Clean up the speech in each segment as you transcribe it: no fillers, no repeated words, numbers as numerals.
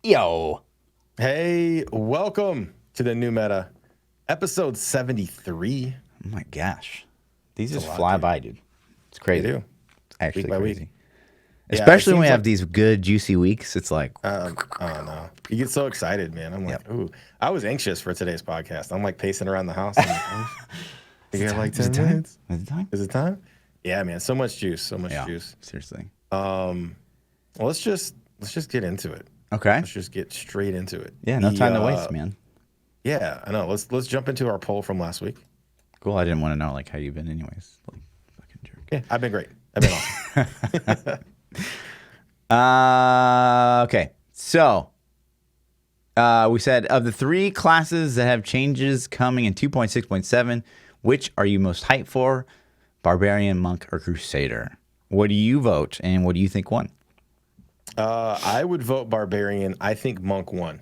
Yo. Hey, welcome to the new meta, episode 73. Oh my gosh. These just fly by, dude. It's crazy. They do. It's actually Week by crazy. week. Especially when we have these good, juicy weeks. It's like, oh no. You get so excited, man. I'm like, ooh. I was anxious for today's podcast. I'm like pacing around the house. I'm like, oh, you got like 10 minutes? Is it time? Is it time? Yeah, man. So much juice. So much juice. Seriously. Well, let's just get into it. Okay. Let's just get straight into it. Yeah, no time to waste, man. Yeah, I know. Let's jump into our poll from last week. Cool. I didn't want to know like how you've been anyways. Like fucking jerk. Yeah, I've been great. I've been awesome. Okay. So we said of the 3 classes that have changes coming in 2.6.7, which are you most hyped for? Barbarian, Monk, or Crusader? What do you vote, and what do you think won? I would vote Barbarian. I think Monk won.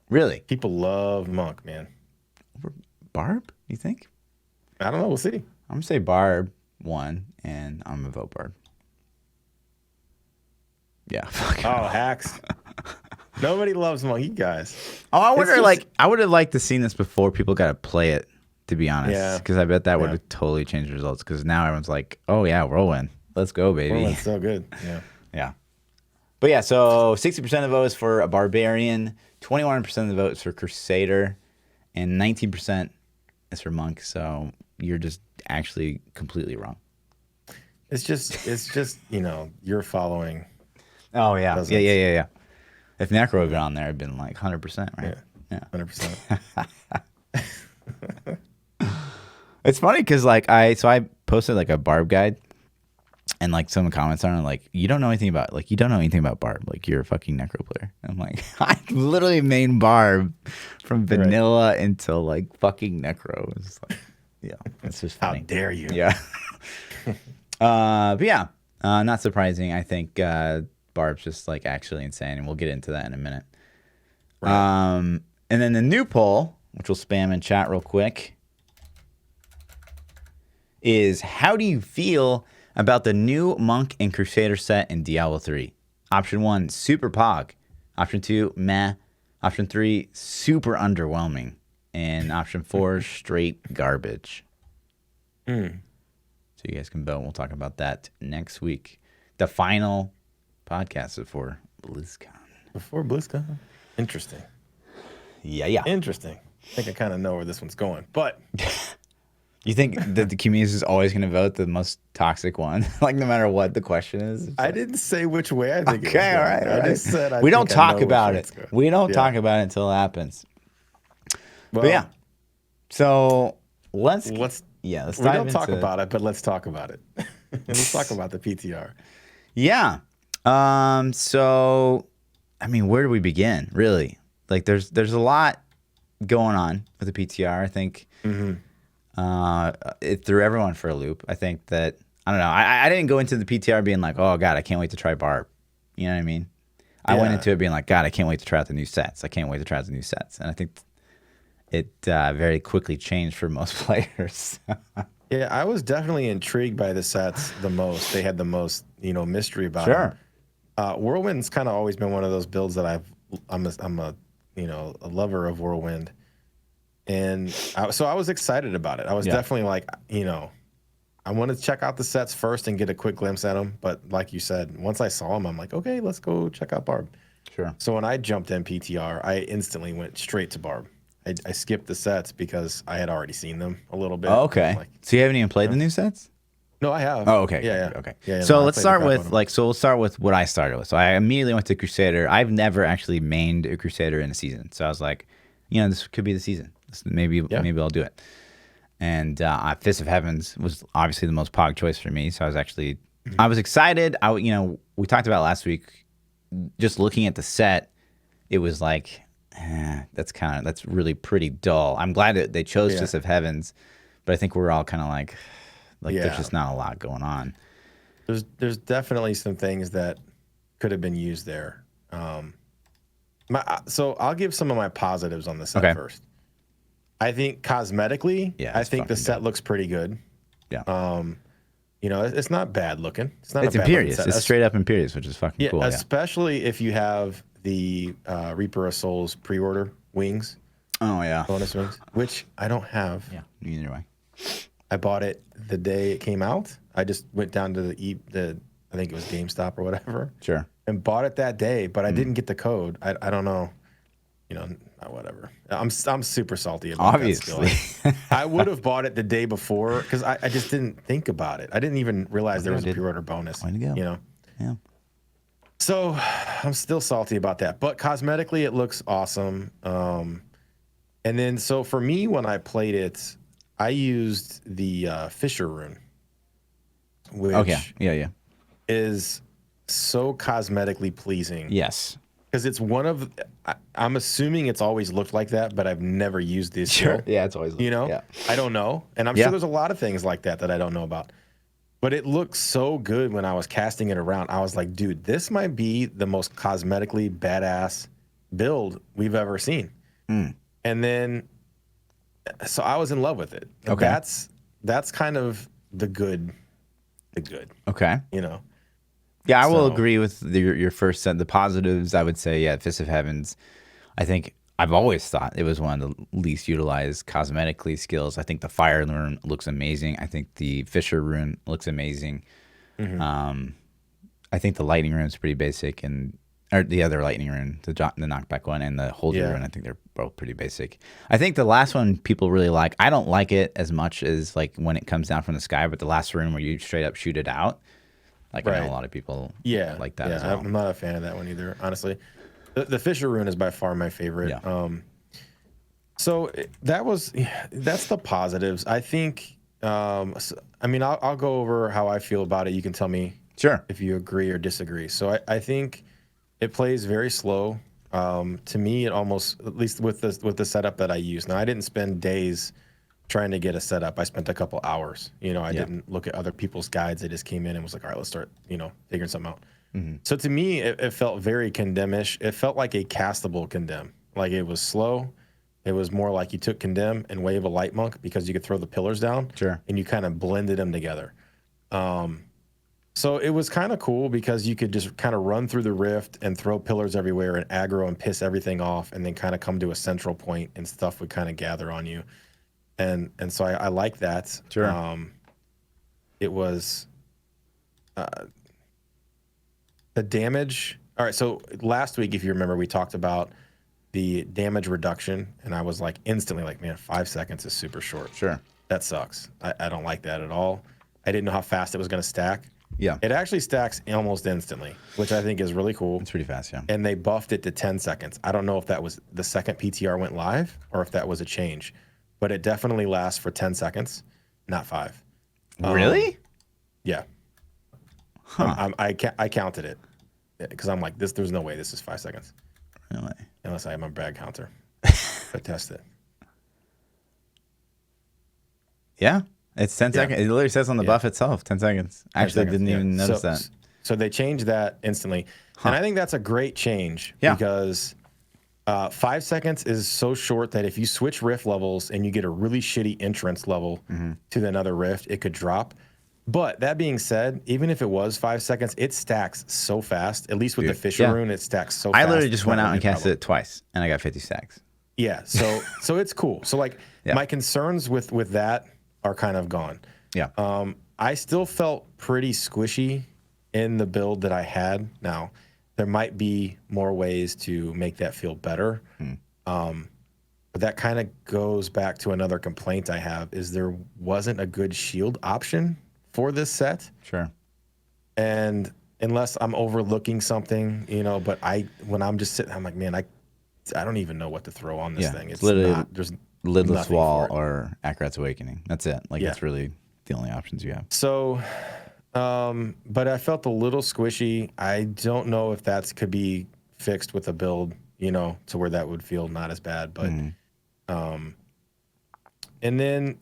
Really? People love Monk, man. Over Barb, you think? I don't know. We'll see. I'm going to say Barb won, and I'm going to vote Barb. Yeah. Oh, hacks. Nobody loves Monk, you guys. Oh, I wonder, I would have liked to seen this before people got to play it, to be honest. Yeah. Because I bet that would have totally changed the results, because now everyone's like, oh, yeah, Whirlwind. Let's go, baby. Whirlwind's so good. Yeah. Yeah. But yeah, so 60% of the votes for a Barbarian, 21% of the votes for Crusader, and 19% is for Monk. So you're just actually completely wrong. It's just you're following. Oh, yeah. Dozens. Yeah. If Necro had been on there, it'd been like 100%, right? Yeah. 100%. It's funny because I posted like a Barb guide. And like some comments on it, like, you don't know anything about Barb. Like, you're a fucking Necro player. I'm like, I literally main Barb from vanilla until like fucking Necro. It's like, yeah, it's just funny. How dare you? Yeah. But yeah, not surprising. I think Barb's just like actually insane, and we'll get into that in a minute. Right. And then the new poll, which we'll spam in chat real quick, is how do you feel about the new Monk and Crusader set in Diablo 3? Option 1, super pog. Option 2, meh. Option 3, super underwhelming. And option 4, straight garbage. So you guys can vote. We'll talk about that next week. The final podcast before Blizzcon. Before Blizzcon? Interesting. Yeah. Interesting. I think I kind of know where this one's going, but... You think that the community is always going to vote the most toxic one, like no matter what the question is? I didn't say which way I think it was going. All right. I just said we don't talk about it. We don't talk about it until it happens. Well, but yeah. So let's we don't talk about it, but let's talk about it. Let's talk about the PTR. Yeah. So, I mean, where do we begin? Really? Like, there's a lot going on with the PTR. I think. Mm-hmm. It threw everyone for a loop. I think that, I don't know. I didn't go into the PTR being like, oh, God, I can't wait to try Barb. You know what I mean? I went into it being like, God, I can't wait to try out the new sets. And I think it very quickly changed for most players. Yeah, I was definitely intrigued by the sets the most. They had the most, mystery about them. Whirlwind's kind of always been one of those builds that I'm a lover of Whirlwind. And so I was excited about it. I was definitely like, I wanted to check out the sets first and get a quick glimpse at them. But like you said, once I saw them, I'm like, okay, let's go check out Barb. Sure. So when I jumped in PTR, I instantly went straight to Barb. I skipped the sets because I had already seen them a little bit. Oh, okay. So you haven't even played the new sets? No, I have. Oh, okay. Yeah. Okay. Yeah, so let's start with we'll start with what I started with. So I immediately went to Crusader. I've never actually mained a Crusader in a season. So I was like, this could be the season. Maybe I'll do it. And Fist of Heavens was obviously the most pog choice for me. So I was excited. We talked about last week, just looking at the set, it was like, that's really pretty dull. I'm glad that they chose Fist of Heavens, but I think we're all kind of like there's just not a lot going on. There's definitely some things that could have been used there. So I'll give some of my positives on the set first. I think cosmetically, I think the set looks pretty good. Yeah. It's not bad looking. It's Imperious. It's straight up Imperious, which is fucking cool. Especially if you have the Reaper of Souls pre-order wings. Oh yeah, bonus wings, which I don't have. Yeah, neither way. I bought it the day it came out. I just went down to I think it was GameStop or whatever. Sure. And bought it that day, but I didn't get the code. I don't know. Whatever. I'm super salty about Obviously. that still. I would have bought it the day before because I just didn't think about it. I didn't even realize there was a pre-order bonus. Way to go. Yeah. So I'm still salty about that. But cosmetically, it looks awesome. And then, so for me, when I played it, I used the Fisher rune, which is so cosmetically pleasing. Yes. Because it's one of, I'm assuming it's always looked like that, but I've never used this. Sure. Yeah, it's always, Yeah. I don't know. And I'm sure there's a lot of things like that I don't know about. But it looked so good when I was casting it around. I was like, dude, this might be the most cosmetically badass build we've ever seen. And then, so I was in love with it. Okay. That's kind of the good. Okay. Yeah, I will agree with your first set. The positives, I would say, Fist of Heavens. I think I've always thought it was one of the least utilized cosmetically skills. I think the Fire Rune looks amazing. I think the Fisher Rune looks amazing. I think the Lightning Rune is pretty basic, or the other Lightning Rune, the knockback one, and the Hold Rune, I think they're both pretty basic. I think the last one people really like. I don't like it as much as like when it comes down from the sky, but the last rune where you straight up shoot it out. Like I know a lot of people like that as well. I'm not a fan of that one either, honestly. The Fisher Rune is by far my favorite. Yeah. So that's the positives. I think, I'll go over how I feel about it. You can tell me if you agree or disagree. So I think it plays very slow. To me, it almost, at least with the setup that I use. Now, I didn't spend days trying to get a setup. I spent a couple hours. I didn't look at other people's guides. I just came in and was like, all right, let's start, figuring something out. So to me, it felt very Condemn-ish. It felt like a castable Condemn. Like it was slow. It was more like you took Condemn and Wave a Light Monk because you could throw the pillars down. Sure. And you kind of blended them together. So it was kind of cool because you could just kind of run through the rift and throw pillars everywhere and aggro and piss everything off and then kind of come to a central point and stuff would kind of gather on you. And so I like that. Sure. It was the damage. All right. So last week, if you remember, we talked about the damage reduction and I was like instantly like, man, 5 seconds is super short. Sure. That sucks. I don't like that at all. I didn't know how fast it was going to stack. Yeah. It actually stacks almost instantly, which I think is really cool. It's pretty fast, yeah. And they buffed it to 10 seconds. I don't know if that was the second PTR went live or if that was a change, but it definitely lasts for 10 seconds, not 5. Really? Yeah. Huh. I counted it because I'm like, there's no way this is 5 seconds. Really? Unless I have my brag counter. I test it. Yeah. It's 10 seconds. It literally says on the buff itself, 10 seconds. Actually, I didn't even notice that. So they changed that instantly. And I think that's a great change because 5 seconds is so short that if you switch rift levels and you get a really shitty entrance level to another rift, it could drop. But that being said, even if it was 5 seconds, it stacks so fast. At least with the Fisher rune, it stacks so fast. I literally just went out and casted it twice, and I got 50 stacks. Yeah, so it's cool. So like my concerns with that are kind of gone. Yeah. I still felt pretty squishy in the build that I had. Now, there might be more ways to make that feel better. But that kind of goes back to another complaint I have is there wasn't a good shield option for this set. Sure. And unless I'm overlooking something, but when I'm just sitting, I'm like, man, I don't even know what to throw on this thing. It's literally there's Lidless Wall or Akarat's Awakening. That's it. Like that's really the only options you have. So, but I felt a little squishy. I don't know if that could be fixed with a build, to where that would feel not as bad. But, and then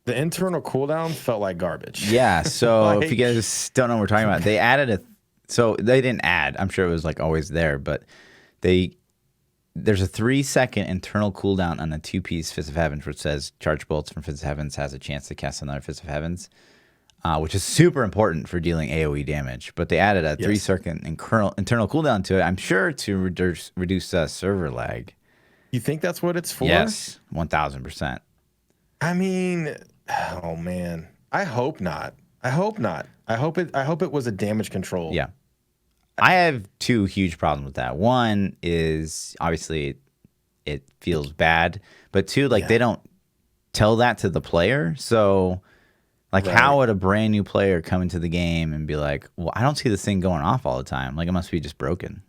the internal cooldown felt like garbage. Yeah. So if you guys don't know what we're talking about, they added so they didn't add. I'm sure it was like always there, but there's a 3-second internal cooldown on a 2-piece Fist of Heavens, which says charge bolts from Fist of Heavens has a chance to cast another Fist of Heavens. which is super important for dealing AoE damage. But they added a 3-second internal cooldown to it, I'm sure to reduce server lag. You think that's what it's for? Yes, 1,000%. I mean, oh man, I hope not. I hope not. I hope it was a damage control. Yeah. I have 2 huge problems with that. One is obviously it feels bad, but 2, like they don't tell that to the player. So like how would a brand new player come into the game and be like, well, I don't see this thing going off all the time. Like it must be just broken.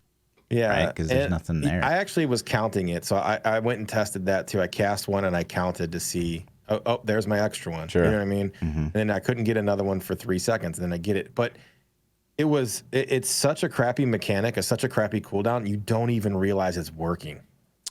Yeah. Right? Because there's nothing there. I actually was counting it. So I went and tested that too. I cast one and I counted to see, oh, there's my extra one. Sure. You know what I mean? And then I couldn't get another one for 3 seconds, and then I get it. But it's such a crappy mechanic, such a crappy cooldown, you don't even realize it's working.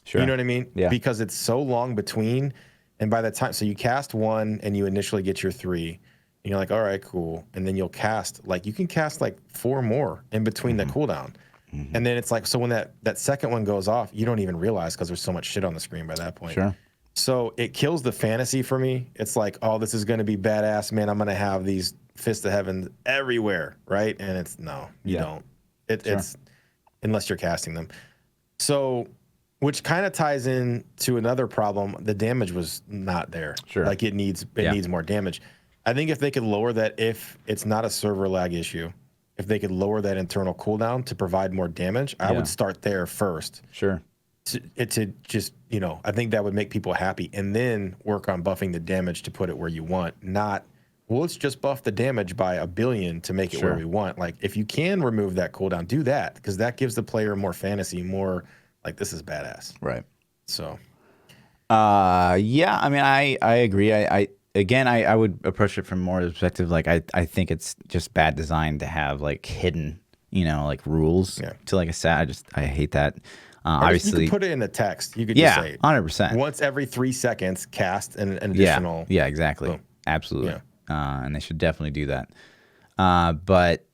Sure. You know what I mean? Yeah. Because it's so long between, and by the time, so you cast one and you initially get your 3, and you're like, all right, cool. And then you'll cast, like, you can cast like 4 more in between the cooldown. And then it's like, so when that second one goes off, you don't even realize because there's so much shit on the screen by that point. Sure. So it kills the fantasy for me. It's like, oh, this is going to be badass, man. I'm going to have these fists of heaven everywhere, right? And it's, no, you don't. It's, unless you're casting them. So, which kind of ties in to another problem. The damage was not there. Sure. Like it needs more damage. I think if they could lower that, if it's not a server lag issue, if they could lower that internal cooldown to provide more damage, I would start there first. Sure. To just, you know, I think that would make people happy, and then work on buffing the damage to put it where you want. Not, well, let's just buff the damage by 1 billion to make it where we want. Like, if you can remove that cooldown, do that, because that gives the player more fantasy, more like, this is badass. Right. So. Yeah, I mean, I agree. I would approach it from more perspective. Like, I think it's just bad design to have like hidden, you know, like rules to like a set. I hate that. Obviously, you could put it in the text. You could just say 100%. Once every 3 seconds, cast an additional. Yeah, exactly. Boom. Absolutely. Yeah. And they should definitely do that. But,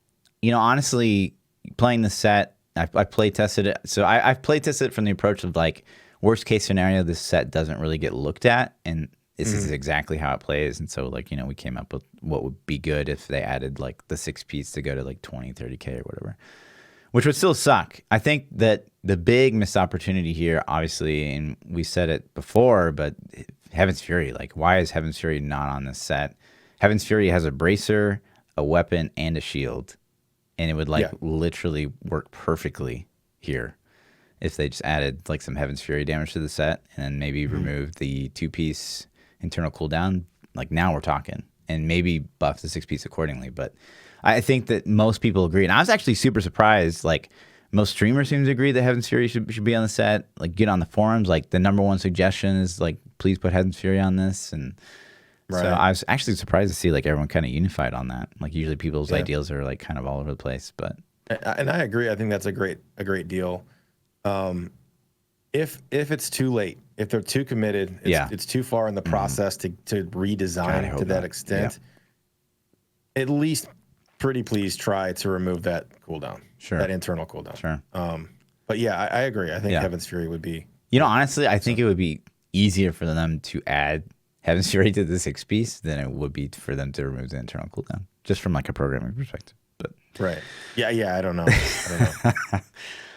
you know, honestly, playing the set, I play tested it. So I've play tested it from the approach of like, worst case scenario, this set doesn't really get looked at. And this is exactly how it plays. And so, like, you know, we came up with what would be good if they added like the 6-piece to go to like 20, 30K or whatever, which would still suck. I think that the big missed opportunity here, obviously, and we said it before, but Heaven's Fury, like, why is Heaven's Fury not on this set? Heaven's Fury has a bracer, a weapon, and a shield, and it would like literally work perfectly here if they just added like some Heaven's Fury damage to the set, and then maybe removed the 2-piece internal cooldown. Like, now we're talking, and maybe buff the 6-piece accordingly. But I think that most people agree, and I was actually super surprised. Like, most streamers seem to agree that Heaven's Fury should be on the set. Like, get on the forums. Like, the #1 suggestion is like, please put Heaven's Fury on this. And so I was actually surprised to see like everyone kind of unified on that. Like, usually people's ideals are like kind of all over the place. But and I agree. I think that's a great deal. If it's too late, if they're too committed, it's too far in the process to redesign to that extent. At least, pretty please try to remove that cooldown, that internal cooldown. Sure. But yeah, I agree. I think Heaven's Fury would be. You know, honestly, I think it would be easier for them to add Heaven's Fury to the 6-piece than it would be for them to remove the internal cooldown, just from like a programming perspective. But I don't know.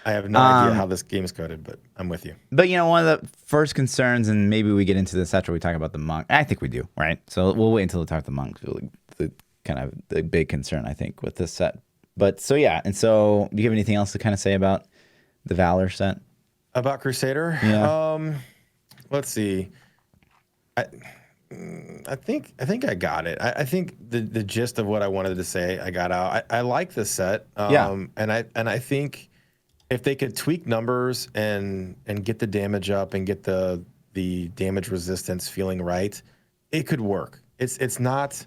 I have no idea how this game is coded, but I'm with you. But, you know, one of the first concerns, and maybe we get into this after we talk about the monk. I think we do, right? So we'll wait until we talk about the monk. The kind of the big concern, I think, with this set. But so, yeah. And so do you have anything else to kind of say about the Valor set? About Crusader? Yeah. Let's see. I think I got it. I think the gist of what I wanted to say, I got out. I like the set. And I think if they could tweak numbers and get the damage up and get the damage resistance feeling right, it could work. It's not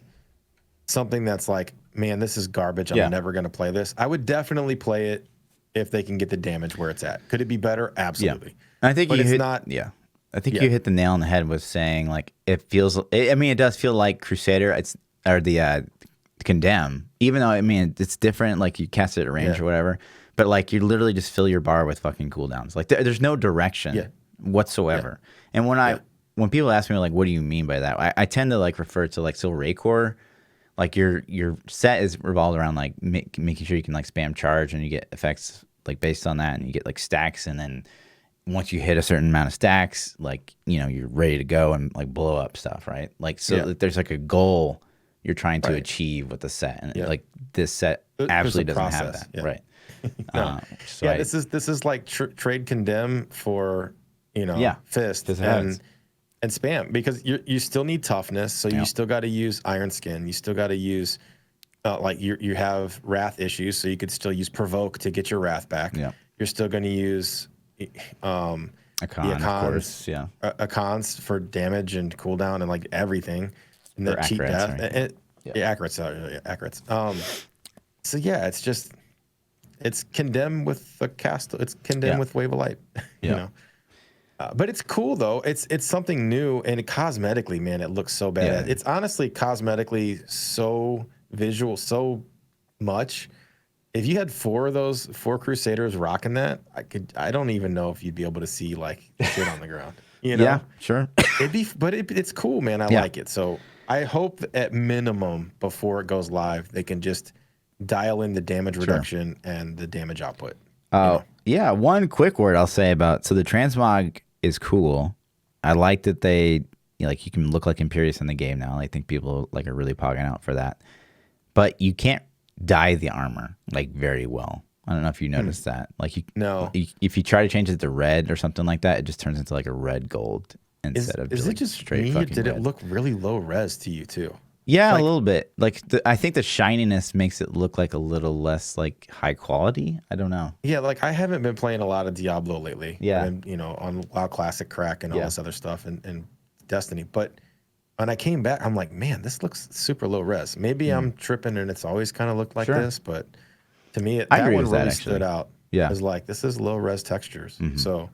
something that's like, man, this is garbage. I'm never going to play this. I would definitely play it if they can get the damage where it's at. Could it be better? Absolutely. I think you hit the nail on the head with saying, like, it feels. I mean, it does feel like Crusader. Or the Condemn. Even though, I mean, it's different. Like, you cast it at range or whatever. But like, you literally just fill your bar with fucking cooldowns. Like, there's no direction whatsoever. And when people ask me like, what do you mean by that? I tend to like refer to like Silver Acor. like your set is revolved around like making sure you can like spam charge and you get effects like based on that, and you get like stacks, and then once you hit a certain amount of stacks, like, you know, you're ready to go and like blow up stuff, right? Like, so there's like a goal you're trying to achieve with the set, and like this set absolutely doesn't have that, right? No. So this is like trade condemn for, you know, fist and spam, because you still need toughness, so you still got to use iron skin, you still got to use like you have wrath issues, so you could still use provoke to get your wrath back. You're still going to use Icon, of course, icons for damage and cooldown and like everything, and the cheat death, accurates. So yeah, it's just, it's condemned with the cast. It's condemned with Wave of Light. You know, but it's cool though. It's something new, and cosmetically, man, it looks so bad. It's honestly cosmetically so visual, so much. If you had 4 of those 4 Crusaders rocking that, I don't even know if you'd be able to see like shit on the ground. You know? Yeah, sure. It's cool, man. I like it. So I hope at minimum before it goes live, they can just dial in the damage reduction and the damage output. Yeah. One quick word I'll say about, so the transmog is cool. I like that they, you know, like you can look like Imperius in the game now. I think people like are really pogging out for that. But you can't dye the armor like very well. I don't know if you noticed that. Like if you try to change it to red or something like that, it just turns into like a red gold instead of is like it just straight me, fucking did red. It look really low res to you too? Yeah, like, a little bit. Like I think the shininess makes it look like a little less like high quality. I don't know. Yeah, like I haven't been playing a lot of Diablo lately. Yeah, I've been, you know, on WoW Classic crack and all this other stuff and Destiny, but when I came back, I'm like, man, this looks super low res. Maybe I'm tripping and it's always kind of looked like this, but to me, that one really stood out. Yeah. It was like, this is low res textures. So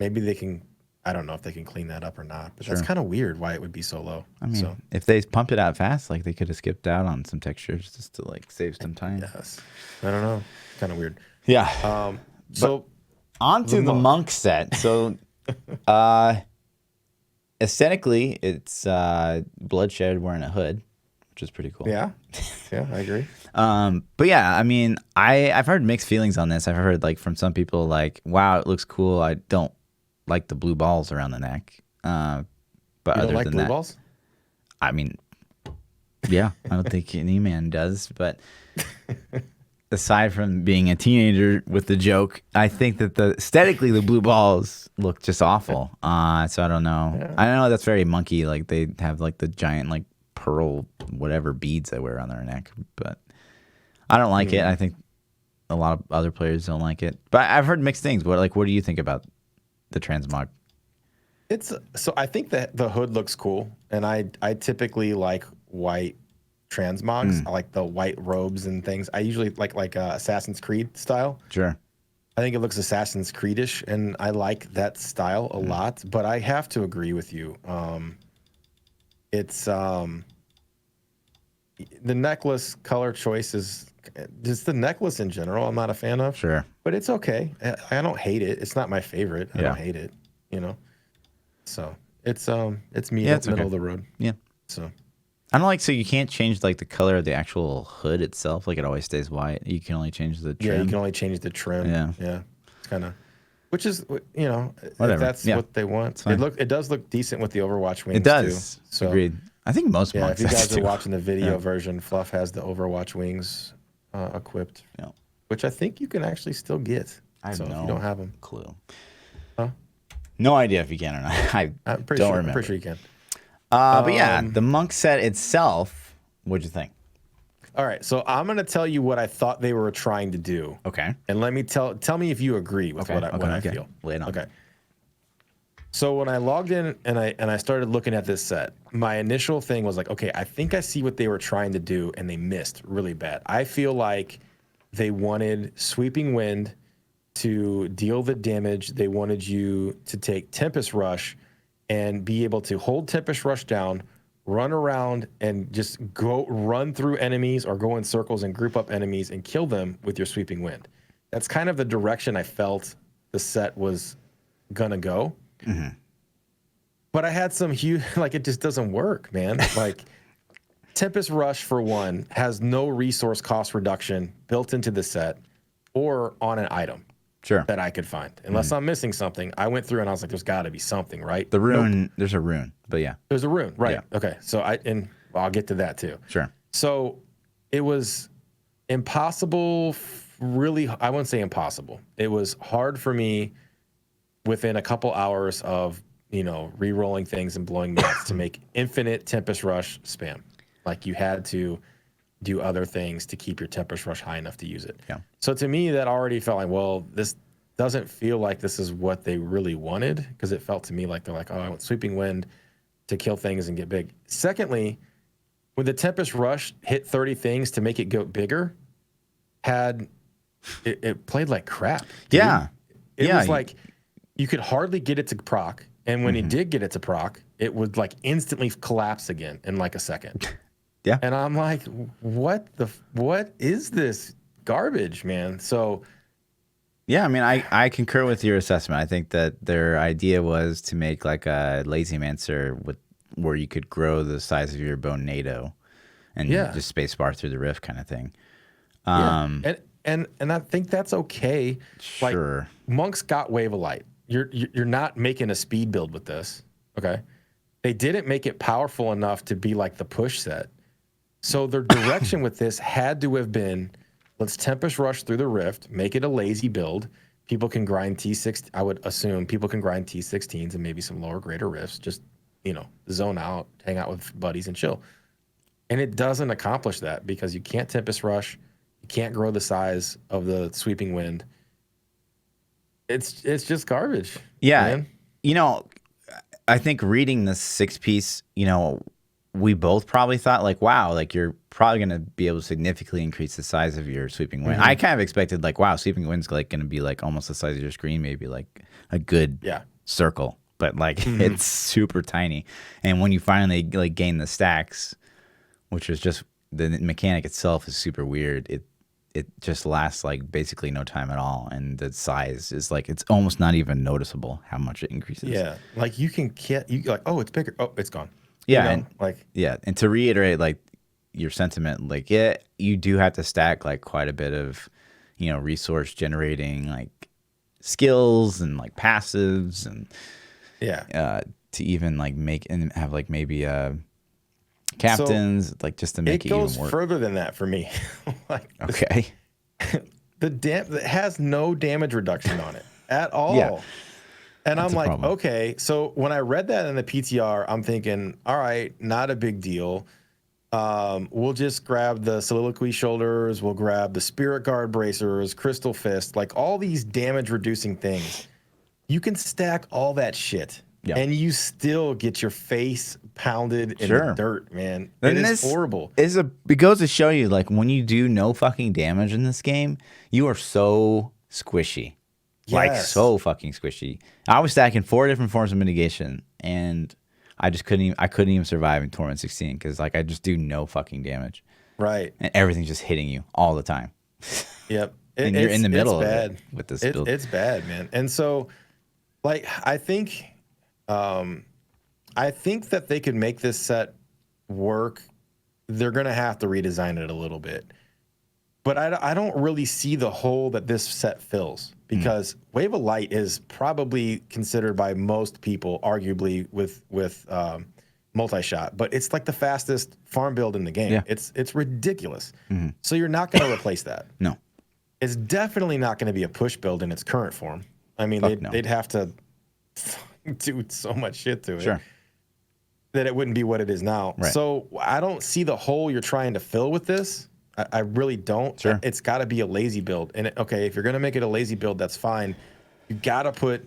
maybe they can, I don't know if they can clean that up or not, but that's kind of weird why it would be so low. I mean, if they pumped it out fast, like they could have skipped out on some textures just to like save some time. Yes. I don't know. Kind of weird. Yeah. So on to the monk set. So, aesthetically, it's bloodshed wearing a hood, which is pretty cool. Yeah, I agree. But yeah, I mean, I've heard mixed feelings on this. I've heard like from some people like, wow, it looks cool. I don't like the blue balls around the neck. But you other don't like than blue that, balls? I mean, yeah, I don't think any man does. But aside from being a teenager with the joke, I think that aesthetically the blue balls look just awful. So I don't know. Yeah. I know that's very monkey. Like they have like the giant like pearl whatever beads they wear on their neck, but I don't like it. I think a lot of other players don't like it. But I've heard mixed things. What do you think about the transmog? So I think that the hood looks cool, and I typically like white transmogs. I like the white robes and things. I usually like Assassin's Creed style. Sure. I think it looks Assassin's Creedish, and I like that style a lot. But I have to agree with you. It's the necklace color choice is just the necklace in general. I'm not a fan of. Sure. But it's okay. I don't hate it. It's not my favorite. I don't hate it. You know. So it's middle of the road. Yeah. So. I don't like, so you can't change like the color of the actual hood itself. Like it always stays white. You can only change the trim. Yeah, you can only change the trim. Yeah. It's kind of, which is, you know, whatever. If that's what they want. It does look decent with the Overwatch wings. It does. Too. So, agreed. I think most monks. If you guys are watching the video version, Fluff has the Overwatch wings equipped, which I think you can actually still get. If you don't have them. Clue. Huh? No idea if you can or not. I'm pretty sure you can. But yeah, the monk set itself, what'd you think? All right, so I'm going to tell you what I thought they were trying to do. Okay. And let me tell me if you agree with what I feel. Lay it on. Okay. So when I logged in and I started looking at this set, my initial thing was like, okay, I think I see what they were trying to do, and they missed really bad. I feel like they wanted Sweeping Wind to deal the damage. They wanted you to take Tempest Rush and be able to hold Tempest Rush down, run around and just run through enemies or go in circles and group up enemies and kill them with your Sweeping Wind. That's kind of the direction I felt the set was gonna go. But I had some huge, like, it just doesn't work, man. Like, Tempest Rush, for one, has no resource cost reduction built into the set or on an item that I could find. Unless I'm missing something. I went through and I was like, there's got to be something, right? The rune, there's a rune, but yeah. There's a rune, right. Yeah. Okay, so I'll get to that too. Sure. So it was impossible, really, I wouldn't say impossible. It was hard for me within a couple hours of, re-rolling things and blowing maps to make infinite Tempest Rush spam. Like you had to do other things to keep your Tempest Rush high enough to use it. Yeah. So to me, that already felt like, well, this doesn't feel like this is what they really wanted, because it felt to me like they're like, oh, I want Sweeping Wind to kill things and get big. Secondly, when the Tempest Rush hit 30 things to make it go bigger, it played like crap. Dude. Yeah. It was like you could hardly get it to proc. And when you did get it to proc, it would like instantly collapse again in like a second. Yeah. And I'm like, what is this garbage, man? So yeah, I mean, I concur with your assessment. I think that their idea was to make like a Lazy Mancer where you could grow the size of your Bonado and just spacebar through the rift kind of thing. And I think that's okay. Sure. Like, Monks got Wave of Light. You're not making a speed build with this, okay? They didn't make it powerful enough to be like the push set. So their direction with this had to have been, let's Tempest Rush through the rift, make it a lazy build. People can grind T6. I would assume people can grind T16s and maybe some lower greater rifts. Just, zone out, hang out with buddies and chill. And it doesn't accomplish that because you can't Tempest Rush. You can't grow the size of the Sweeping Wind. It's just garbage. Yeah. Man. I think reading this 6-piece, we both probably thought like, wow, like you're probably going to be able to significantly increase the size of your Sweeping Wind. I kind of expected like, wow, Sweeping Wind's like going to be like almost the size of your screen, maybe like a good circle, but like it's super tiny. And when you finally like gain the stacks, which is just the mechanic itself is super weird. It just lasts like basically no time at all, and the size is like it's almost not even noticeable how much it increases. Yeah, like you like, oh, it's bigger. Oh, it's gone. Yeah, and to reiterate like your sentiment, like you do have to stack like quite a bit of resource generating like skills and like passives and to even like make and have like maybe captains, like just to make it even work. It goes further than that for me. Like, okay. It has no damage reduction on it at all. Yeah. And I'm like, okay. So when I read that in the PTR, I'm thinking, all right, not a big deal. We'll just grab the Soliloquy Shoulders. We'll grab the Spirit Guard Bracers, Crystal Fist, like all these damage reducing things. You can stack all that shit. Yeah. And you still get your face pounded in the dirt, man. It is horrible. It goes to show you, like, when you do no fucking damage in this game, you are so squishy. Yes. Like, so fucking squishy. I was stacking 4 different forms of mitigation, and I couldn't even survive in Torment 16, because, like, I just do no fucking damage. Right. And everything's just hitting you all the time. Yep. And you're in the middle of it with this build. It's bad, man. And so, like, I think that they could make this set work. They're going to have to redesign it a little bit. But I don't really see the hole that this set fills, because Wave of Light is probably considered by most people, arguably, with multi-shot. But it's like the fastest farm build in the game. Yeah. It's ridiculous. Mm-hmm. So you're not going to replace that. No. It's definitely not going to be a push build in its current form. I mean, they'd have to do so much shit to it that it wouldn't be what it is now. Right. So I don't see the hole you're trying to fill with this. I really don't. Sure. It's got to be a lazy build. And if you're going to make it a lazy build, that's fine. You got to put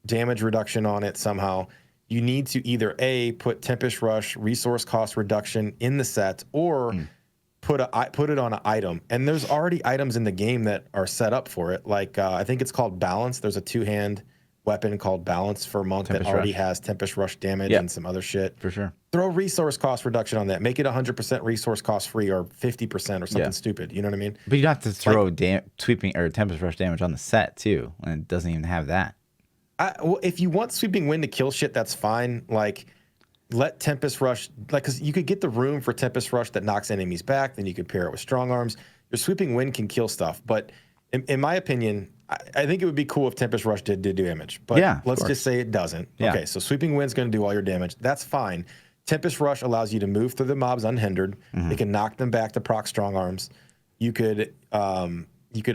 damage reduction on it somehow. You need to either put Tempest Rush resource cost reduction in the set, or put it on an item. And there's already items in the game that are set up for it. Like I think it's called Balance. There's a 2-hand weapon called Balance for Monk that already has Tempest Rush damage and some other shit. For sure. Throw resource cost reduction on that. Make it 100% resource cost free, or 50% or something stupid. You know what I mean? But you have to throw sweeping or Tempest Rush damage on the set too, and it doesn't even have that. Well, if you want Sweeping Wind to kill shit, that's fine. Like, let Tempest Rush, like, because you could get the room for Tempest Rush that knocks enemies back, then you could pair it with Strong Arms. Your Sweeping Wind can kill stuff, but in my opinion, I think it would be cool if Tempest Rush did do damage, but let's just say it doesn't. Yeah. Okay, so Sweeping Wind's going to do all your damage. That's fine. Tempest Rush allows you to move through the mobs unhindered. Mm-hmm. It can knock them back to proc Strong Arms. You could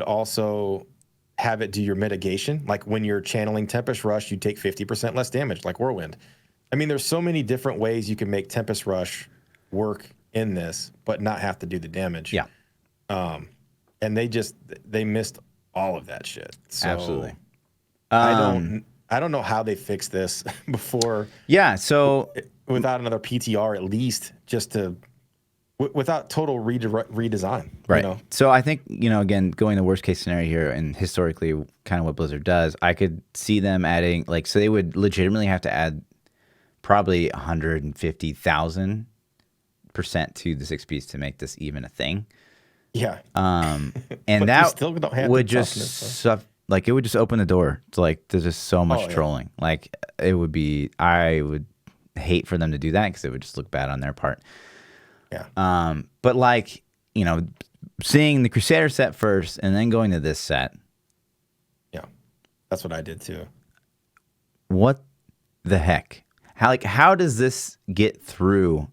also have it do your mitigation. Like when you're channeling Tempest Rush, you take 50% less damage, like Whirlwind. I mean, there's so many different ways you can make Tempest Rush work in this, but not have to do the damage. Yeah. And they missed all of that shit. So absolutely. I don't know how they fixed this before. Yeah. So without another PTR, at least, just to without total redesign. Right. You know? So I think, again, going the worst case scenario here, and historically kind of what Blizzard does, I could see them adding, so they would legitimately have to add probably 150,000% to the 6-piece to make this even a thing. Yeah. And that still don't have would just it would just open the door to there's just so much trolling. It would be, I would hate for them to do that because it would just look bad on their part. Yeah. But seeing the Crusader set first and then going to this set. Yeah. That's what I did too. What the heck? How does this get through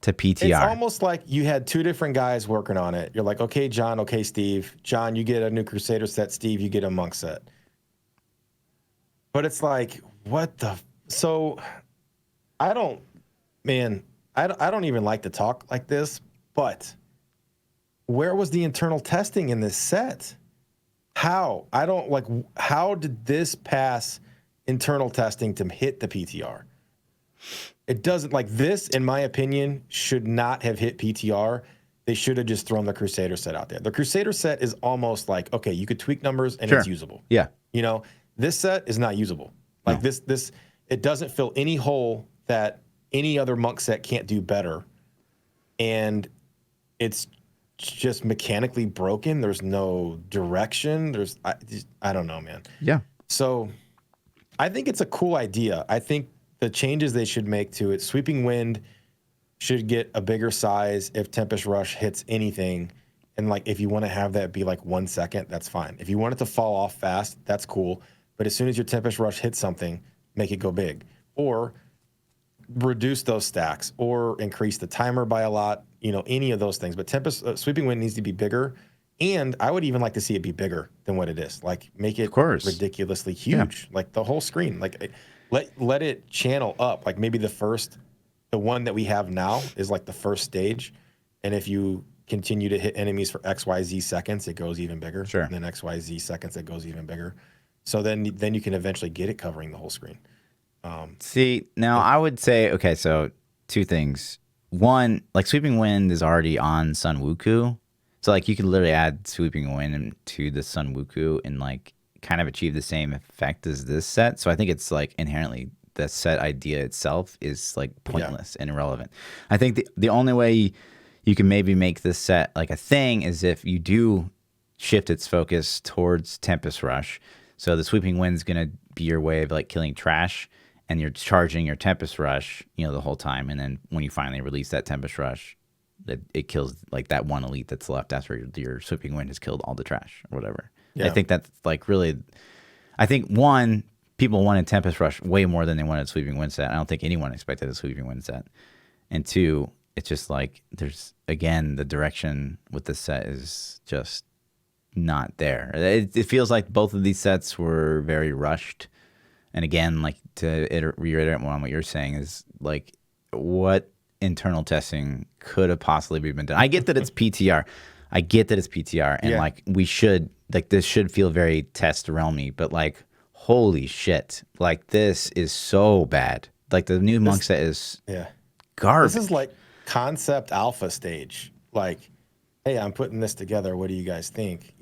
to PTR? It's almost like you had two different guys working on it. You're like, okay, John, okay, Steve. John, you get a new Crusader set. Steve, you get a Monk set. But it's like, what the? So I don't even like to talk like this, but where was the internal testing in this set? How did this pass internal testing to hit the PTR? It doesn't, this, in my opinion, should not have hit PTR. They should have just thrown the Crusader set out there. The Crusader set is almost like, okay, you could tweak numbers and it's usable. Yeah. This set is not usable. This, it doesn't fill any hole that any other Monk set can't do better. And it's just mechanically broken. There's no direction. I don't know, man. Yeah. So I think it's a cool idea. I think the changes they should make to it, Sweeping Wind should get a bigger size if Tempest Rush hits anything. And if you want to have that be 1 second, that's fine. If you want it to fall off fast, that's cool. But as soon as your Tempest Rush hits something, make it go big. Or reduce those stacks or increase the timer by a lot, any of those things. But Sweeping Wind needs to be bigger. And I would even like to see it be bigger than what it is. Make it ridiculously huge. Yeah. The whole screen. Let it channel up. Maybe the one that we have now is the first stage. And if you continue to hit enemies for XYZ seconds, it goes even bigger. Sure. And then XYZ seconds, it goes even bigger. So then you can eventually get it covering the whole screen. Now I would say, okay, so two things. One, Sweeping Wind is already on Sun Wuku. So you could literally add Sweeping Wind to the Sun Wuku and kind of achieve the same effect as this set. So I think it's inherently the set idea itself is pointless and irrelevant. I think the only way you can maybe make this set a thing is if you do shift its focus towards Tempest Rush. So the Sweeping Wind's going to be your way of killing trash, and you're charging your Tempest Rush, the whole time. And then when you finally release that Tempest Rush, it kills that one elite that's left after your Sweeping Wind has killed all the trash or whatever. Yeah. I think that's really, I think people wanted Tempest Rush way more than they wanted Sweeping Wind set. I don't think anyone expected a Sweeping Wind set. And two, it's just there's, again, the direction with this set is just not there. It feels like both of these sets were very rushed. And again, to reiterate on what you're saying is what internal testing could have possibly been done. I get that it's PTR. And we should, this should feel very test realmy, but holy shit, this is so bad. The new Monk set is garbage. This is concept alpha stage. Hey, I'm putting this together. What do you guys think?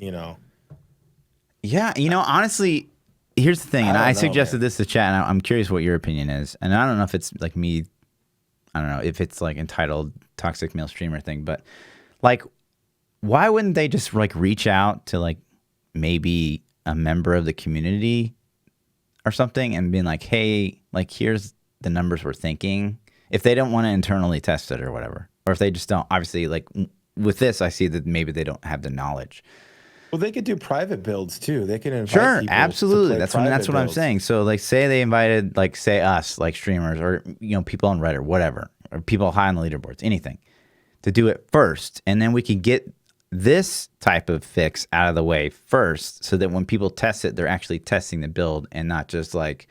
Yeah, honestly, here's the thing, and I suggested this to chat, and I'm curious what your opinion is. And I don't know if it's me, I don't know if it's entitled Toxic Male Streamer thing, but why wouldn't they just reach out to maybe a member of the community or something and being hey, here's the numbers we're thinking. if they don't want to internally test it or whatever, or if they just don't, obviously, like with this, I see that maybe they don't have the knowledge. Well, they could do private builds too. They can invite sure, people absolutely. To That's play what I'm saying. So, like, say they invited, like, say us, like streamers, or people on Reddit, whatever, or people high on the leaderboards, anything, to do it first, and then we can get this type of fix out of the way first, so that when people test it, they're actually testing the build and not just like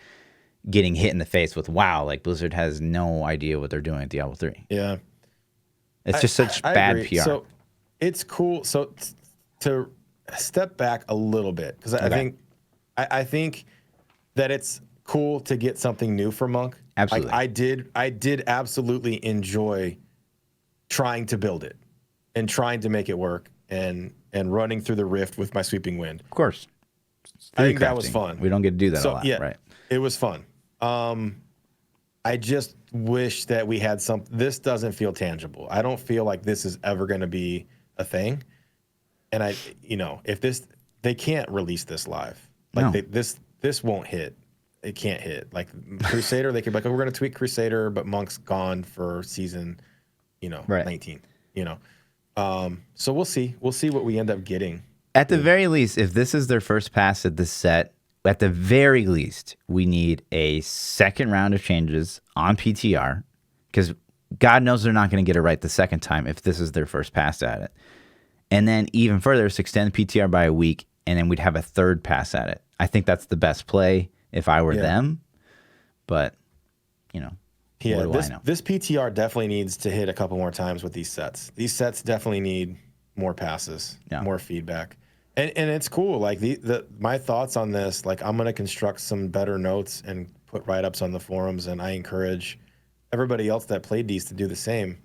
getting hit in the face with wow, like Blizzard has no idea what they're doing at Diablo 3. Yeah, it's just such bad agree. PR. So it's cool. So to step back a little bit, because I think that it's cool to get something new for Monk. Absolutely, I did absolutely enjoy trying to build it and trying to make it work and running through the rift with my sweeping wind. Of course, I think that was fun. We don't get to do that a lot, right? It was fun. I just wish that we had this doesn't feel tangible. I don't feel like this is ever going to be a thing. And if they can't release this live. Like this won't hit. It can't hit. Like Crusader, they could be like, oh, we're going to tweak Crusader, but Monk's gone for season, 19, So we'll see. We'll see what we end up getting. At the very least, if this is their first pass at this set, at the very least, we need a second round of changes on PTR, because God knows they're not going to get it right the second time if this is their first pass at it. And then even further, extend PTR by a week, and then we'd have a third pass at it. I think that's the best play if I were them. But, what do I know? This PTR definitely needs to hit a couple more times with these sets. These sets definitely need more passes, more feedback. And it's cool. Like my thoughts on this, like I'm going to construct some better notes and put write-ups on the forums, and I encourage everybody else that played these to do the same,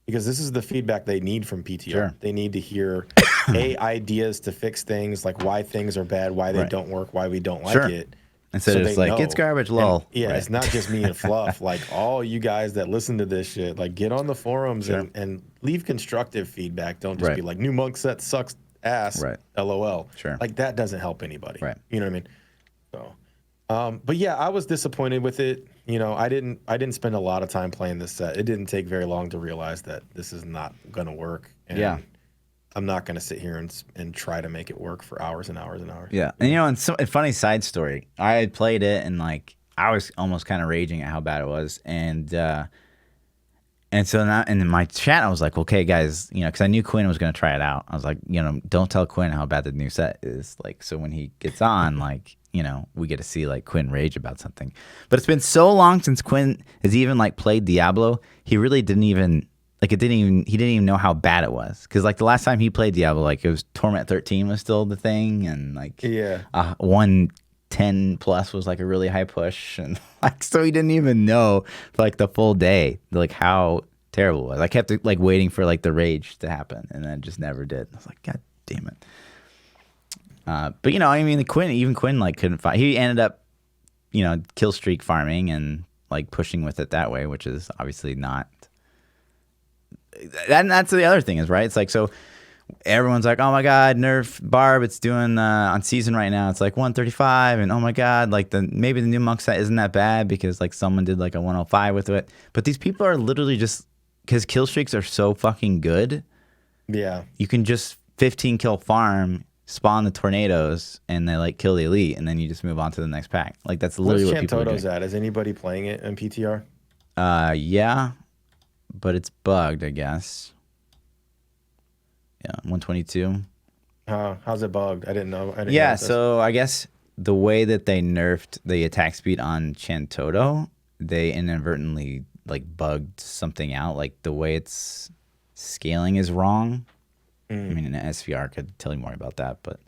because this is the feedback they need from PTR. Sure. They need to hear ideas to fix things, like why things are bad, why they don't work, why we don't like it. Instead of just like, it's garbage, lol. And, it's not just me and Fluff. Like all you guys that listen to this shit, like get on the forums and leave constructive feedback. Don't just be like, new Monk set sucks ass, LOL. Sure. Like that doesn't help anybody. Right. You know what I mean? So, but yeah, I was disappointed with it. I didn't spend a lot of time playing this set. It didn't take very long to realize that this is not going to work. And I'm not going to sit here and try to make it work for hours and hours and hours. Yeah. And a funny side story. I had played it and like I was almost kind of raging at how bad it was. And so now in my chat, I was like, okay, guys, because I knew Quinn was going to try it out. I was like, don't tell Quinn how bad the new set is. Like, so when he gets on, like, we get to see like Quinn rage about something. But it's been so long since Quinn has even like played Diablo. He really didn't even he didn't even know how bad it was. Because like the last time he played Diablo, like it was Torment 13 was still the thing, and like 110 plus was like a really high push, and like so he didn't even know for like the full day like how terrible it was. I kept like waiting for like the rage to happen, and then it just never did. I was like, God damn it. But Quinn like couldn't fight. He ended up kill streak farming and like pushing with it that way, which is obviously not. And that's the other thing is, right? It's like, so everyone's like, oh my God, nerf Barb. It's doing on season right now. It's like 135. And oh my God, like maybe the new Monk set isn't that bad because like someone did like a 105 with it. But these people are literally just, because kill streaks are so fucking good. Yeah. You can just 15 kill farm, spawn the tornadoes, and they like kill the elite. And then you just move on to the next pack. Like that's literally what people are doing. Where's Chantoto's at? Is anybody playing it in PTR? Yeah. But it's bugged, I guess. Yeah, 122. How's it bugged? I didn't know. So I guess the way that they nerfed the attack speed on Chantoto, they inadvertently like bugged something out. Like the way it's scaling is wrong. I mean, an SVR could tell you more about that, but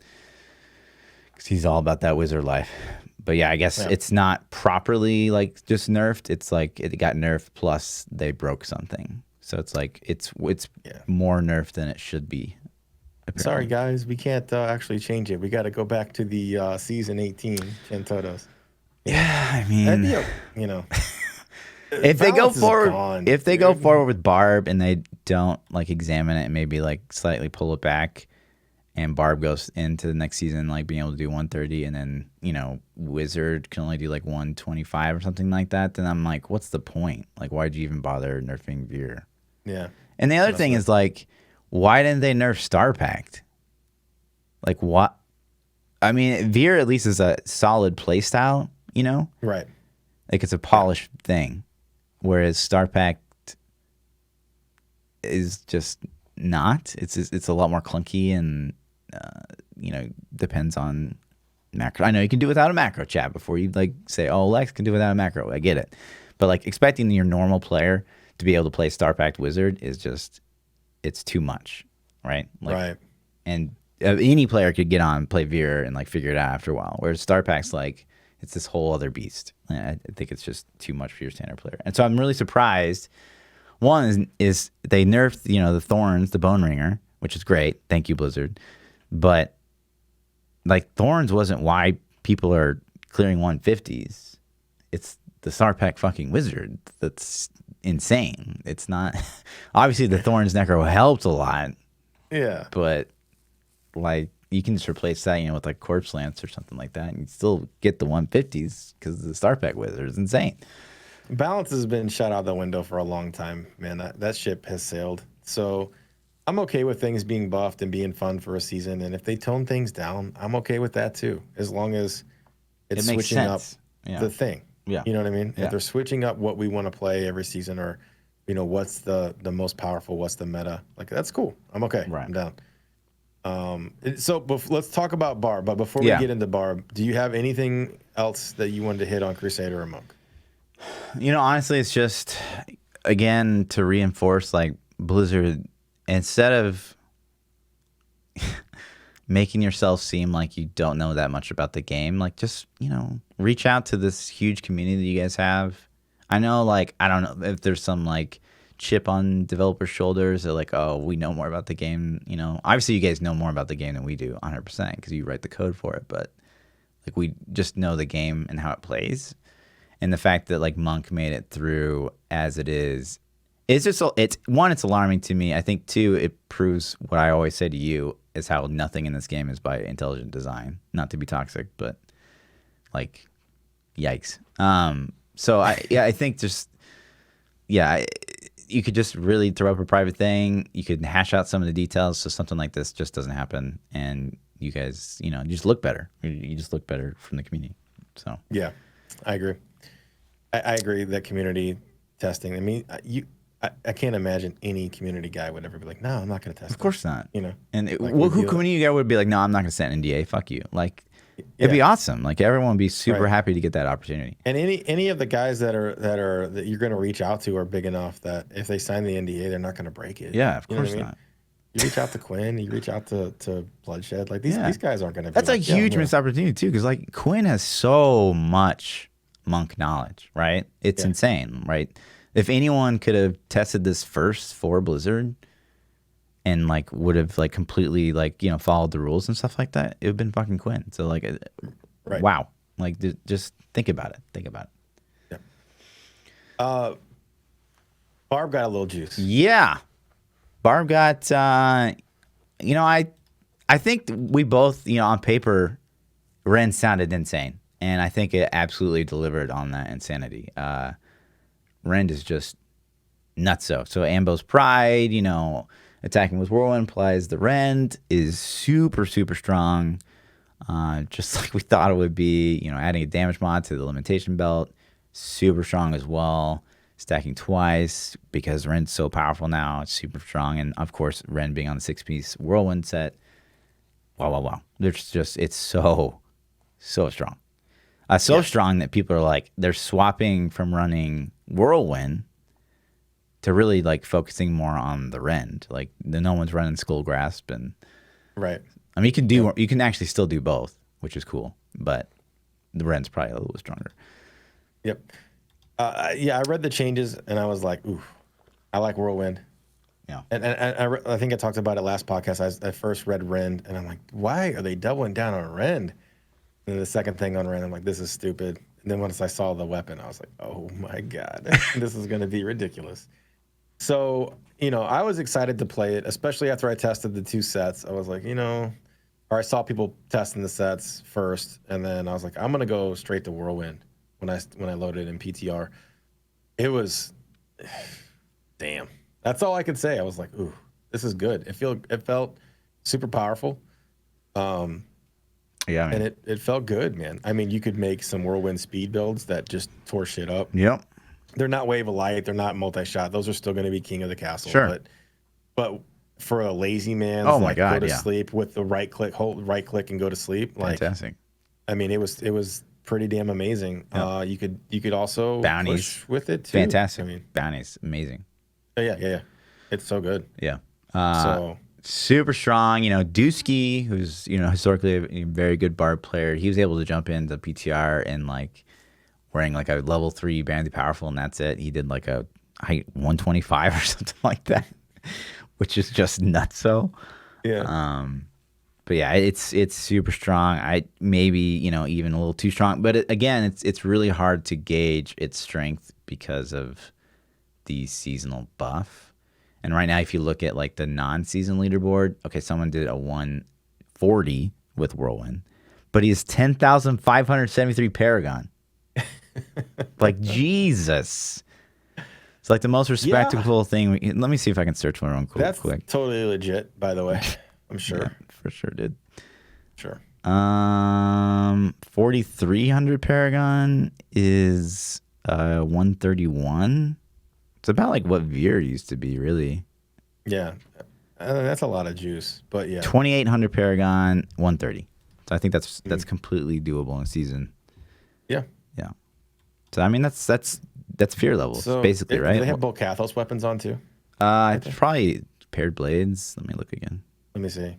because he's all about that wizard life. But yeah, I guess it's not properly like just nerfed. It's like it got nerfed plus they broke something. So it's like it's more nerfed than it should be. Apparently. Sorry guys, we can't actually change it. We got to go back to the season 18 Chantotos. Yeah, I mean, if they go forward, with Barb and they don't like examine it and maybe like slightly pull it back, and Barb goes into the next season like being able to do 130, and then Wizard can only do like 125 or something like that, then I'm like, what's the point? Like, why'd you even bother nerfing Veer? Yeah. And the other thing is like, why didn't they nerf Star Pact? Like, what? I mean, Veer at least is a solid play style, Right. Like it's a polished thing, whereas Star Pact is just not. It's a lot more clunky and depends on macro. I know you can do without a macro, chat, before you like say, oh, Lex can do without a macro. I get it, but like expecting your normal player to be able to play Star Pact Wizard is just, it's too much, right? Like, right. And any player could get on, play Veer, and like figure it out after a while. Whereas Star Pact's like, it's this whole other beast. I think it's just too much for your standard player. And so I'm really surprised. One is they nerfed, the Thorns, the Bone Ringer, which is great. Thank you, Blizzard. But like Thorns wasn't why people are clearing 150s. It's the Star Pact fucking Wizard that's insane. It's not. Obviously, the Thorns Necro helped a lot. Yeah. But like, you can just replace that, with like Corpse Lance or something like that, and you still get the 150s because the Star Pack Wizard is insane. Balance has been shot out the window for a long time, man. That ship has sailed. So I'm okay with things being buffed and being fun for a season. And if they tone things down, I'm okay with that too, as long as it's switching up the thing. Yeah. You know what I mean? Yeah. If they're switching up what we want to play every season, or what's the most powerful, what's the meta, like that's cool. I'm okay. Right. I'm down. So let's talk about Barb. But before we get into Barb, do you have anything else that you wanted to hit on Crusader or Monk? Honestly, it's just, again, to reinforce like Blizzard, instead of making yourself seem like you don't know that much about the game, like just, reach out to this huge community that you guys have. I know, like, I don't know if there's some like chip on developers' shoulders. They're like, oh, we know more about the game. Obviously you guys know more about the game than we do, 100%, because you write the code for it. But like, we just know the game and how it plays, and the fact that like Monk made it through as it is, it's just, it's alarming to me. I think two, it proves what I always say to you, is how nothing in this game is by intelligent design. Not to be toxic, but like, yikes. So I think just, you could just really throw up a private thing. You could hash out some of the details so something like this just doesn't happen. And you guys, you just look better. You just look better from the community. So yeah, I agree. I agree that community testing. I mean, I can't imagine any community guy would ever be like, no, I'm not going to test. Of course not. And like, who community guy would be like, no, I'm not going to send an NDA. Fuck you. Like, it'd be awesome. Like, everyone would be super happy to get that opportunity. And any of the guys that you're going to reach out to are big enough that if they sign the NDA, they're not going to break it. Yeah, of course not. You reach out to Quinn, you reach out to Bloodshed. Like, these guys aren't going to be That's like, a huge missed opportunity, too, because, like, Quinn has so much Monk knowledge, right? It's insane, right? If anyone could have tested this first for Blizzard and, like, would have, like, completely, like, followed the rules and stuff like that, it would have been fucking Quinn. So, like, wow. Like, just think about it. Think about it. Yeah. Barb got a little juice. Yeah. Barb got, I think we both, on paper, Ren sounded insane. And I think it absolutely delivered on that insanity. Rend is just nutso. So Ambo's Pride, attacking with Whirlwind implies the Rend is super, super strong. Just like we thought it would be, adding a damage mod to the limitation belt, super strong as well. Stacking twice because Rend's so powerful now. It's super strong. And of course, Rend being on the 6-piece Whirlwind set. Wow. There's just, it's so strong. Strong that people are like, they're swapping from running Whirlwind to really like focusing more on the Rend. Like, no one's running Skull Grasp, and right. I mean, you can actually still do both, which is cool, but the Rend's probably a little stronger. Yep. I read the changes and I was like, ooh, I like Whirlwind. Yeah. And I think I talked about it last podcast. I first read Rend and I'm like, why are they doubling down on Rend? And then the second thing on Rend, I'm like, this is stupid. And then once I saw the weapon, I was like, oh my God, this is going to be ridiculous. So, I was excited to play it, especially after I tested the two sets. I was like, or I saw people testing the sets first, and then I was like, I'm gonna go straight to Whirlwind when I loaded in PTR. It was, damn. That's all I could say. I was like, ooh, this is good. It felt super powerful. Yeah, and it felt good, man. I mean, you could make some Whirlwind speed builds that just tore shit up. Yep. They're not Wave of Light. They're not multi-shot. Those are still going to be King of the Castle. Sure. But for a lazy man's oh my God, go to sleep with the hold right click and go to sleep. Fantastic. I mean, it was pretty damn amazing. Yep. You could also bounties push with it too. Fantastic. I mean, bounties, amazing. Yeah. It's so good. Yeah. So super strong. You know, Dusky, who's historically a very good Barb player, he was able to jump into PTR and like wearing like a level 3 Bounty Powerful, and that's it. He did like a height 125 or something like that, which is just nuts. So yeah. But yeah, it's super strong. I maybe even a little too strong, but again, it's really hard to gauge its strength because of the seasonal buff. And right now, if you look at like the non-season leaderboard, okay, someone did a 140 with Whirlwind, but he's 10,573 Paragon. Like Jesus. It's like the most respectable thing. Let me see if I can search one real quick. That's totally legit, by the way. I'm sure. Yeah, for sure, dude. Sure. 4,300 Paragon is 131. It's about like what Veer used to be, really. Yeah. That's a lot of juice, but yeah. 2,800 Paragon, 130. So I think that's completely doable in a season. Yeah. Yeah. So I mean that's fear levels, basically, right? Do they have Bolcathos weapons on too? It's probably paired blades. Let me look again. Let me see.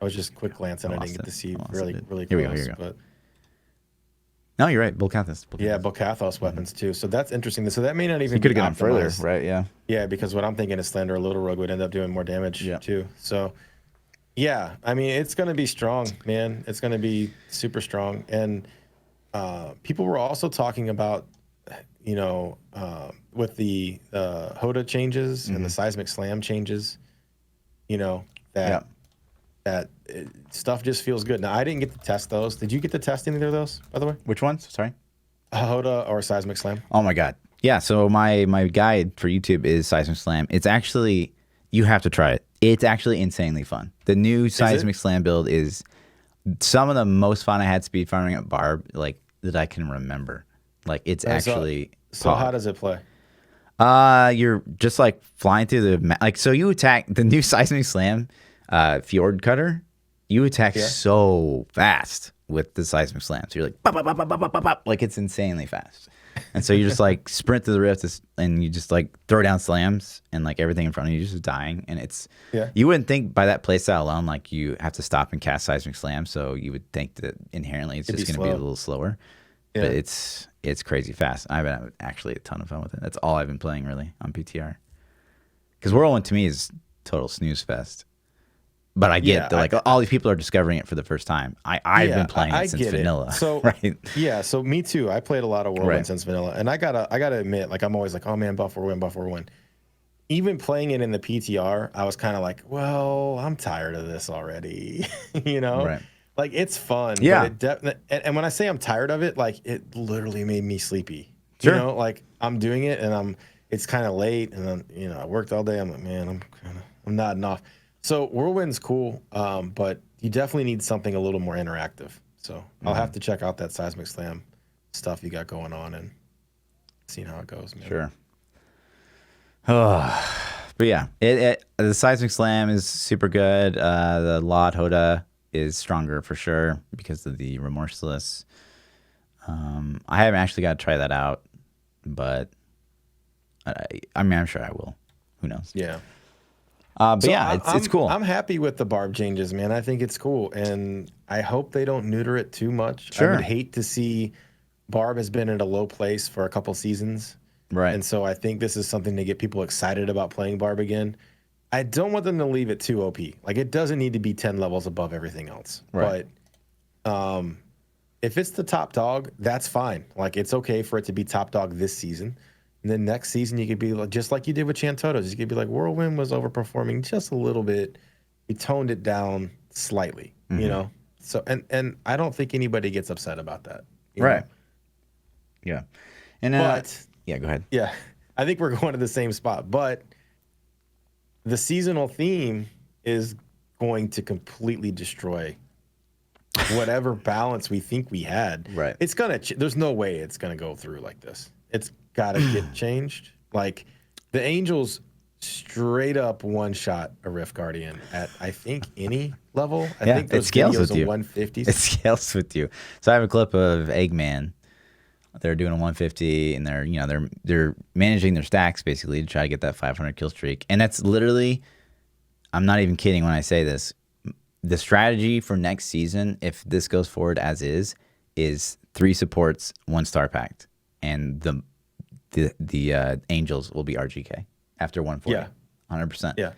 I was just quick glancing. I didn't get to see really close. Here we go. But no, you're right. Bolcathos. Yeah, Bolcathos weapons too. So that's interesting. So that may not even. You could have gone further, right? Yeah. Yeah, because what I'm thinking is Slender or Little Rogue would end up doing more damage too. So, yeah, I mean it's going to be strong, man. It's going to be super strong. And people were also talking about, with the Hoda changes and the Seismic Slam changes, that stuff just feels good. Now, I didn't get to test those. Did you get to test any of those, by the way? Which ones? Sorry. Hoda or Seismic Slam? Oh my God. Yeah. So my guide for YouTube is Seismic Slam. It's actually, you have to try it. It's actually insanely fun. The new Seismic Slam build is some of the most fun I had speed farming at Barb, like that I can remember. Like it's actually. So how does it play? You're just like flying through the so you attack the new Seismic Slam, Fjord Cutter. You attack so fast with the Seismic Slam. So you're like bop, bop, bop, bop, bop, bop, bop. Like it's insanely fast. And so you just like sprint through the rift and you just like throw down slams and like everything in front of you is just dying. And it's you wouldn't think by that playstyle alone like you have to stop and cast Seismic Slam. So you would think that inherently it's just going to be a little slower. Yeah. But it's crazy fast. I've been actually a ton of fun with it. That's all I've been playing really on PTR. Because Whirlwind to me is total snooze fest. But I get that like all these people are discovering it for the first time. I've been playing it since vanilla. So right. Yeah, so me too. I played a lot of Whirlwind since vanilla. And I gotta admit, like I'm always like, oh man, buff Whirlwind. Even playing it in the PTR, I was kind of like, well, I'm tired of this already. Right. Like it's fun. Yeah. But and when I say I'm tired of it, like it literally made me sleepy. Sure. Like I'm doing it and it's kind of late and then, I worked all day. I'm like, man, I'm nodding off. So Whirlwind's cool, but you definitely need something a little more interactive. So I'll have to check out that Seismic Slam stuff you got going on and see how it goes, man. Sure. But yeah, the Seismic Slam is super good. The Lot Hoda is stronger for sure because of the Remorseless. I haven't actually got to try that out, but I mean, I'm sure I will. Who knows? Yeah. But so yeah, it's cool. I'm happy with the Barb changes, man. I think it's cool, and I hope they don't neuter it too much. Sure. I would hate to see Barb has been at a low place for a couple seasons, right? And so I think this is something to get people excited about playing Barb again. I don't want them to leave it too OP. Like it doesn't need to be 10 levels above everything else. Right. But if it's the top dog, that's fine. Like it's okay for it to be top dog this season. And then next season, you could be just like you did with Chantotos. You could be like, Whirlwind was overperforming just a little bit. we toned it down slightly, you know. So and I don't think anybody gets upset about that, you Right. know? Yeah. And But yeah, go ahead. yeah, I think we're going to the same spot. But the seasonal theme is going to completely destroy whatever balance we think we had. Right. It's gonna. There's no way it's gonna go through like this. It's got to get changed. Like the Angels straight up one shot a Rift Guardian at I think any level. I think it those scales videos with of you. 150s. It scales with you. So I have a clip of Eggman. They're doing a 150, and they're managing their stacks basically to try to get that 500 kill streak. And that's literally, I'm not even kidding when I say this. The strategy for next season, if this goes forward as is 3 supports, 1 star packed, and the Angels will be RGK after 140. Yeah. 100%. Yeah.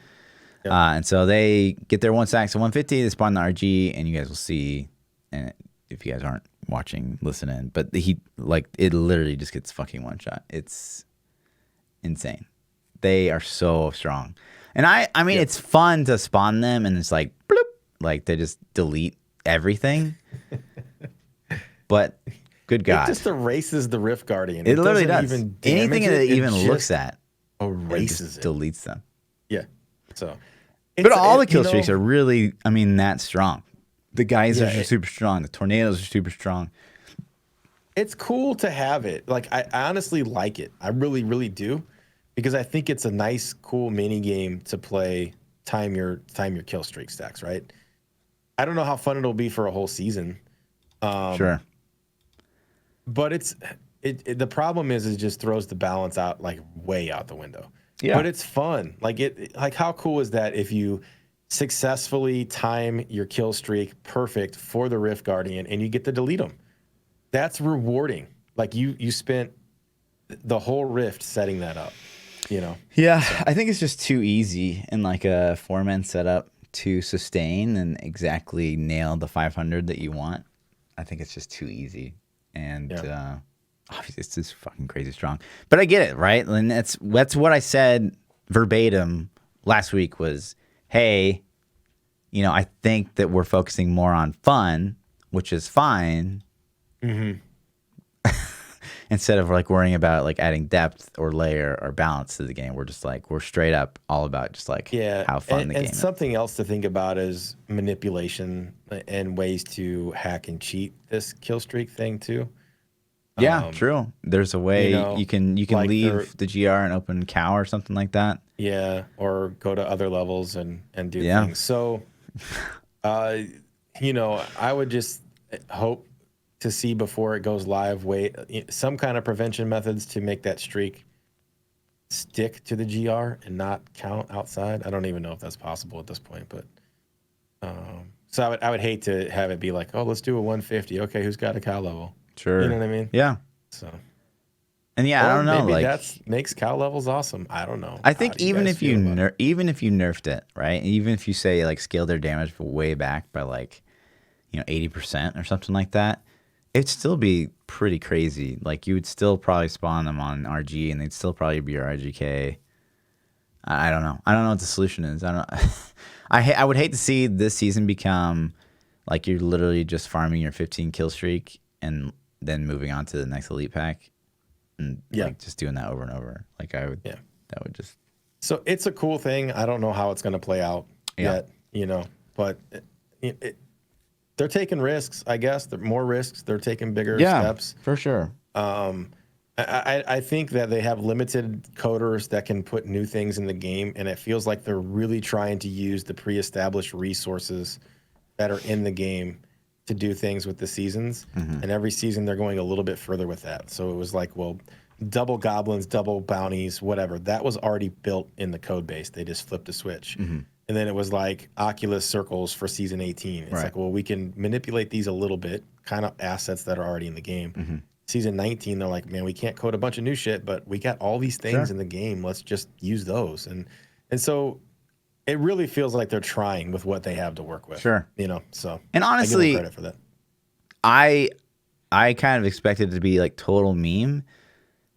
And so they get their 1 stacks to 150. They spawn the RG, and you guys will see. And if you guys aren't watching, listen in. But it literally just gets fucking one shot. It's insane. They are so strong. And I mean, it's fun to spawn them, and it's like bloop, like they just delete everything. But good God, it just erases the Rift Guardian. It literally does. Even anything that it even looks at erases it, deletes them. Yeah. So, but all the kill streaks are really, I mean, that strong. The geysers are super strong. The tornadoes are super strong. It's cool to have it. Like I honestly like it. I really, really do, because I think it's a nice, cool mini game to play. Time your kill streak stacks, right? I don't know how fun it'll be for a whole season. Sure. But the problem is it just throws the balance out, like way out the window. Yeah. But it's fun. Like how cool is that if you successfully time your kill streak perfect for the Rift Guardian and you get to delete them? That's rewarding. Like you spent the whole Rift setting that up, you know? Yeah, so. I think it's just too easy in like a 4-man setup to sustain and exactly nail the 500 that you want. I think it's just too easy. And obviously it's just fucking crazy strong. But I get it, right? And that's what I said verbatim last week was, hey, you know, I think that we're focusing more on fun, which is fine. Mm-hmm. Instead of like worrying about like adding depth or layer or balance to the game, we're just like, we're straight up all about just like how fun the game is. And something else to think about is manipulation and ways to hack and cheat this kill streak thing too. Yeah, true. There's a way you can like leave the GR and open cow or something like that. Yeah, or go to other levels and do things. So, you know, I would just hope to see before it goes live, some kind of prevention methods to make that streak stick to the GR and not count outside. I don't even know if that's possible at this point, but so I would hate to have it be like, oh, let's do a 150. Okay, who's got a cow level? Sure. You know what I mean? Yeah. So. And yeah, I don't know. Maybe like that makes cow levels awesome. I don't know. I think even if you nerfed it, right? Even if you say like scale their damage way back by like, 80% or something like that, it'd still be pretty crazy. Like you would still probably spawn them on RG, and they'd still probably be your RGK. I don't know. I don't know what the solution is. I don't. I would hate to see this season become like you're literally just farming your 15 kill streak and then moving on to the next elite pack, and like just doing that over and over. Like I would. Yeah. That would just. So it's a cool thing. I don't know how it's going to play out yet. But they're taking risks, I guess. They're more risks. They're taking bigger steps. For sure. I think that they have limited coders that can put new things in the game, and it feels like they're really trying to use the pre-established resources that are in the game to do things with the seasons. And every season they're going a little bit further with that. So it was like, well, double goblins, double bounties, whatever. That was already built in the code base. They just flipped a switch. And then it was like Oculus circles for season 18. It's like, well, we can manipulate these a little bit, kind of assets that are already in the game. Season 19, they're like, man, we can't code a bunch of new shit, but we got all these things in the game. Let's just use those. And so it really feels like they're trying with what they have to work with. Sure. So and honestly, I give them credit for that. I kind of expected it to be like total meme,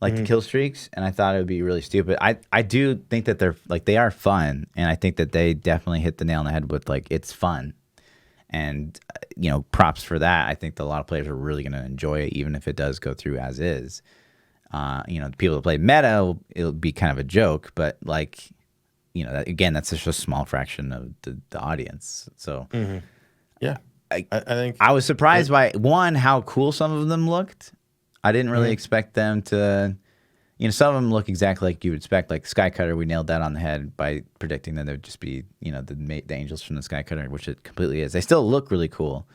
like the kill streaks, and I thought it would be really stupid. I do think that they are fun, and I think that they definitely hit the nail on the head with like it's fun, and props for that. I think that a lot of players are really going to enjoy it, even if it does go through as is. The people that play meta, it'll be kind of a joke, but like, again, that's just a small fraction of the audience. So, yeah, I think I was surprised by how cool some of them looked. I didn't really expect them to, some of them look exactly like you would expect. Like Skycutter, we nailed that on the head by predicting that they'd just be, the angels from the Skycutter, which it completely is. They still look really cool,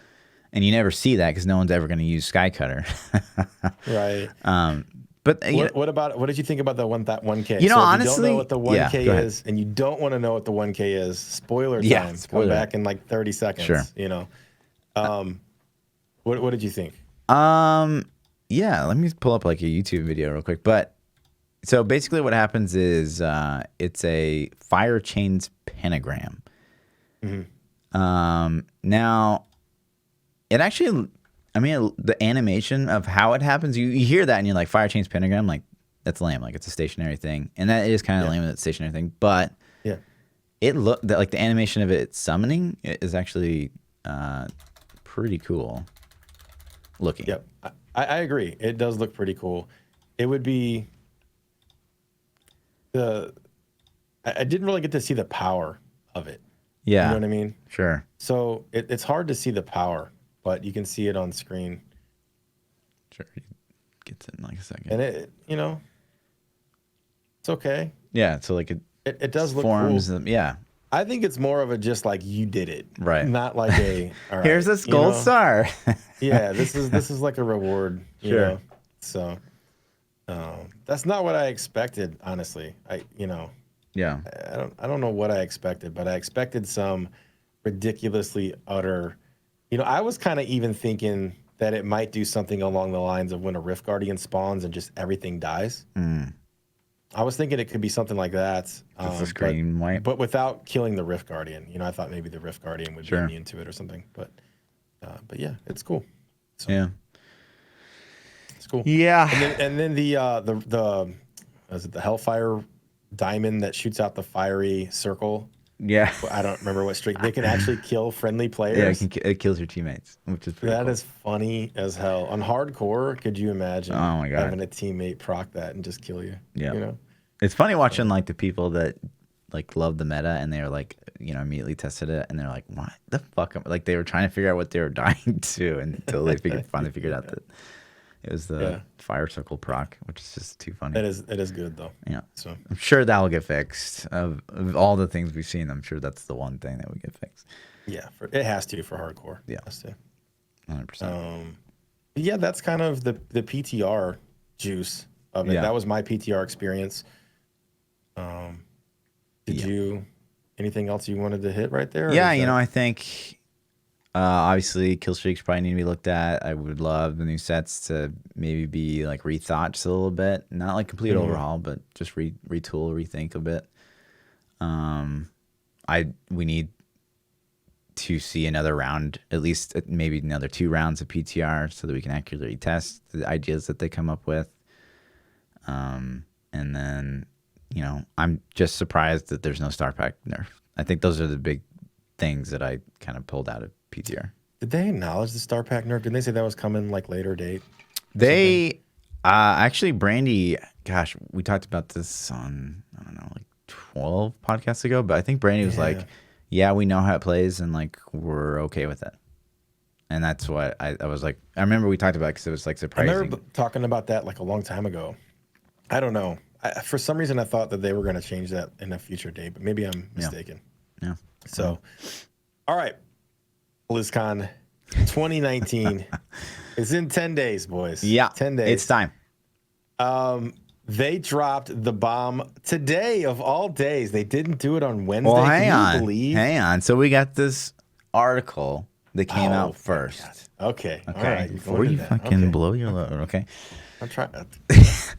and you never see that because no one's ever going to use Skycutter. Right. But what did you think about the 1K? Honestly, if you don't know what the 1K is, and you don't want to know what the 1K is, spoiler time. Come back in like 30 seconds. Sure. What did you think? Yeah, let me pull up like a YouTube video real quick. But so basically, what happens is it's a fire chains pentagram. Now, it actually. The animation of how it happens, you hear that and you're like, fire chains pentagram, like, that's lame. Like, it's a stationary thing. And that is kind of lame, that stationary thing. But it looked like the animation of it summoning is actually pretty cool looking. Yep. I agree. It does look pretty cool. It would be I didn't really get to see the power of it. Yeah. You know what I mean? Sure. So it's hard to see the power, but you can see it on screen. Sure. It gets it in like a second. And it's okay. Yeah. So like it does look forms cool. Yeah. I think it's more of a just like you did it. Right. Not like a all right, here's a gold star. Yeah, this is like a reward. Sure. So that's not what I expected, honestly. Yeah. I don't know what I expected, but I expected some ridiculously utter. I was kind of even thinking that it might do something along the lines of when a Rift Guardian spawns and just everything dies. I was thinking it could be something like that. It's a screen wipe. But without killing the Rift Guardian. I thought maybe the Rift Guardian would be immune to it or something. But yeah, it's cool. So, yeah. It's cool. Yeah. And then the is it the Hellfire Diamond that shoots out the fiery circle? Yeah. I don't remember what streak. They can actually kill friendly players. Yeah, it kills your teammates, which is pretty cool. That is funny as hell. On hardcore, could you imagine having a teammate proc that and just kill you? Yeah. It's funny watching like the people that like love the meta and they're like, immediately tested it and they're like, what the fuck? Like they were trying to figure out what they were dying to until they finally figured out that it was the fire circle proc, which is just too funny. It is good though. Yeah. So I'm sure that'll get fixed. Of all the things we've seen, I'm sure that's the one thing that would get fixed. Yeah, it has to for hardcore. Yeah. It has to. 100%. Yeah, that's kind of the PTR juice of it. Yeah. That was my PTR experience. Did you anything else you wanted to hit right there? Yeah, I think obviously kill streaks probably need to be looked at. I would love the new sets to maybe be like rethought just a little bit, not like complete overhaul, but just retool, rethink a bit. We need to see another round, at least maybe another 2 rounds of PTR, so that we can accurately test the ideas that they come up with. And then, I'm just surprised that there's no Star Pack nerf. I think those are the big things that I kind of pulled out of PTR. Did they acknowledge the Star Pack nerf? Didn't they say that was coming like later date? They actually, Brandy, gosh, we talked about this on, I don't know, like 12 podcasts ago, but I think Brandy was like, yeah, we know how it plays and like we're okay with it. And that's what I was like. I remember we talked about it because it was like surprising. I remember talking about that like a long time ago. I don't know. For some reason, I thought that they were going to change that in a future date, but maybe I'm mistaken. Yeah. So, all right. BlizzCon 2019 is in 10 days, boys. Yeah. 10 days. It's time. They dropped the bomb today of all days. They didn't do it on Wednesday. Well, Can you believe? Hang on. So we got this article that came out first. Okay. Okay. All right. Before you fucking blow your load, okay? I'm trying.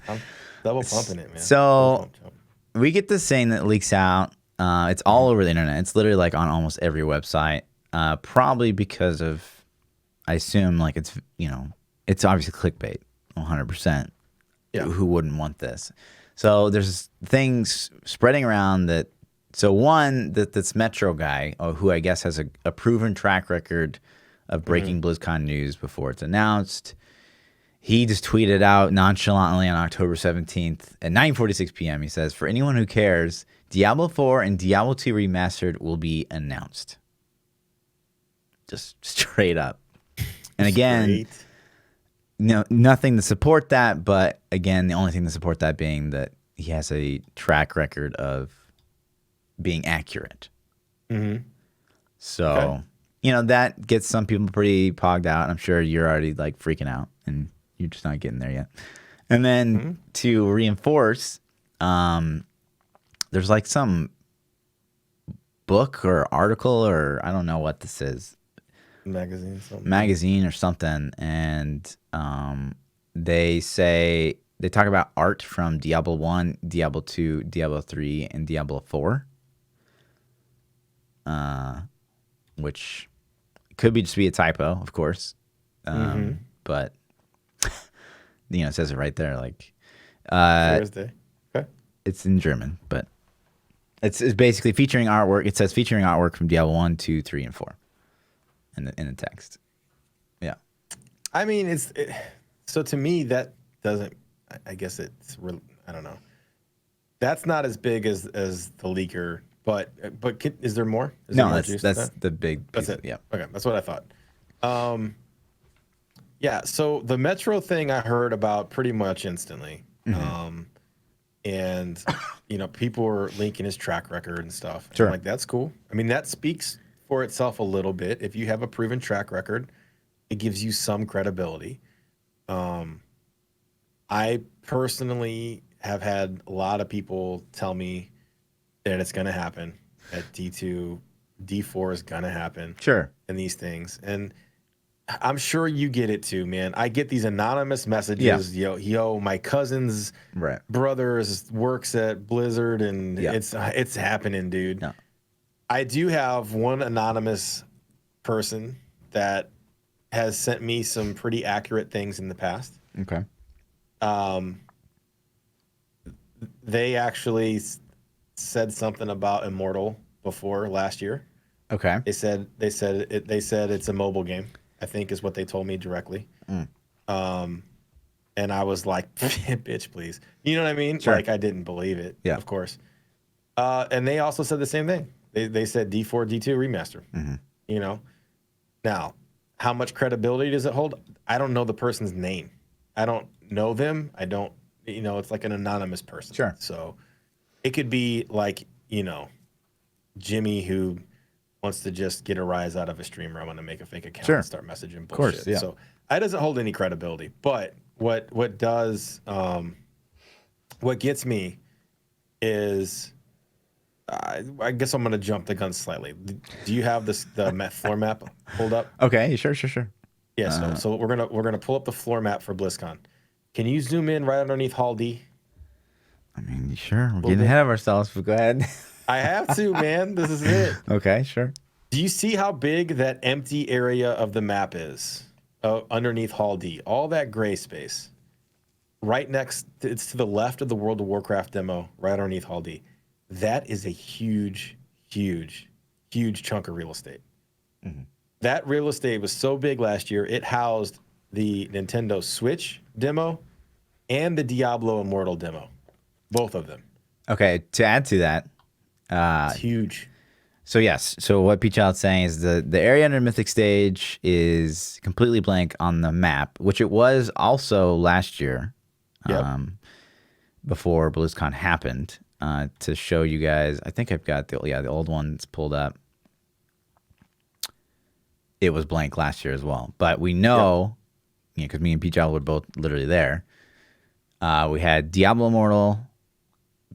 I'm double pumping it, man. So we get this thing that leaks out. It's all over the internet. It's literally like on almost every website. Probably because of, I assume like it's obviously clickbait, 100%. who wouldn't want this? So there's things spreading around that. So one, that's Metro guy, who I guess has a proven track record of breaking BlizzCon news before it's announced. He just tweeted out nonchalantly on October 17th at 9:46 p.m. He says, "For anyone who cares, Diablo 4 and Diablo 2 Remastered will be announced." Just straight up. And again, nothing to support that, but again, the only thing to support that being that he has a track record of being accurate. So, that gets some people pretty pogged out. I'm sure you're already like freaking out and you're just not getting there yet. And then to reinforce, there's like some book or article or I don't know what this is. Magazine or something. And they talk about art from Diablo 1, Diablo 2, Diablo 3, and Diablo 4. Which could just be a typo, of course. But it says it right there. Like, Thursday. Okay. It's in German, but it's basically featuring artwork. It says featuring artwork from Diablo 1, 2, 3, and 4 in the text. Yeah. I mean, so to me that doesn't. I guess it's real. I don't know. That's not as big as the leaker. But is there more? That's the big piece. That's it. Yeah. Okay, that's what I thought. Yeah. So the Metro thing I heard about pretty much instantly, and people were linking his track record and stuff. And sure. I'm like, that's cool. I mean, that speaks for itself a little bit. If you have a proven track record, it gives you some credibility. I personally have had a lot of people tell me that it's going to happen at D2, D4 is going to happen. Sure. And these things. And I'm sure you get it too, man. I get these anonymous messages. Yeah. Yo, my cousin's brother works at Blizzard and it's happening, dude. No. I do have one anonymous person that has sent me some pretty accurate things in the past. Okay. They actually said something about Immortal before last year. Okay. They said it's a mobile game, I think is what they told me directly. And I was like, bitch, please. You know what I mean? Sure. Like I didn't believe it. Yeah. Of course. And they also said the same thing. They said D4, D2 remaster. Now, how much credibility does it hold? I don't know the person's name. I don't know them. I don't, it's like an anonymous person. Sure. So it could be like, Jimmy who wants to just get a rise out of a streamer. I'm going to make a fake account and start messaging bullshit. Of course, yeah. So that doesn't hold any credibility. But what does, what gets me is, I guess I'm going to jump the gun slightly. Do you have the floor map pulled up? Okay, sure. Yeah, so we're gonna pull up the floor map for BlizzCon. Can you zoom in right underneath Hall D? I mean, sure. We're getting ahead of ourselves, but go ahead. I have to, man. This is it. Okay, sure. Do you see how big that empty area of the map is underneath Hall D? All that gray space. Right it's to the left of the World of Warcraft demo, right underneath Hall D. That is a huge, huge, huge chunk of real estate. That real estate was so big last year, it housed the Nintendo Switch demo and the Diablo Immortal demo. Both of them. Okay, to add to that. It's huge. So yes, so what PTR's saying is the area under Mythic Stage is completely blank on the map, which it was also last year, before BlizzCon happened. To show you guys, I think I've got the old ones pulled up. It was blank last year as well, but we know, because me and PTR were both literally there. We had Diablo Immortal,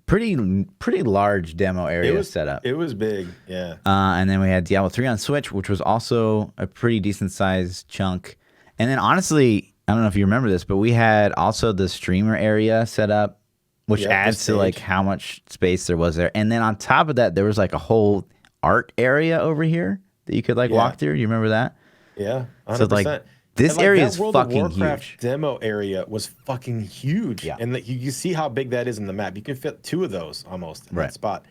pretty large demo area set up. It was big, yeah. And then we had Diablo 3 on Switch, which was also a pretty decent sized chunk. And then honestly, I don't know if you remember this, but we had also the streamer area set up, which adds to like how much space there was there. And then on top of that, there was like a whole art area over here that you could like walk through. You remember that? Yeah, 100%. So like This area is World fucking of Warcraft huge. demo area was fucking huge. Yeah. And you see how big that is in the map. You can fit 2 of those almost in Right. that spot.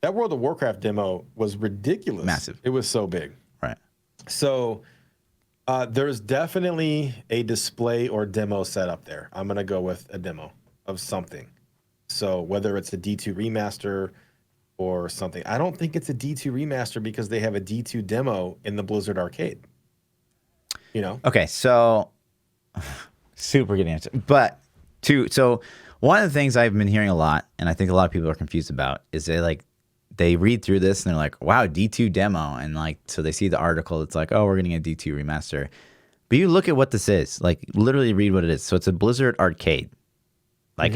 That World of Warcraft demo was ridiculous. Massive. It was so big. Right. So there's definitely a display or demo set up there. I'm going to go with a demo of something. So whether it's a D2 remaster or something. I don't think it's a D2 remaster because they have a D2 demo in the Blizzard Arcade. You know? Okay, so super good answer. But so one of the things I've been hearing a lot, and I think a lot of people are confused about, is they read through this and they're like, wow, D2 demo. And like, so they see the article. It's like, oh, we're getting a D2 remaster. But you look at what this is, like literally read what it is. So it's a Blizzard Arcade. Like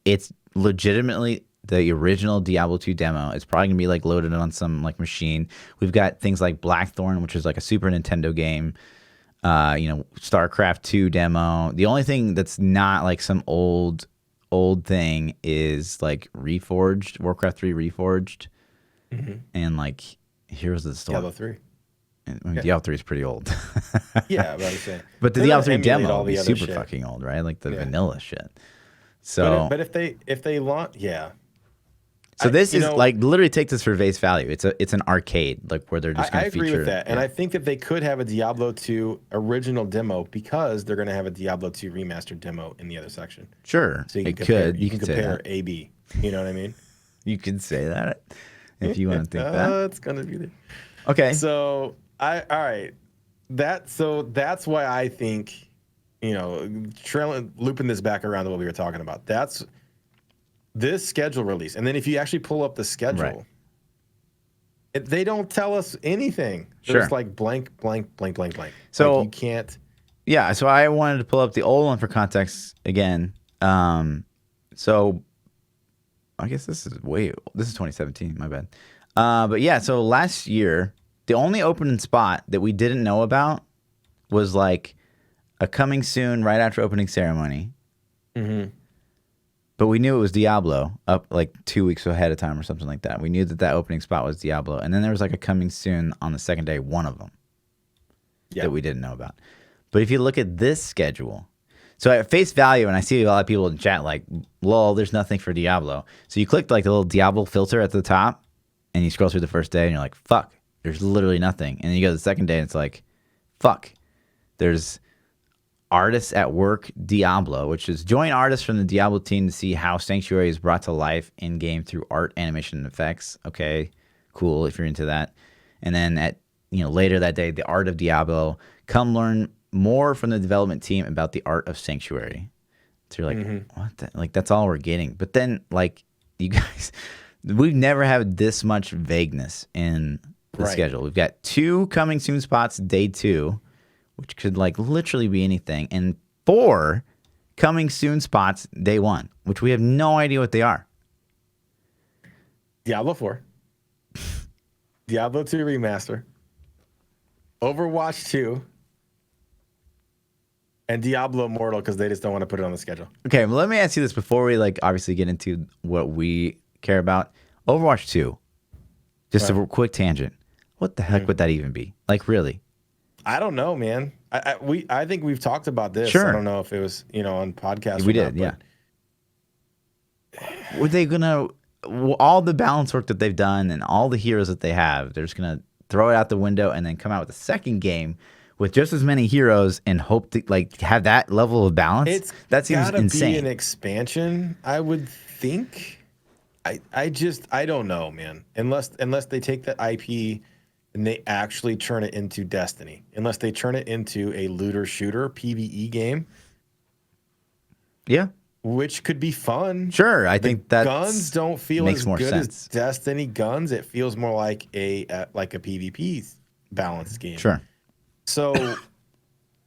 it's legitimately the original Diablo 2 demo. It's probably gonna be like loaded on some like machine. We've got things like Blackthorn, which is like a Super Nintendo game. StarCraft 2 demo. The only thing that's not like some old thing is like Reforged, Warcraft 3 Reforged, and like Heroes of the Storm. Diablo 3. Diablo 3 is pretty old. Yeah, but I'm saying. But the Diablo 3 demo will be super shit. fucking old, right? Like the vanilla shit. So, but if they launch, yeah. So this is like literally take this for face value. It's an arcade, like where they're just going to feature. I agree with that, and I think that they could have a Diablo 2 original demo because they're going to have a Diablo 2 remastered demo in the other section. Sure, so you can compare A/B. You know what I mean? You can say that if you want to think that. It's going to be there. Okay. So all right. That's why I think, looping this back around to what we were talking about. That's this schedule release. And then if you actually pull up the schedule, they don't tell us anything. Sure. There's like blank, blank, blank, blank, blank. So like you can't. Yeah. So I wanted to pull up the old one for context again. So I guess this is 2017. My bad. But yeah. So last year, the only opening spot that we didn't know about was like a coming soon right after opening ceremony. Mm-hmm. But we knew it was Diablo up like 2 weeks ahead of time or something like that. We knew that opening spot was Diablo. And then there was like a coming soon on the second day, one of them that we didn't know about. But if you look at this schedule, so at face value, and I see a lot of people in chat like, lol, there's nothing for Diablo. So you click like the little Diablo filter at the top and you scroll through the first day and you're like, fuck, there's literally nothing. And then you go to the second day and it's like, fuck, there's Artists at Work Diablo, which is join artists from the Diablo team to see how Sanctuary is brought to life in game through art, animation, and effects. Okay, cool if you're into that. And then at later that day, the Art of Diablo. Come learn more from the development team about the art of Sanctuary. So you're like, what? Like that's all we're getting. But then like you guys, we've never had this much vagueness in the schedule. We've got 2 coming soon spots day 2. Which could like literally be anything, and 4 coming soon spots day 1, which we have no idea what they are. Diablo 4, Diablo 2 remaster, Overwatch 2, and Diablo Immortal because they just don't want to put it on the schedule. Okay, well, let me ask you this before we like obviously get into what we care about. Overwatch 2, just a quick tangent. What the heck would that even be? Like really? I don't know, man. I think we've talked about this. Sure. I don't know if it was on podcast. We did, yeah. Were they gonna all the balance work that they've done and all the heroes that they have? They're just gonna throw it out the window and then come out with a second game with just as many heroes and hope to like have that level of balance? That seems insane. Be an expansion, I would think. I don't know, man. Unless they take the IP. And they actually turn it into Destiny, unless they turn it into a looter shooter PvE game. Yeah, which could be fun. Sure, I think that guns don't feel as good sense. as Destiny guns. It feels more like a PvP balanced game. Sure. So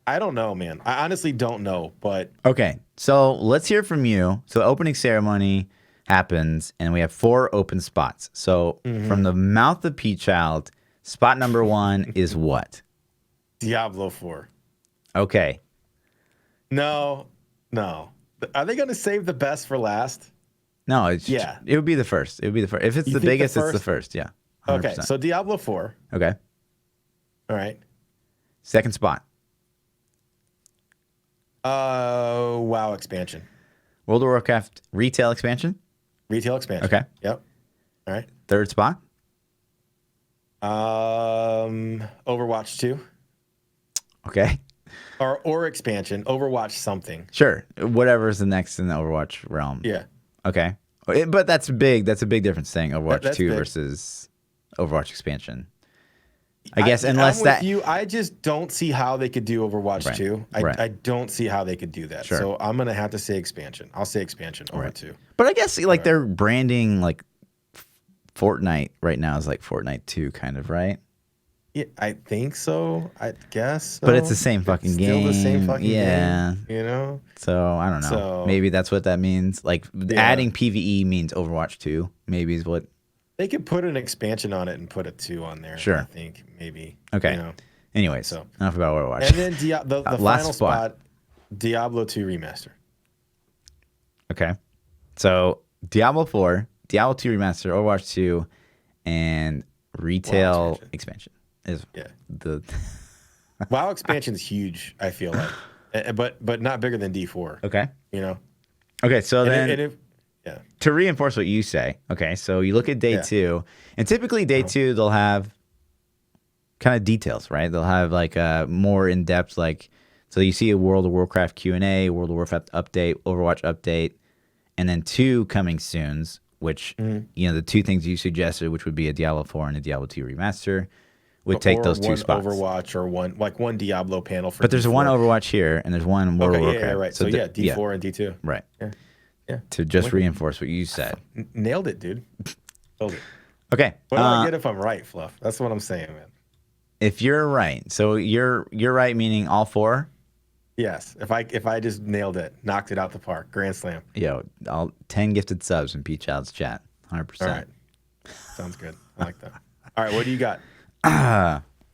I don't know, man. I honestly don't know, but okay. So let's hear from you. So the opening ceremony happens, and we have 4 open spots. So from the mouth of ThaPChild. Spot number 1 is what? Diablo 4. Okay. No. Are they going to save the best for last? No, it would be the first. It would be the first. If it's the biggest, it's the first. Yeah. 100%. Okay, so Diablo 4. Okay. All right. Second spot. WoW expansion. World of Warcraft retail expansion? Retail expansion. Okay. Yep. All right. Third spot? Overwatch 2. Okay. Or expansion. Overwatch something. Sure. Whatever's the next in the Overwatch realm. Yeah. Okay. But that's big. That's a big difference saying Overwatch 2 big. versus Overwatch expansion. I guess unless I'm that... with you. I just don't see how they could do Overwatch 2. I don't see how they could do that. Sure. So I'm going to have to say expansion. I'll say expansion over 2. But I guess like they're branding like Fortnite right now is like Fortnite 2 kind of, right? Yeah, I think so. I guess so. But it's the same fucking game. Still the same fucking game. You know? So I don't know. So, maybe that's what that means. Like adding PvE means Overwatch 2. Maybe is what... They could put an expansion on it and put a 2 on there. Sure. I think maybe. Okay. You know? Anyways, so enough about Overwatch. And then the final spot, Diablo 2 remaster. Okay. So Diablo 4, Diablo 2 remaster, Overwatch 2, and retail expansion is the WoW expansion is huge, I feel like. But not bigger than D4. Okay. You know? Okay, so Yeah. To reinforce what you say, okay, so you look at day 2, and typically day 2 they'll have kind of details, right? They'll have like more in depth, like so you see a World of Warcraft Q&A, World of Warcraft update, Overwatch update, and then 2 coming soons, which you know the 2 things you suggested, which would be a Diablo 4 and a Diablo 2 remaster, would take those 2 spots. Overwatch or one Diablo panel for. But there's D4. one Overwatch here, and there's one World of Warcraft. Yeah, right. So D4 and D2. Right. Yeah. To just reinforce what you said. Nailed it, dude. Nailed it. Okay. What do I get if I'm right, Fluff? That's what I'm saying, man. If you're right, so you're right, meaning all 4. Yes. If I just nailed it, knocked it out the park, grand slam. Yo, 10 gifted subs in PTR's chat, 100%. All right. Sounds good. I like that. All right. What do you got?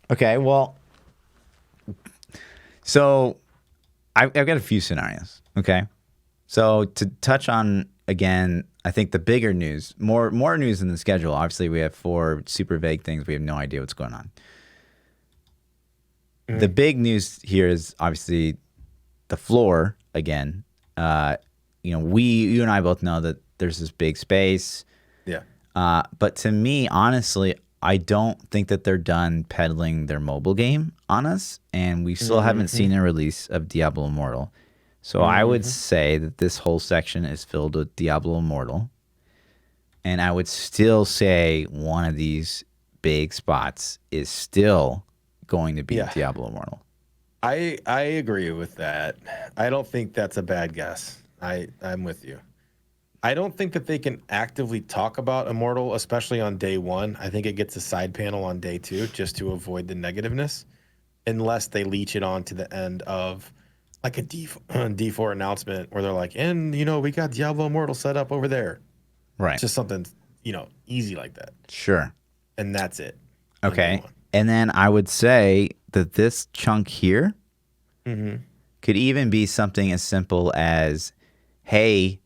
Okay. Well, so I've got a few scenarios. Okay. So to touch on again, I think the bigger news, more news in the schedule. Obviously, we have 4 super vague things. We have no idea what's going on. The big news here is obviously the floor again. You know, you and I both know that there's this big space. Yeah. But to me, honestly, I don't think that they're done peddling their mobile game on us, and we still haven't seen a release of Diablo Immortal. So I would say that this whole section is filled with Diablo Immortal, and I would still say one of these big spots is still going to be Diablo Immortal. I agree with that. I don't think that's a bad guess. I'm with you. I don't think that they can actively talk about Immortal, especially on day 1. I think it gets a side panel on day 2 just to avoid the negativeness, unless they leech it on to the end of like a D4 announcement where they're like, and, you know, we got Diablo Immortal set up over there. Right. Just something, you know, easy like that. Sure. And that's it. Okay. And then I would say that this chunk here could even be something as simple as, hey,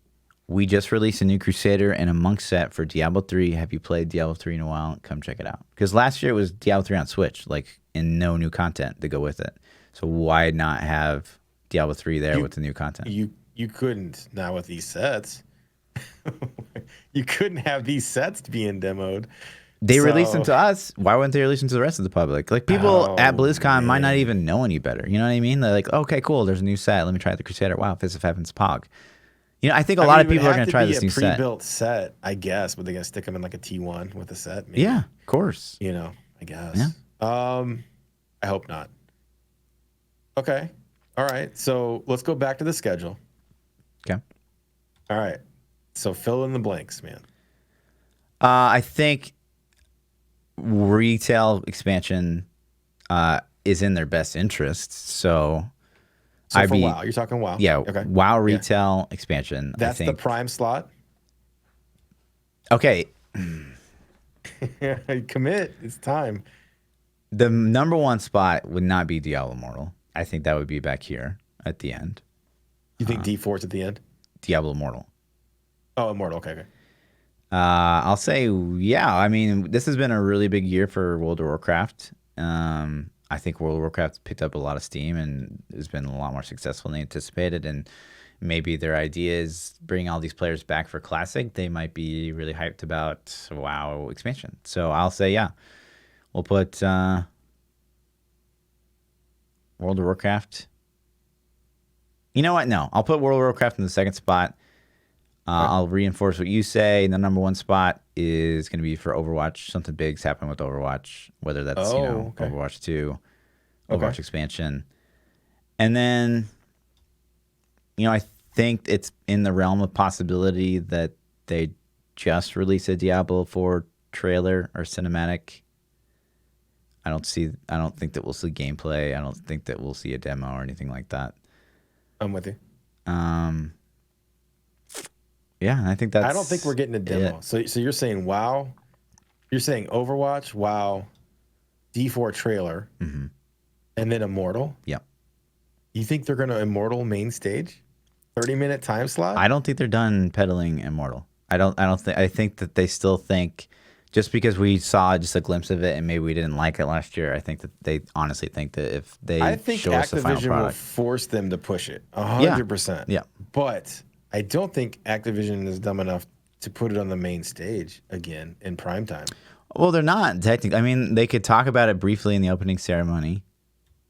we just released a new Crusader and a Monk set for Diablo 3. Have you played Diablo 3 in a while? Come check it out. Because last year it was Diablo 3 on Switch, like, and no new content to go with it. So why not have Diablo 3 there with the new content? You couldn't now with these sets. You couldn't have these sets being demoed. They released them to us. Why wouldn't they release them to the rest of the public? Like, people at BlizzCon might not even know any better. You know what I mean? They're like, okay, cool, there's a new set. Let me try the Crusader. Wow, Fist of Heaven's Pog. You know, I think a lot of people are going to try this new set. Pre-built set, I guess, but they're going to stick them in like a T1 with a set. Maybe. Yeah, of course. You know, I guess. Yeah. I hope not. Okay. All right. So let's go back to the schedule. Okay. All right. So fill in the blanks, man. I think retail expansion is in their best interest. So for WoW, you're talking WoW. Yeah. Okay. WoW retail expansion. That's the prime slot. Okay. Commit. It's time. The number 1 spot would not be Diablo Immortal. I think that would be back here at the end. You think D4's at the end? Diablo Immortal. Oh, Immortal. Okay. I'll say, yeah. I mean, this has been a really big year for World of Warcraft. I think World of Warcraft picked up a lot of steam and has been a lot more successful than anticipated. And maybe their idea is bring all these players back for Classic. They might be really hyped about WoW expansion. So I'll say, yeah, we'll put World of Warcraft. You know what? No, I'll put World of Warcraft in the second spot. I'll reinforce what you say. And the number one spot is going to be for Overwatch. Something big's happening with Overwatch, whether that's Overwatch 2, Overwatch expansion. And then, I think it's in the realm of possibility that they just release a Diablo 4 trailer or cinematic. I don't think that we'll see gameplay. I don't think that we'll see a demo or anything like that. I'm with you. Yeah, I think that's. I don't think we're getting a demo. So you're saying WoW, you're saying Overwatch, WoW, D4 trailer, and then Immortal. Yep. You think they're gonna Immortal main stage, 30-minute time slot? I don't think they're done peddling Immortal. I think that they still think, just because we saw just a glimpse of it and maybe we didn't like it last year, I think that they honestly think that if they show us the final Activision product, will force them to push it 100%. Yeah. But I don't think Activision is dumb enough to put it on the main stage again in primetime. Well, they're not technically. I mean, they could talk about it briefly in the opening ceremony,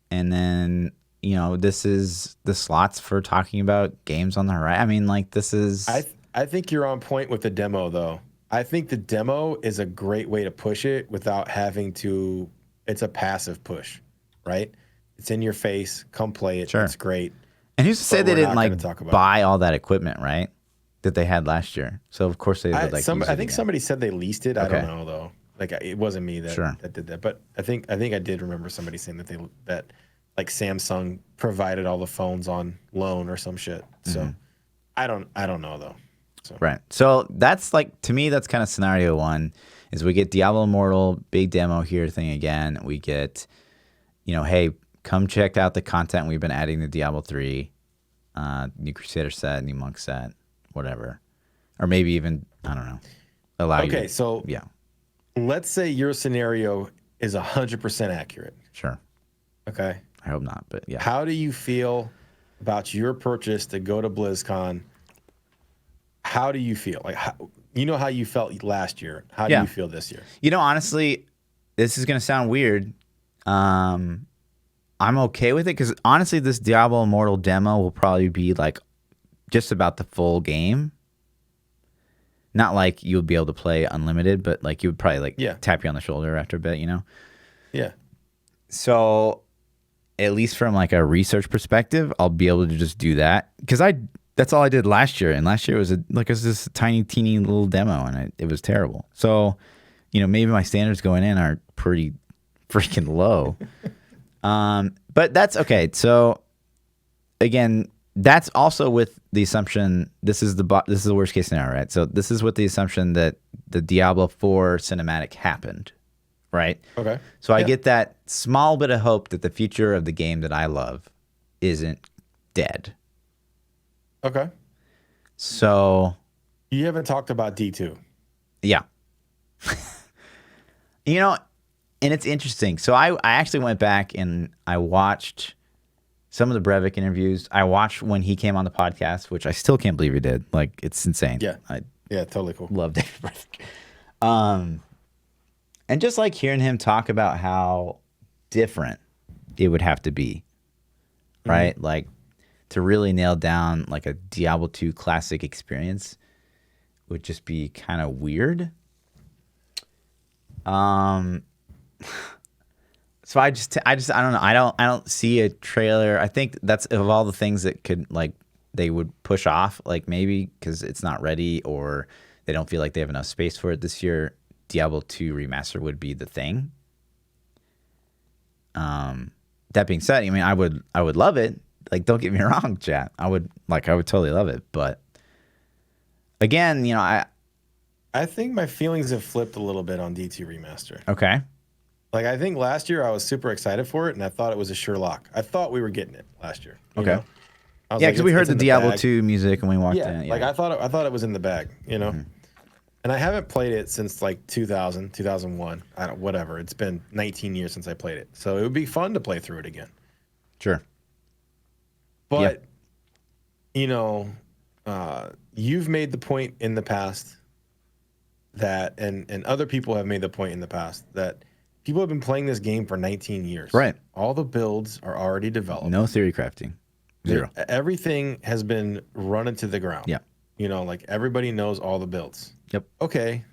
and then this is the slots for talking about games on the horizon. I mean, like, this is. I think you're on point with the demo, though. I think the demo is a great way to push it without having to. It's a passive push, right? It's in your face. Come play it. Sure. It's great. And who's to say they didn't buy all that equipment, right? That they had last year. So of course they would use it think somebody said they leased it. Okay. I don't know though. Like, it wasn't me that did that, but I think I did remember somebody saying that like Samsung provided all the phones on loan or some shit. So I don't know though. So. Right. So that's like, to me, that's kind of scenario one. Is we get Diablo Immortal, big demo here thing again. We get, hey, come check out the content we've been adding to Diablo 3, new Crusader set, new Monk set, whatever. Or maybe even, I don't know, allow you to, so yeah. Let's say your scenario is 100% accurate. Sure. Okay. I hope not, but yeah. How do you feel about your purchase to go to BlizzCon? How do you feel? Like, how you felt last year. How do you feel this year? Honestly, this is going to sound weird. I'm okay with it because honestly, this Diablo Immortal demo will probably be like just about the full game. Not like you would be able to play unlimited, but like you would probably tap you on the shoulder after a bit, Yeah. So at least from like a research perspective, I'll be able to just do that because that's all I did last year, and last year was this tiny, teeny little demo, and it was terrible. So, maybe my standards going in are pretty freaking low. But that's okay. So, again, that's also with the assumption this is the worst case scenario, right? So this is with the assumption that the Diablo 4 cinematic happened, right? Okay. So I get that small bit of hope that the future of the game that I love isn't dead. Okay. So you haven't talked about D2. Yeah. And it's interesting. So I actually went back and I watched some of the Brevik interviews. I watched when he came on the podcast, which I still can't believe he did. Like, it's insane. Yeah. Totally cool. Love David Brevik. And just like hearing him talk about how different it would have to be, right? Mm-hmm. Like, to really nail down like a Diablo 2 classic experience would just be kind of weird. So I don't know. I don't see a trailer. I think that's of all the things that could like they would push off, like maybe because it's not ready or they don't feel like they have enough space for it this year. Diablo 2 remaster would be the thing. That being said, I mean, I would love it. Like, don't get me wrong, chat. I would totally love it. But again, I think my feelings have flipped a little bit on D2 remaster. Okay. Like, I think last year I was super excited for it, and I thought it was a sure lock. I thought we were getting it last year. Okay. Yeah, because we heard the Diablo 2 music and we walked in. Yeah, like I thought it was in the bag, Mm-hmm. And I haven't played it since like 2000, 2001. Whatever. It's been 19 years since I played it. So it would be fun to play through it again. Sure. But, you know, you've made the point in the past that, and other people have made the point in the past that people have been playing this game for 19 years. Right. All the builds are already developed. No theory crafting. Zero. Everything has been run into the ground. Yeah. You know, like everybody knows all the builds. Yep. Okay.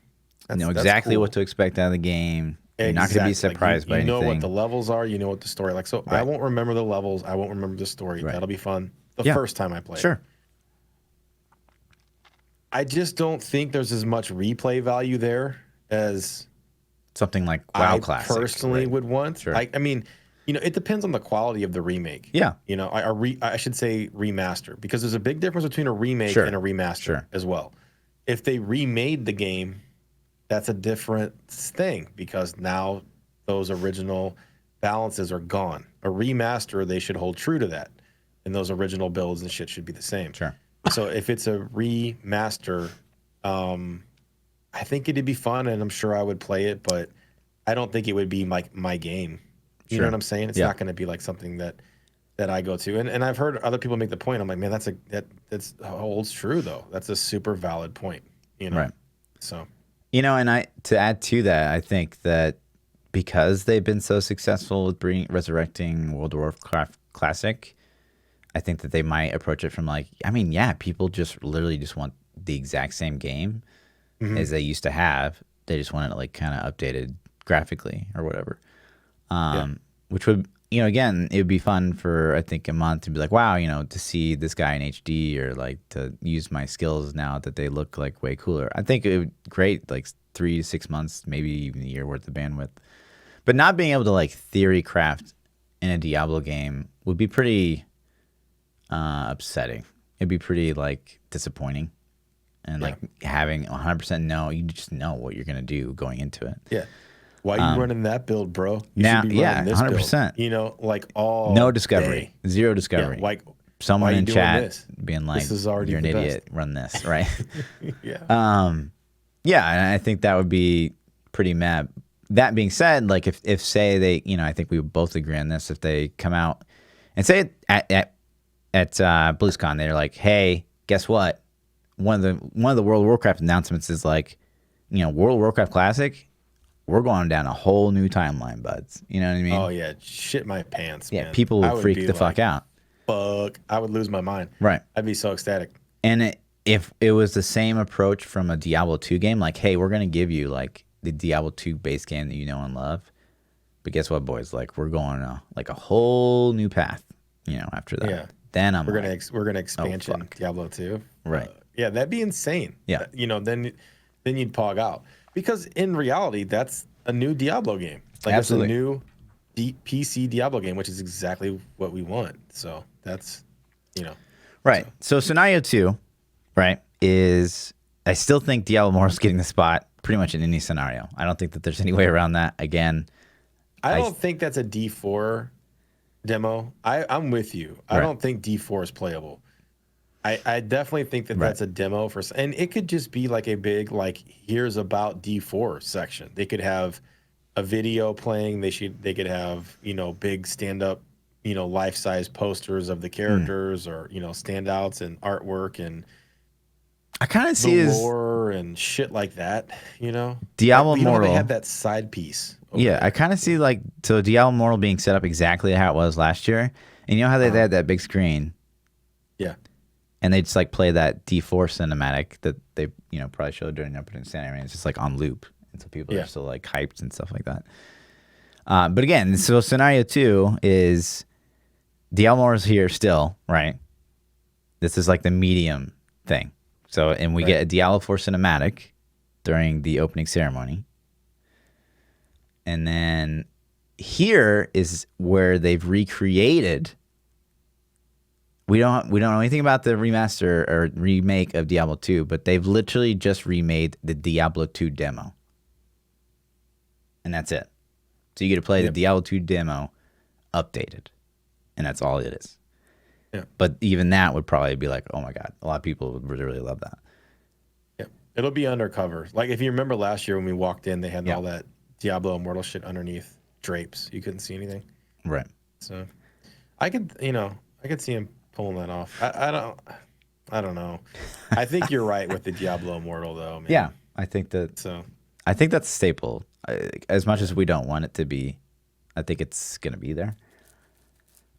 You know exactly what to expect out of the game. You're not going to be surprised by anything. You know what the levels are. You know what the story like. So I won't remember the levels. I won't remember the story. That'll be fun the first time I play. Sure. I just don't think there's as much replay value there as something like WoW Classic. I personally would want. Sure. I mean, you know, it depends on the quality of the remake. Yeah. You know, I should say remaster, because there's a big difference between a remake and a remaster as well. If they remade the game, that's a different thing, because now those original balances are gone. A remaster, they should hold true to that, and those original builds and shit should be the same. Sure. So if it's a remaster, I think it'd be fun, and I'm sure I would play it, but I don't think it would be like my game. You know what I'm saying? It's not going to be like something that I go to. And I've heard other people make the point. I'm like, man, that's holds true though. That's a super valid point. You know. Right. So. You know, and to add to that, I think that because they've been so successful with resurrecting World of Warcraft Classic, I think that they might approach it from like, I mean, yeah, people just literally just want the exact same game as they used to have. They just want it like kind of updated graphically or whatever. Which would, you know, again, it would be fun for, I think, a month to be like, wow, you know, to see this guy in HD, or like to use my skills now that they look like way cooler. I think it would be great, like 3 to 6 months, maybe even a year worth of bandwidth. But not being able to like theory craft in a Diablo game would be pretty upsetting. It'd be pretty like disappointing. And like having 100% know, you just know what you're going to do going into it. Yeah. Why are you running that build, bro? You should be running this 100%. Build. You know, like all no discovery, day. Zero discovery. Yeah, like someone in chat being like, this is already "You're an idiot. Best. Run this." Right? Yeah. Yeah, and I think that would be pretty mad. That being said, like if say they, you know, I think we would both agree on this. If they come out and say at BlizzCon, they're like, "Hey, guess what? One of the World of Warcraft announcements is like, you know, World of Warcraft Classic. We're going down a whole new timeline, buds. You know what I mean? Oh yeah, shit my pants. Yeah, man. people would freak the fuck out. Fuck, I would lose my mind. Right. I'd be so ecstatic. And if it was the same approach from a Diablo 2 game, like, hey, we're gonna give you like the Diablo 2 base game that you know and love, but guess what, boys? Like, we're going like a whole new path. You know, after that. Yeah. Then we're gonna expansion Diablo 2. Right. Yeah, that'd be insane. Yeah. You know, then you'd pog out. Because in reality, that's a new Diablo game. Like, absolutely. It's a new PC Diablo game, which is exactly what we want. So that's, you know. Right. So scenario 2, right, is I still think Diablo Immortal's getting the spot pretty much in any scenario. I don't think that there's any way around that. Again, I don't think that's a D4 demo. I'm with you. I don't think D4 is playable. I definitely think that that's a demo for, and it could just be like a big, like, here's about D4 section. They could have a video playing. They could have, you know, big stand up, you know, life size posters of the characters, or, you know, standouts and artwork, and I kind of see lore and shit like that. You know, Diablo Immortal. They have that side piece. Yeah, I kind of see like Diablo Immortal being set up exactly how it was last year, and you know how they had that big screen. Yeah. And they just like play that D4 cinematic that they, you know, probably showed during the opening ceremony. It's just like on loop, and so people are still like hyped and stuff like that. But again, so scenario 2 is Diablo Immortal's here still, right? This is like the medium thing. So, and we get a Diablo 4 cinematic during the opening ceremony, and then here is where they've recreated. We don't know anything about the remaster or remake of Diablo 2, but they've literally just remade the Diablo 2 demo. And that's it. So you get to play the Diablo 2 demo updated. And that's all it is. Yeah. But even that would probably be like, oh my God, a lot of people would really, really love that. Yeah. It'll be undercover. Like if you remember last year when we walked in, they had Yeah. all that Diablo Immortal shit underneath drapes. You couldn't see anything. Right. So I could see him pulling that off. I don't know. I think you're right with the Diablo Immortal though, man. Yeah, I think that's a staple. As much as we don't want it to be, I think it's gonna be there.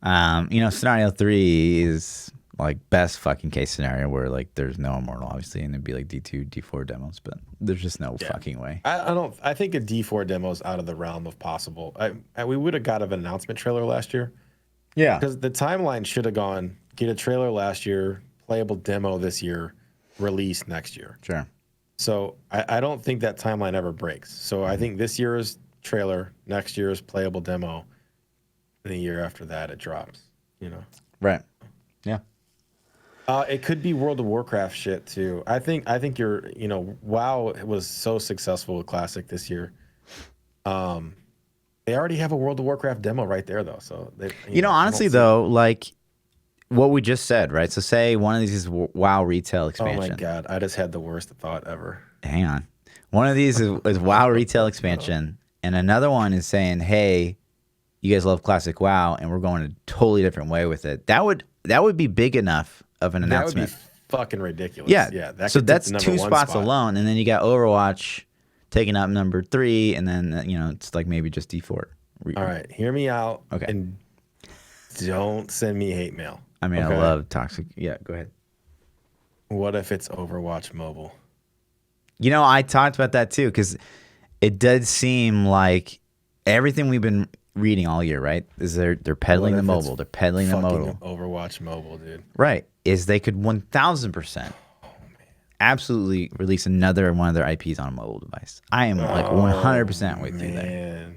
Scenario 3 is like best fucking case scenario where like there's no Immortal, obviously, and it'd be like D2, D4 demos, but there's just no fucking way. I think a D4 demo is out of the realm of possible. We would have got an announcement trailer last year. Yeah. Because the timeline should have gone, get a trailer last year, playable demo this year, release next year. Sure. So I don't think that timeline ever breaks. So I think this year's trailer, next year's playable demo, and the year after that it drops. Right. Yeah. It could be World of Warcraft shit too. I think you're WoW was so successful with Classic this year. They already have a World of Warcraft demo right there though. So honestly though, like what we just said, right? So say one of these is WoW retail expansion. Oh my god, I just had the worst thought ever. Hang on. One of these is WoW retail expansion, and another one is saying, "Hey, you guys love classic WoW, and we're going a totally different way with it." That would be big enough of an announcement. That would be fucking ridiculous. Yeah. So that's 2 spots alone, and then you got Overwatch taking up number 3, and then it's like maybe just D4. All right, hear me out. Okay. And don't send me hate mail. I mean, I love toxic. Yeah, go ahead. What if it's Overwatch mobile? I talked about that too, because it does seem like everything we've been reading all year, right? Is they're peddling the mobile. They're peddling the mobile. Overwatch mobile, dude. Right. Is they could 1,000% absolutely release another one of their IPs on a mobile device. I am like 100% with you there.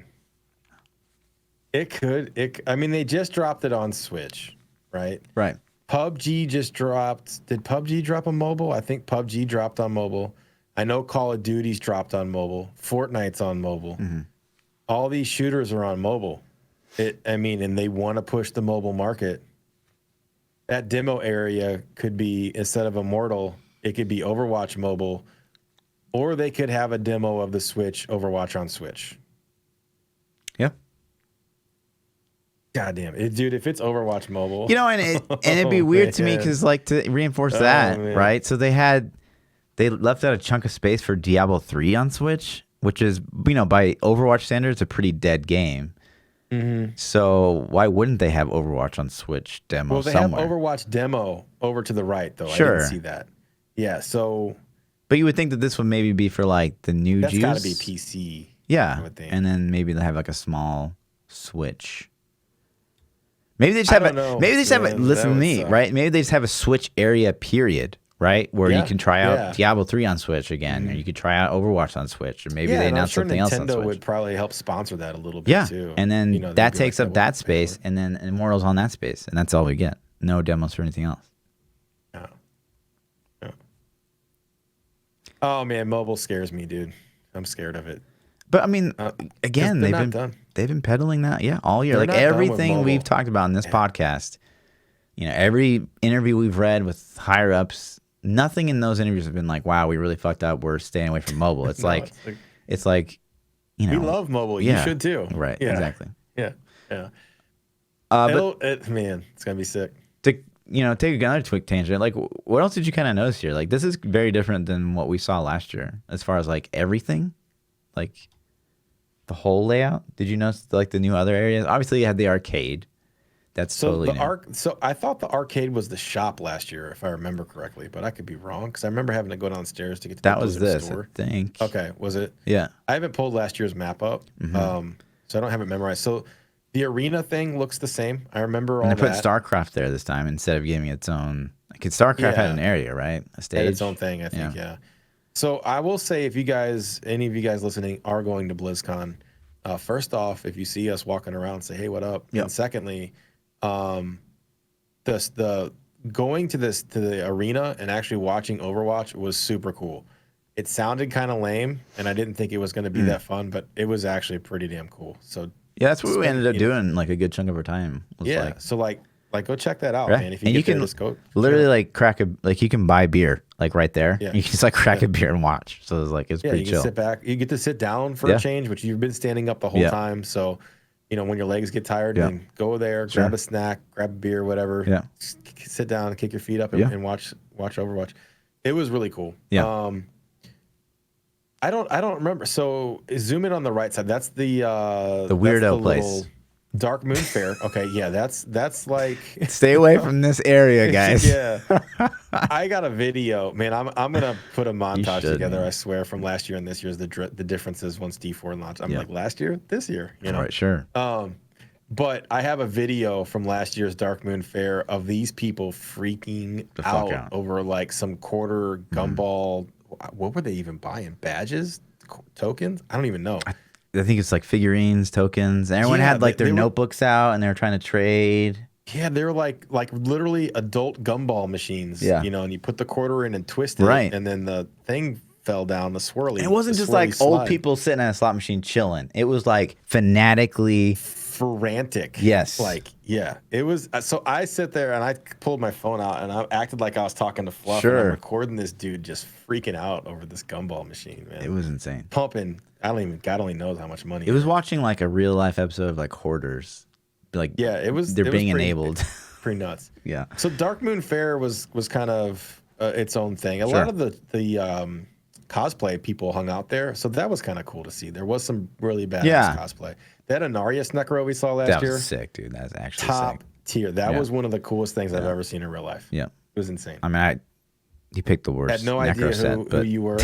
It could. I mean, they just dropped it on Switch, right? Right. PUBG just dropped. Did PUBG drop on mobile? I think PUBG dropped on mobile. I know Call of Duty's dropped on mobile. Fortnite's on mobile. Mm-hmm. All these shooters are on mobile. And they want to push the mobile market. That demo area could be, instead of Immortal, it could be Overwatch mobile, or they could have a demo of the Switch, Overwatch on Switch. Yeah. God damn it, dude! If it's Overwatch mobile, and it'd be weird to me because, like, to reinforce that, right? So they left out a chunk of space for Diablo 3 on Switch, which is, by Overwatch standards, a pretty dead game. Mm-hmm. So why wouldn't they have Overwatch on Switch demo somewhere? Have Overwatch demo over to the right, though. Sure. I didn't see that. Yeah, so... But you would think that this would maybe be for, like, the new juice. That's got to be PC. Yeah, and then maybe they'll have, like, a small Switch. Maybe they just have listen to me, right? Maybe they just have a Switch area period, right? Where you can try out Diablo 3 on Switch again, or you could try out Overwatch on Switch, or maybe they announce something else on Switch. Nintendo would probably help sponsor that a little bit too. And then that takes up that space, and then Immortal's on that space, and that's all we get. No demos for anything else. Yeah. Oh man, mobile scares me, dude. I'm scared of it. But I mean, again, they've been peddling that all year. Like everything we've talked about in this podcast, every interview we've read with higher ups, nothing in those interviews have been like, "Wow, we really fucked up. We're staying away from mobile." It's it's like, we love mobile. You should too. Right. Yeah. Exactly. Yeah. Man, it's gonna be sick. To take another quick tangent. Like, what else did you kind of notice here? Like, this is very different than what we saw last year, as far as like everything, like. The whole layout? Did you notice like the new other areas? Obviously, you had the arcade. That's totally new. So I thought the arcade was the shop last year, if I remember correctly, but I could be wrong because I remember having to go downstairs to get to the store. I think. Okay, was it? Yeah. I haven't pulled last year's map up, so I don't have it memorized. So the arena thing looks the same. I remember all that. And they put StarCraft there this time instead of giving its own. Like, StarCraft had an area, right? A stage. Had its own thing, I think. Yeah. So I will say, if any of you guys listening are going to BlizzCon, first off, if you see us walking around, say, "Hey, what up?" Yep. And secondly, the going to the arena and actually watching Overwatch was super cool. It sounded kind of lame, and I didn't think it was going to be that fun, but it was actually pretty damn cool. So yeah, that's what we ended up doing. Like a good chunk of our time. So like Like, go check that out, right? man. If you and get you can there, just go. literally like you can buy beer like right there. Yeah. You can just like crack a beer and watch. So it's like it's pretty you chill. can sit back. You get to sit down for a change, which you've been standing up the whole time. So, when your legs get tired, then go there, grab a snack, grab a beer, whatever. Yeah. Sit down, kick your feet up, and watch Overwatch. It was really cool. Yeah. I don't remember. So zoom in on the right side. That's the weirdo place. Dark Moon Fair. Okay, yeah, that's like stay away from this area, guys. Yeah. I got a video, man. I'm gonna put a montage together. Man. I swear, from last year and this year's the differences once D4 launched. I'm like, last year, this year, Right, sure. But I have a video from last year's Dark Moon Fair of these people freaking out over like some quarter gumball. What were they even buying? Badges, tokens? I don't even know. I think it's like figurines, tokens. Everyone had like their notebooks out and they were trying to trade. Yeah, they were like literally adult gumball machines. Yeah. And you put the quarter in and twist it, and then the thing fell down, the swirly. And it wasn't just like old people sitting at a slot machine chilling. It was like fanatically frantic. Yes. It was. So I sit there and I pulled my phone out and I acted like I was talking to Fluff. Sure. And I'm recording this dude just freaking out over this gumball machine, man. It was insane. Pumping. God only knows how much money. It was watching like a real life episode of like Hoarders. Like, it was. They're being enabled. Pretty nuts. Yeah. So Dark Moon Fair was kind of its own thing. A lot of the cosplay people hung out there, so that was kind of cool to see. There was some really badass cosplay. That Anarius Necro we saw last year. That was sick, dude. That's actually top sick. Tier. That was one of the coolest things I've ever seen in real life. Yeah. It was insane. I mean, he picked the worst. I had no idea who you were.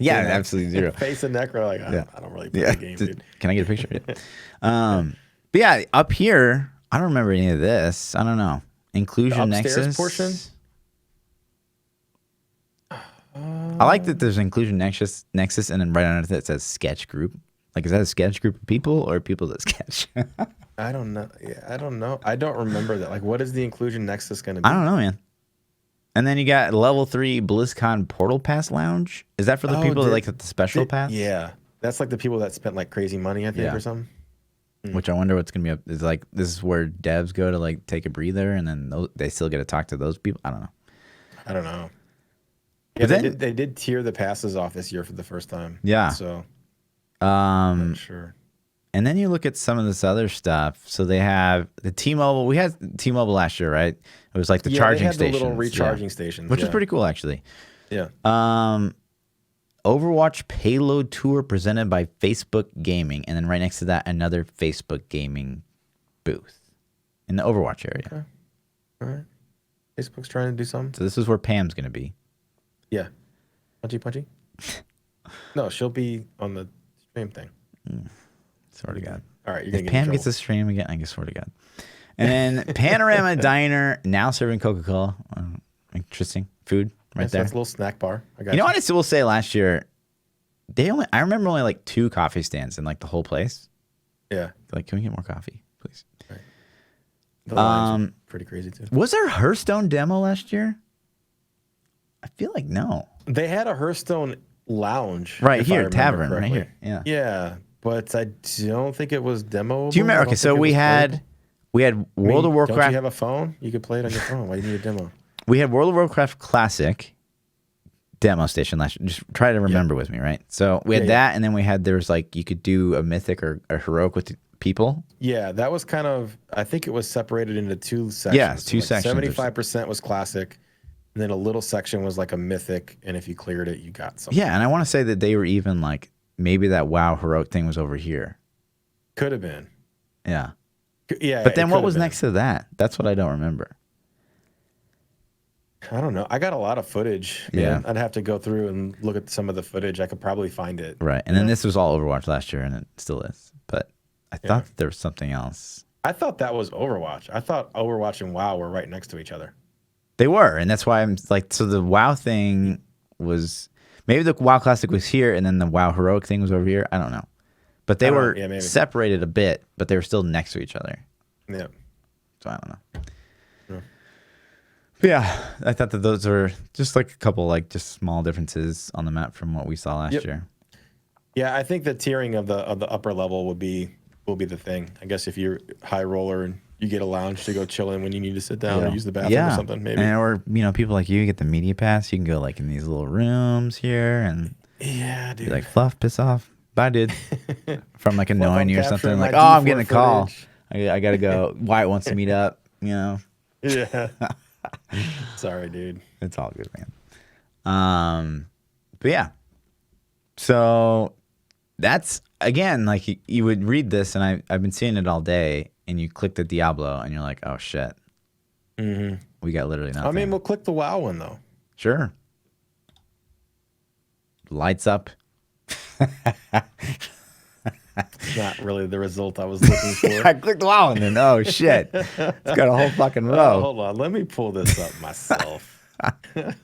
Absolutely zero. Face of Necro, like, I don't really play the game, dude. Can I get a picture? But yeah, up here, I don't remember any of this. I don't know. Inclusion the upstairs Nexus portion? I like that there's Inclusion Nexus, and then right under it says sketch group. Like, is that a sketch group of people or people that sketch? I don't know. Yeah, I don't know. I don't remember that. Like, what is the Inclusion Nexus going to be? I don't know, man. And then you got level 3 Blizzcon Portal Pass Lounge. Is that for the people that like the special pass? Yeah. That's like the people that spent like crazy money, I think, or something. Which I wonder what's going to be. Is like, this is where devs go to like take a breather and then they still get to talk to those people? I don't know. Yeah, they did tier the passes off this year for the first time. Yeah. So, I'm sure. And then you look at some of this other stuff. So they have the T-Mobile. We had T-Mobile last year, right? It was like the charging stations. The little recharging stations. Which is pretty cool, actually. Yeah. Overwatch Payload Tour presented by Facebook Gaming. And then right next to that, another Facebook Gaming booth in the Overwatch area. Okay. All right. Facebook's trying to do something. So this is where Pam's going to be. Yeah. Punchy? No, she'll be on the stream thing. Swear to God. All right. If Pam gets a stream again, I guess swear to God. And then Panorama Diner, now serving Coca-Cola. Interesting. Food right there. That's a little snack bar. You know what I will say last year? I remember only like 2 coffee stands in like the whole place. Yeah. Like, can we get more coffee, please? Right. The lines are pretty crazy too. Was there a Hearthstone demo last year? I feel like no. They had a Hearthstone lounge. Right here, tavern, correctly. right here. Yeah. Yeah, but I don't think it was demoable. Do you remember? Okay, so we had World of Warcraft. Don't you have a phone? You could play it on your phone. Why do you need a demo? We had World of Warcraft Classic demo station last year. Just try to remember with me, right? So we had that, and then there was like you could do a mythic or a heroic with people. Yeah, that was kind of. I think it was separated into 2 sections. Yeah, 2 sections. 75% was classic. And then a little section was like a mythic, and if you cleared it, you got something. Yeah, and I want to say that they were even like, maybe that WoW heroic thing was over here. Could have been. Yeah. Yeah. But then what was next to that? That's what I don't remember. I don't know. I got a lot of footage. Man. I'd have to go through and look at some of the footage. I could probably find it. Right. And then this was all Overwatch last year, and it still is. But I thought there was something else. I thought that was Overwatch. I thought Overwatch and WoW were right next to each other. They were, and that's why I'm like, so the WoW thing was, maybe the WoW Classic was here, and then the WoW Heroic thing was over here. I don't know. But they were separated a bit, but they were still next to each other. Yeah. So I don't know. Yeah. But yeah, I thought that those are just like a couple like just small differences on the map from what we saw last year. Yeah, I think the tiering of the upper level will be the thing. I guess if you're high roller and You get a lounge to go chill in when you need to sit down or use the bathroom or something, maybe. Or, people like you get the media pass. You can go like in these little rooms here and dude. Be like, Fluff, piss off. Bye, dude. From like annoying you or something. Like, I'm getting a call. I got to go. Wyatt wants to meet up, Yeah. Sorry, dude. It's all good, man. But yeah. So that's, again, like you would read this, and I've been seeing it all day, and you click the Diablo, and you're like, oh, shit. Mm-hmm. We got literally nothing. I mean, we'll click the WoW one, though. Sure. Lights up. Not really the result I was looking for. I clicked the WoW and then, oh, shit. It's got a whole fucking row. Hold on. Let me pull this up myself. And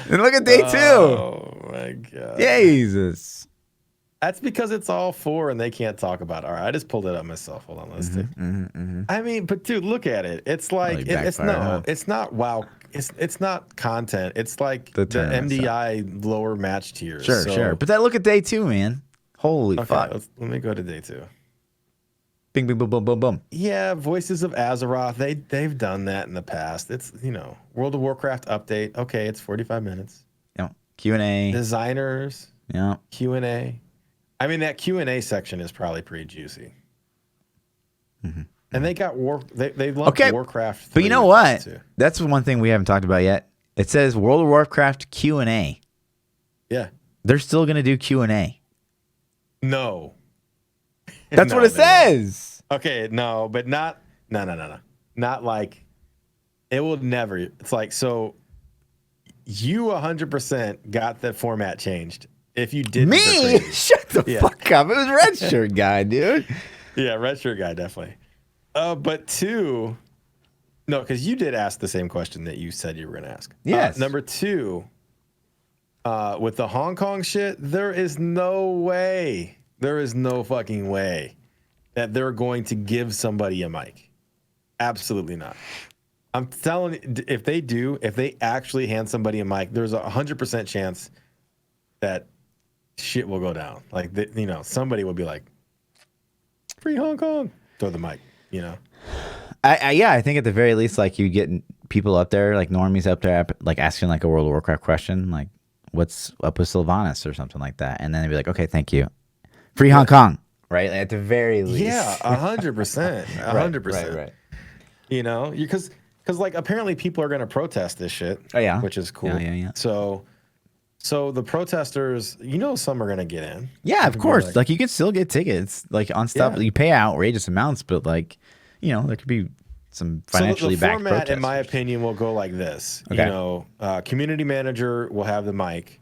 look at day 2. Oh, my God. Jesus. That's because it's all 4 and they can't talk about it. All right, I just pulled it up myself. Hold on, let's see. I mean, but dude, look at it. It's like it's not WoW. It's not content. It's like the MDI lower match tiers. Sure. But then look at day 2, man. Holy fuck. Let me go to day 2. Bing, bing, boom, boom, boom, boom. Yeah, Voices of Azeroth. They've done that in the past. It's World of Warcraft update. Okay, it's 45 minutes. Yeah. Q&A. Designers. Yeah. Q&A. I mean, that Q&A section is probably pretty juicy. And they got they lumped Warcraft 3. But you know what? That's one thing we haven't talked about yet. It says World of Warcraft Q&A. Yeah. They're still going to do Q&A. No. That's what it says. Okay, no, but no. Not like it will never. It's like, so you 100% got the format changed. If you didn't, me? Shut the fuck up. It was Red Shirt Guy, dude. Yeah, Red Shirt Guy, definitely. But 2, no, because you did ask the same question that you said you were going to ask. Yes. Number 2, with the Hong Kong shit, there is no fucking way that they're going to give somebody a mic. Absolutely not. I'm telling you, if they actually hand somebody a mic, there's a 100% chance that shit will go down. Like, somebody will be like, free Hong Kong. Throw the mic, I think at the very least, like, you get people up there, like normies up there, like asking like a World of Warcraft question, like, what's up with Sylvanas or something like that. And then they'd be like, okay, thank you. Free Hong Kong, right? At the very least. Yeah, 100%. 100%. Right. Because like, apparently people are going to protest this shit. Oh, yeah. Which is cool. Yeah. So the protesters, some are going to get in. Yeah, of course. Like, you can still get tickets, like, on stuff. Yeah. You pay outrageous amounts, but, like, there could be some financially backed protesters. The format, in my opinion, will go like this. Okay. Community manager will have the mic,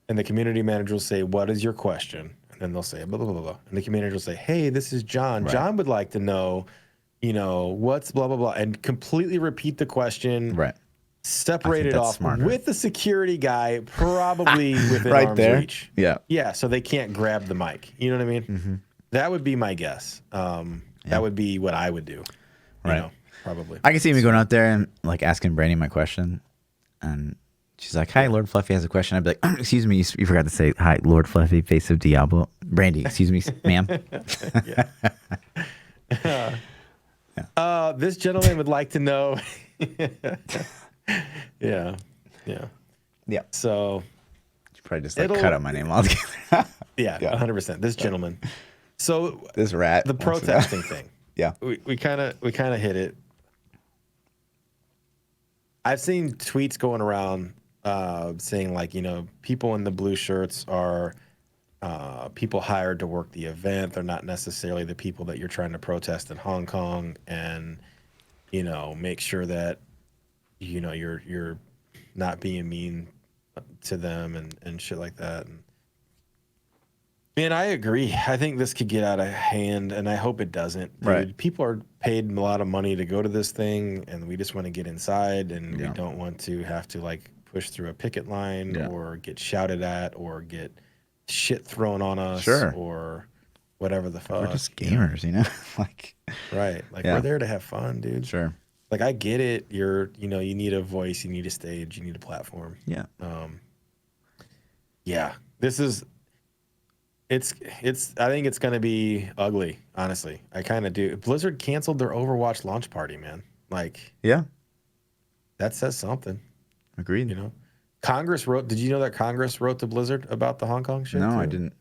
and the community manager will say, what is your question? And then they'll say, blah, blah, blah, blah. And the community manager will say, hey, this is John. Right. John would like to know, what's blah, blah, blah, and completely repeat the question. Right. Separate it off with the security guy, probably within right arm's there. reach. Yeah, so they can't grab the mic. You know what I mean? Mm-hmm. That would be my guess. That would be what I would do. Right. Probably. I can see me going out there and like asking Brandy my question, and she's like, "Hi, Lord Fluffy has a question." I'd be like, "Excuse me, you forgot to say hi, Lord Fluffy, face of Diablo." Brandy, excuse me, ma'am. This gentleman would like to know. Yeah. So you probably just like cut out my name altogether. Yeah, 100%. This gentleman. So this rat. The protesting thing. Yeah. We kind of hit it. I've seen tweets going around saying like, people in the blue shirts are people hired to work the event. They're not necessarily the people that you're trying to protest in Hong Kong, and make sure that you're not being mean to them and shit like that. And I agree. I think this could get out of hand, and I hope it doesn't. Dude. Right. People are paid a lot of money to go to this thing, and we just want to get inside, and we don't want to have to like push through a picket line or get shouted at or get shit thrown on us or whatever the fuck. We're just gamers, like right. Like we're there to have fun, dude. Sure. Like I get it. You need a voice, you need a stage, you need a platform. Yeah. Yeah. This is I think it's gonna be ugly. Honestly, I kind of do. Blizzard canceled their Overwatch launch party, man. Like, Yeah, that says something. agreed. You know, Congress wrote. Did you know that Congress wrote to Blizzard about the Hong Kong shit? No, too? I didn't.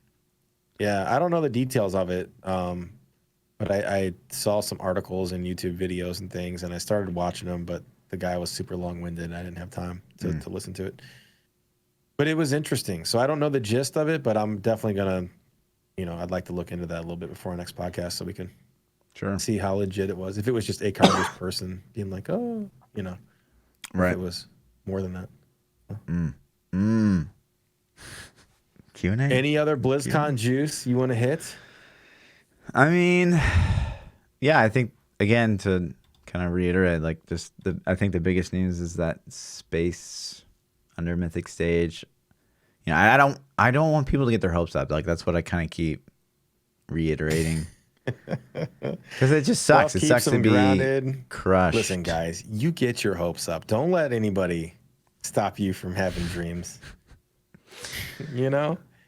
Yeah, I don't know the details of it. But I saw some articles and YouTube videos and things, and I started watching them. But the guy was super long-winded, and I didn't have time to listen to it. But it was interesting. So I don't know the gist of it, but I'm definitely gonna, I'd like to look into that a little bit before our next podcast, so we can see how legit it was. If it was just a Congress person being like, oh, right? If it was more than that. Q&A. Any other BlizzCon juice you want to hit? I mean, yeah, I think again to kind of reiterate, like I think the biggest news is that space under Mythic Stage. I don't want people to get their hopes up. Like that's what I kind of keep reiterating. Because it just sucks. It sucks to be grounded. Crushed. Listen, guys, you get your hopes up. Don't let anybody stop you from having dreams.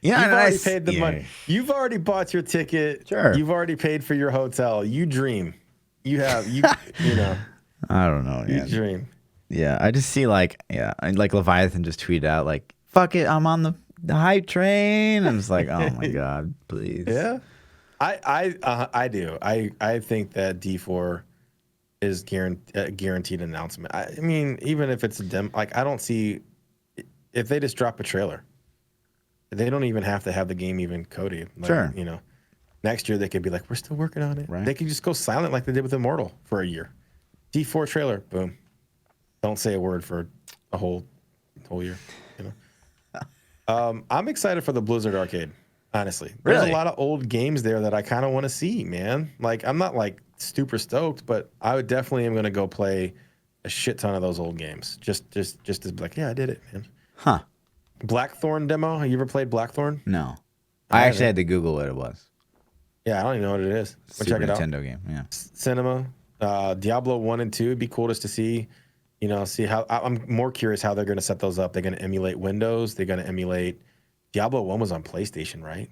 Yeah, you've already paid the money. You've already bought your ticket. Sure. You've already paid for your hotel. You dream. You know. I don't know. You dream. Yeah, I just see like Leviathan just tweeted out like, "Fuck it, I'm on the hype train." I'm just like, oh my god, please. Yeah, I do. I think that D4 is guaranteed announcement. I mean, even if it's a demo, like I don't see if they just drop a trailer. They don't even have to have the game even coded. Like, sure. Next year they could be like, we're still working on it. Right. They could just go silent like they did with Immortal for a year. D4 trailer, boom. Don't say a word for a whole year. I'm excited for the Blizzard Arcade. Honestly, there's a lot of old games there that I kind of want to see, man. Like I'm not like super stoked, but I would definitely am going to go play a shit ton of those old games. Just to be like, yeah, I did it, man. Huh. Blackthorn demo. Have you ever played Blackthorn? No. I actually had to Google what it was. Yeah, I don't even know what it is. Super check it Nintendo out. game. Yeah. Cinema. Diablo 1 and 2. It'd be cool just to see, see how. I'm more curious how they're going to set those up. They're going to emulate Windows. They're going to emulate. Diablo 1 was on PlayStation, right?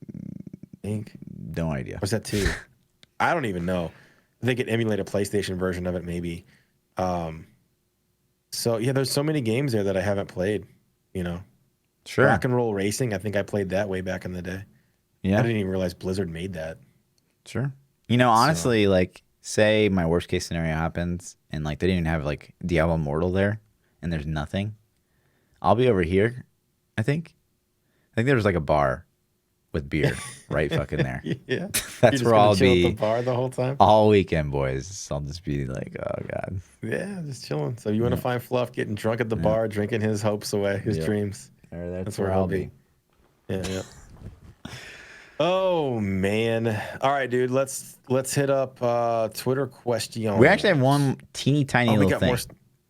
I think. No idea. Or was that 2? I don't even know. They could emulate a PlayStation version of it, maybe. So yeah, there's so many games there that I haven't played. Sure. Rock and Roll Racing. I think I played that way back in the day. Yeah. I didn't even realize Blizzard made that. Sure. Honestly, like, say my worst case scenario happens, and like they didn't even have like Diablo Immortal there, and there's nothing. I'll be over here. I think there's like a bar with beer right fucking there. Yeah. That's where I'll be. At the bar the whole time. All weekend, boys. I'll just be like, oh god. Yeah, just chilling. So you want to find Fluff getting drunk at the bar, drinking his hopes away, his dreams. That's where I'll be. Yeah. Oh man! All right, dude. Let's hit up Twitter question. We actually have one teeny tiny little thing.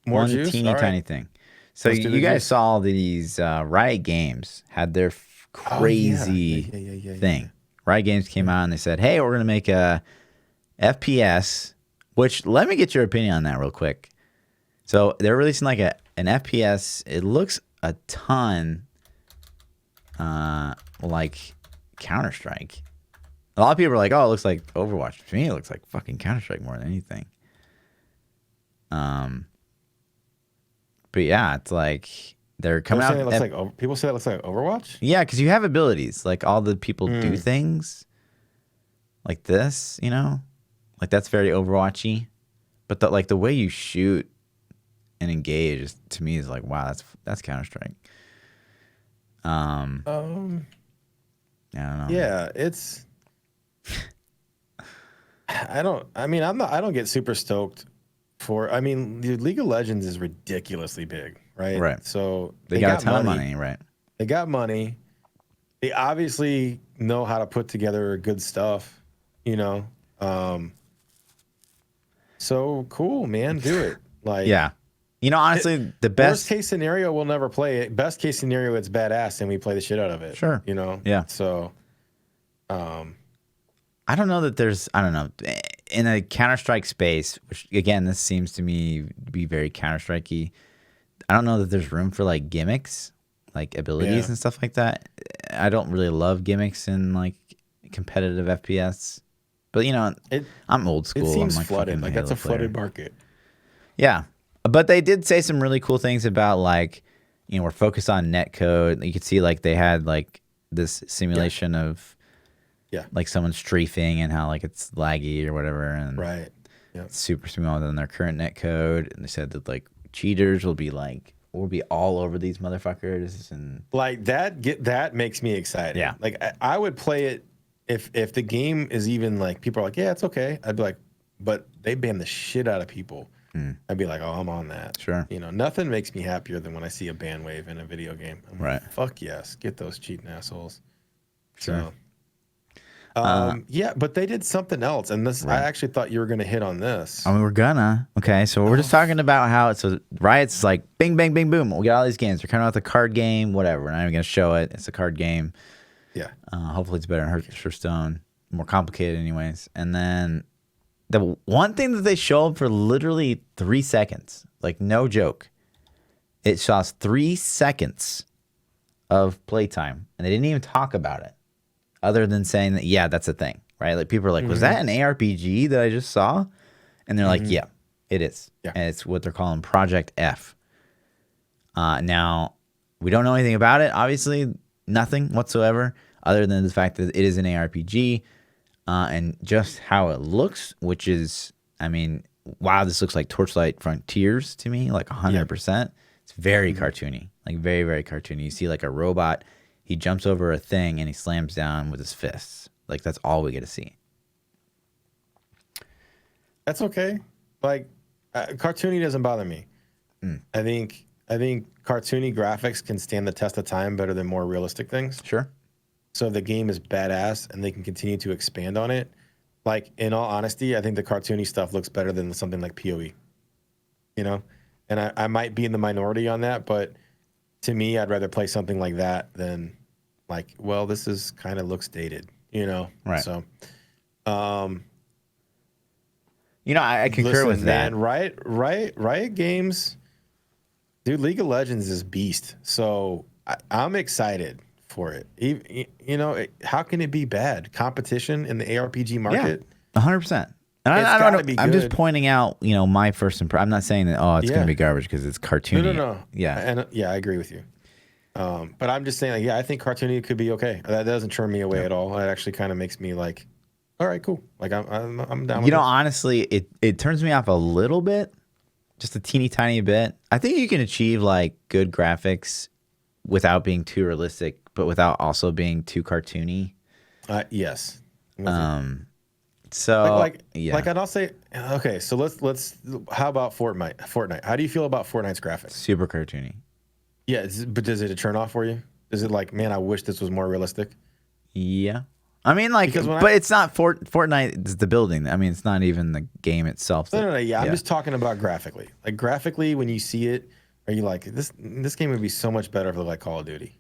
More one juice? teeny tiny thing. So you guys saw these Riot Games had their crazy thing. Riot Games came out and they said, "Hey, we're gonna make a FPS." Which let me get your opinion on that real quick. So they're releasing like an FPS. It looks a ton like Counter-Strike. A lot of people are like, oh, it looks like Overwatch. To me, it looks like fucking Counter-Strike more than anything. But yeah, it's like they're coming out. People say that looks like Overwatch? Yeah, because you have abilities. Like all the people do things like this, Like that's very Overwatchy. But the way you shoot and engage to me is like, wow, that's Counter-Strike. I don't know. Yeah, it's. I don't get super stoked for. I mean, the League of Legends is ridiculously big, right? Right. So they got a ton of money, right? They got money. They obviously know how to put together good stuff, So cool, man. Do it. Like, yeah. Honestly, the best worst case scenario, we'll never play it. Best case scenario, it's badass and we play the shit out of it. Sure. Yeah. So, I don't know that there's, I don't know, in a Counter-Strike space, which again, this seems to me to be very Counter-Strike-y. I don't know that there's room for like gimmicks, like abilities and stuff like that. I don't really love gimmicks in like competitive FPS, but I'm old school. It seems I'm like flooded. Like that's a flooded player. market. Yeah, but they did say some really cool things about like, we're focused on netcode. You could see like they had like this simulation of like someone strafing and how like it's laggy or whatever, and right, super smoother than their current netcode. And they said that like cheaters will be all over these motherfuckers, and like that makes me excited. Yeah, like I would play it if the game is even like people are like, yeah, it's okay. I'd be like, but they ban the shit out of people. I'd be like, oh, I'm on that. Sure. Nothing makes me happier than when I see a ban wave in a video game. I'm right. Like, fuck yes, get those cheating assholes. Sure. So, yeah, but they did something else, and this I actually thought you were gonna hit on this. I mean, we're gonna. Okay, so we're just talking about how Riot's like bing, bang, bing, boom. We got all these games. We're coming out with a card game, whatever. We're not even gonna show it. It's a card game. Yeah. Hopefully, it's better than Hearthstone. More complicated, anyways. And then the one thing that they showed for literally 3 seconds, like no joke, it saw 3 seconds of playtime, and they didn't even talk about it, other than saying that, yeah, that's a thing, right? Like people are like, was that an ARPG that I just saw? And they're like, yeah, it is. Yeah. And it's what they're calling Project F. Now, we don't know anything about it. Obviously, nothing whatsoever, other than the fact that it is an ARPG. And just how it looks, which is, I mean, wow, this looks like Torchlight Frontiers to me, like 100%. It's very cartoony, like very, very cartoony. You see like a robot, he jumps over a thing and he slams down with his fists. Like that's all we get to see. That's okay. Like cartoony doesn't bother me. I think cartoony graphics can stand the test of time better than more realistic things. Sure. So if the game is badass and they can continue to expand on it, like in all honesty, I think the cartoony stuff looks better than something like PoE. And I might be in the minority on that, but to me, I'd rather play something like that than like, well, this is kind of looks dated, Right. So, I concur with that. Man, Riot Games, dude, League of Legends is beast. So I'm excited for it. How can it be bad? Competition in the ARPG market? Yeah, 100%. And I'm just pointing out, my first impression. I'm not saying that, it's going to be garbage because it's cartoony. No. Yeah. And I agree with you. But I'm just saying, I think cartoony could be okay. That doesn't turn me away at all. It actually kind of makes me like, all right, cool. Like I'm down with it. Honestly, it turns me off a little bit, just a teeny tiny bit. I think you can achieve like good graphics without being too realistic, but without also being too cartoony. Yes. So and I'll say, okay, so let's how about Fortnite? How do you feel about Fortnite's graphics? Super cartoony. Yeah, but does it a turn off for you? Is it like, man, I wish this was more realistic? Yeah. I mean, like, but it's not Fortnite. It's the building. I mean, it's not even the game itself. No. Yeah, I'm just talking about graphically. Like graphically, when you see it, are you like, this game would be so much better if it looked like Call of Duty?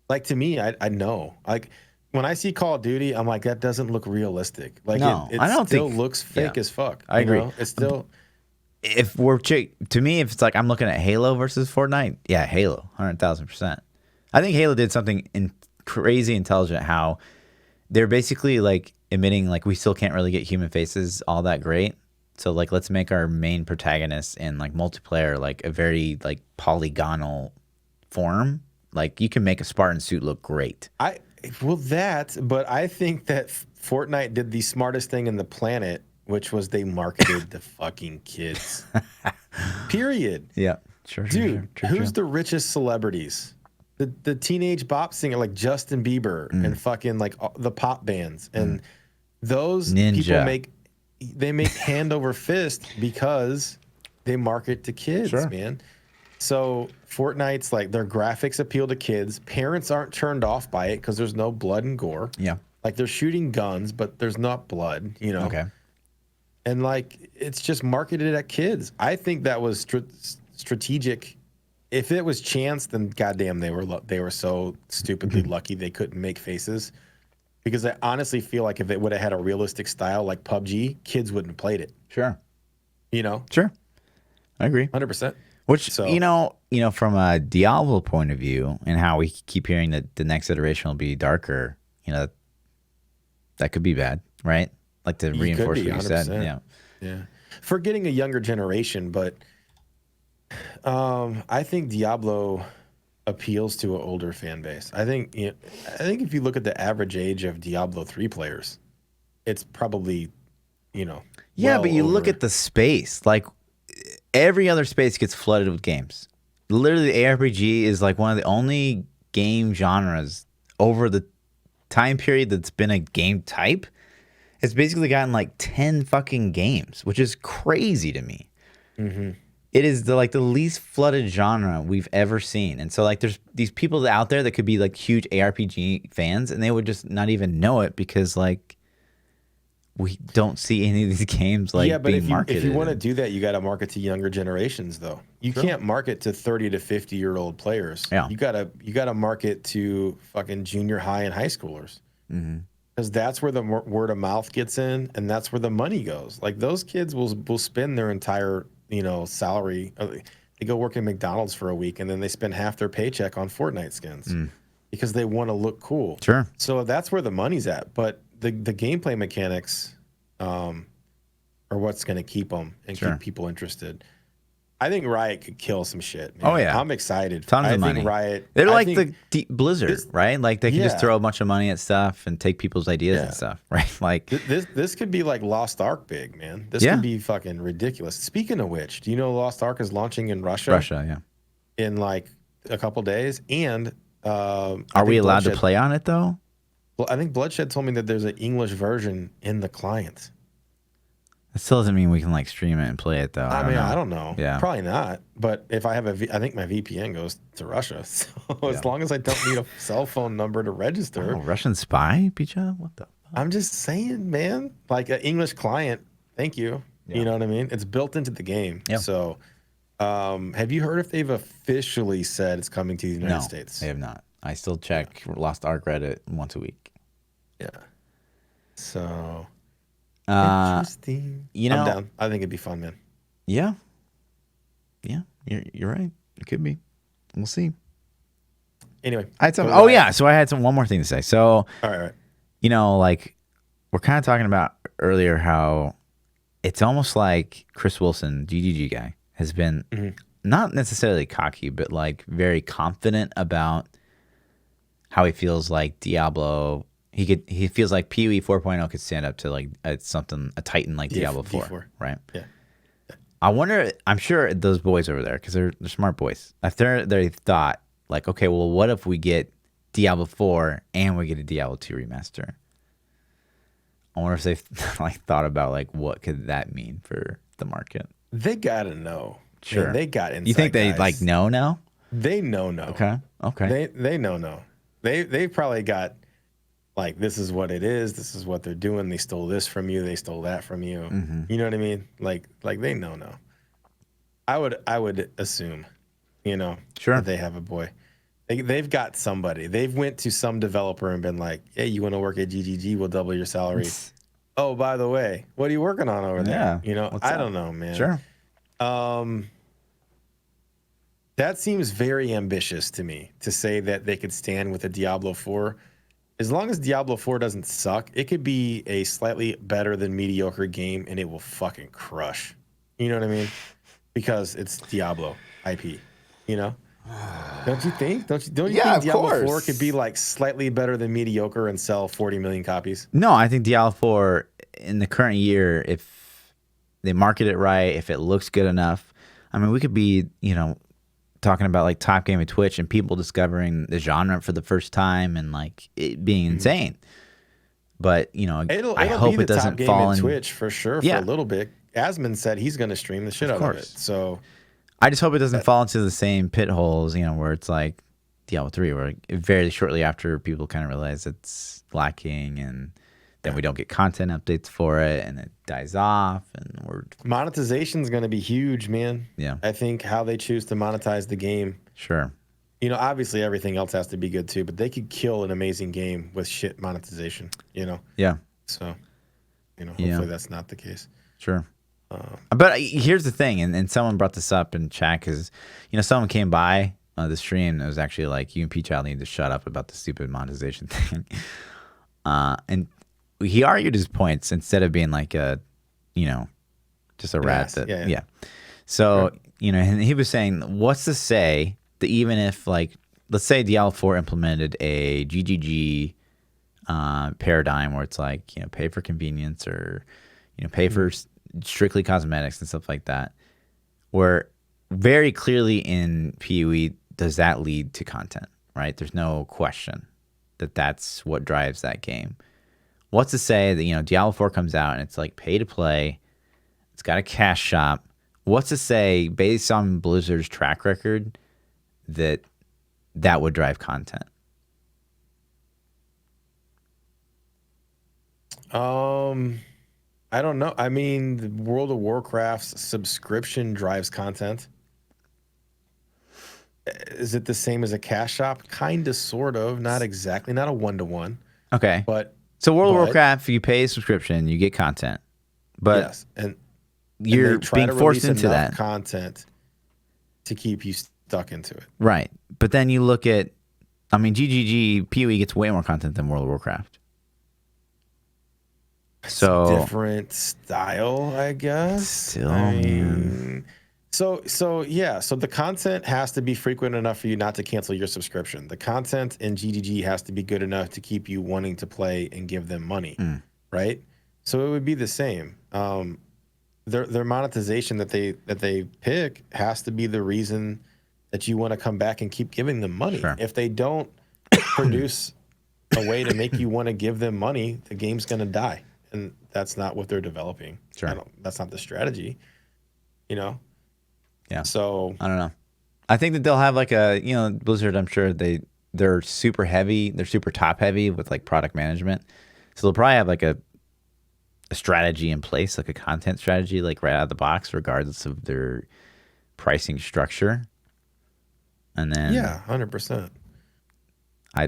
Like to me, I know. Like when I see Call of Duty, I'm like, that doesn't look realistic. Like I don't still think looks fake as fuck. I agree. It's still. If to me, if it's like I'm looking at Halo versus Fortnite, yeah, Halo, 100,000%. I think Halo did something crazy intelligent. How they're basically like admitting like we still can't really get human faces all that great. So like let's make our main protagonist in like multiplayer like a very like polygonal form. Like you can make a Spartan suit look great. But I think that Fortnite did the smartest thing in the planet, which was they marketed the fucking kids. Period. Yeah, sure. Dude, who's the richest celebrities? The teenage bop singer like Justin Bieber and fucking like the pop bands and those Ninja. people make hand over fist because they market to kids, man. So Fortnite's like their graphics appeal to kids. Parents aren't turned off by it because there's no blood and gore. Yeah, like they're shooting guns, but there's not blood. Okay. And like it's just marketed at kids. I think that was strategic. If it was chance, then goddamn, they were so stupidly lucky they couldn't make faces. Because I honestly feel like if it would have had a realistic style like PUBG, kids wouldn't have played it. Sure. Sure. I agree. 100%. Which, So, from a Diablo point of view, and how we keep hearing that the next iteration will be darker, that could be bad, right? Like to reinforce what you said. Yeah. For getting a younger generation, but I think Diablo appeals to an older fan base. I think if you look at the average age of Diablo 3 players, it's probably, but you look at the space, like every other space gets flooded with games. Literally, the ARPG is like one of the only game genres over the time period that's been a game type. It's basically gotten like 10 fucking games, which is crazy to me. Mm-hmm. It is the least flooded genre we've ever seen. And so like there's these people out there that could be like huge ARPG fans, and they would just not even know it because like we don't see any of these games being marketed. If you want to do that, you got to market to younger generations, though. You can't market to 30 to 50-year-old players. Yeah. You gotta market to fucking junior high and high schoolers. Because that's where the word of mouth gets in, and that's where the money goes. Like those kids will spend their entire salary. They go work at McDonald's for a week, and then they spend half their paycheck on Fortnite skins because they want to look cool. Sure. So that's where the money's at. But the gameplay mechanics are what's going to keep them and keep people interested. I think Riot could kill some shit, man. Oh, yeah. I'm excited. Tons of money. They're like the Blizzard, right? Like they can just throw a bunch of money at stuff and take people's ideas and stuff, right? Like this could be like Lost Ark big, man. This could be fucking ridiculous. Speaking of which, do you know Lost Ark is launching in Russia? In like a couple days. And are we allowed to play on it though? Well, I think Bloodshed told me that there's an English version in the client. It still doesn't mean we can like stream it and play it though. I don't know. Yeah. Probably not. But if I have I think my VPN goes to Russia. So as long as I don't need a cell phone number to register. Oh, Russian spy, Picha? What the fuck? I'm just saying, man. Like an English client. Thank you. Yeah. You know what I mean? It's built into the game. Yeah. So have you heard if they've officially said it's coming to the United States? I have not. I still check Lost Ark Reddit once a week. Yeah. So interesting. I'm down. I think it'd be fun, man. Yeah. Yeah, you're right. It could be. We'll see. Anyway, I had some. So I had one more thing to say. So, all right. Like we're kind of talking about earlier how it's almost like Chris Wilson, GGG guy, has been not necessarily cocky, but like very confident about how he feels like Diablo. He feels like PoE 4.0 could stand up to like a Titan like Diablo 4, D4. right? Yeah. I wonder. I'm sure those boys over there, because they're smart boys. They thought like, okay, well, what if we get Diablo 4 and we get a Diablo 2 remaster? I wonder if they've like thought about like what could that mean for the market. They gotta know. Sure, man, they got inside. You think they guys. like know now? They know. Okay. They know. They probably got like, this is what it is. This is what they're doing. They stole this from you. They stole that from you. You know what I mean? Like they know. I would assume, Sure, that they have a boy. They've got somebody. They've went to some developer and been like, hey, you want to work at GGG? We'll double your salary. Oh, by the way, what are you working on over there? I don't know, man. Sure. That seems very ambitious to me to say that they could stand with a Diablo 4. As long as Diablo 4 doesn't suck, it could be a slightly better than mediocre game, and it will fucking crush. You know what I mean? Because it's Diablo IP. Don't you think? Don't you think Diablo 4 could be like slightly better than mediocre and sell 40 million copies? No, I think Diablo 4 in the current year, if they market it right, if it looks good enough, I mean, we could be, talking about like top game of Twitch and people discovering the genre for the first time and like it being insane. But I hope it doesn't fall in Twitch for sure for a little bit. Asmund said he's going to stream the shit out of it. So I just hope it doesn't fall into the same pit holes, where it's like Diablo 3, where very shortly after people kind of realize it's lacking and then we don't get content updates for it and it dies off and monetization is going to be huge, man. Yeah. I think how they choose to monetize the game. Sure. Obviously everything else has to be good too, but they could kill an amazing game with shit monetization, Yeah. So, hopefully that's not the case. Sure. But here's the thing, and someone brought this up in chat because, someone came by the stream that was actually like, you and PTR need to shut up about the stupid monetization thing. And he argued his points instead of being like just a rat. Yeah. So, and he was saying, what's to say that even if, like, let's say Diablo 4 implemented a GGG paradigm where it's like, pay for convenience or, pay for strictly cosmetics and stuff like that, where very clearly in PoE does that lead to content, right? There's no question that that's what drives that game. What's to say that, Diablo 4 comes out and it's like pay to play, it's got a cash shop. What's to say, based on Blizzard's track record, that would drive content? I don't know. I mean, World of Warcraft's subscription drives content. Is it the same as a cash shop? Kind of, sort of. Not exactly. Not a one-to-one. Okay. But so World of Warcraft, you pay a subscription, you get content. But yes, and you're being forced into that content to keep you stuck into it. Right. But then you look at, GGG, PoE gets way more content than World of Warcraft. So different style, I guess. Still, man. So the content has to be frequent enough for you not to cancel your subscription. The content in GGG has to be good enough to keep you wanting to play and give them money, right? So it would be the same. Their monetization that they pick has to be the reason that you want to come back and keep giving them money. Sure. If they don't produce a way to make you want to give them money, the game's going to die. And that's not what they're developing. Sure. That's not the strategy, Yeah. So I don't know. I think that they'll have like a, Blizzard, I'm sure they're super heavy. They're super top heavy with like product management. So they'll probably have like a strategy in place, like a content strategy, like right out of the box, regardless of their pricing structure. And then 100%.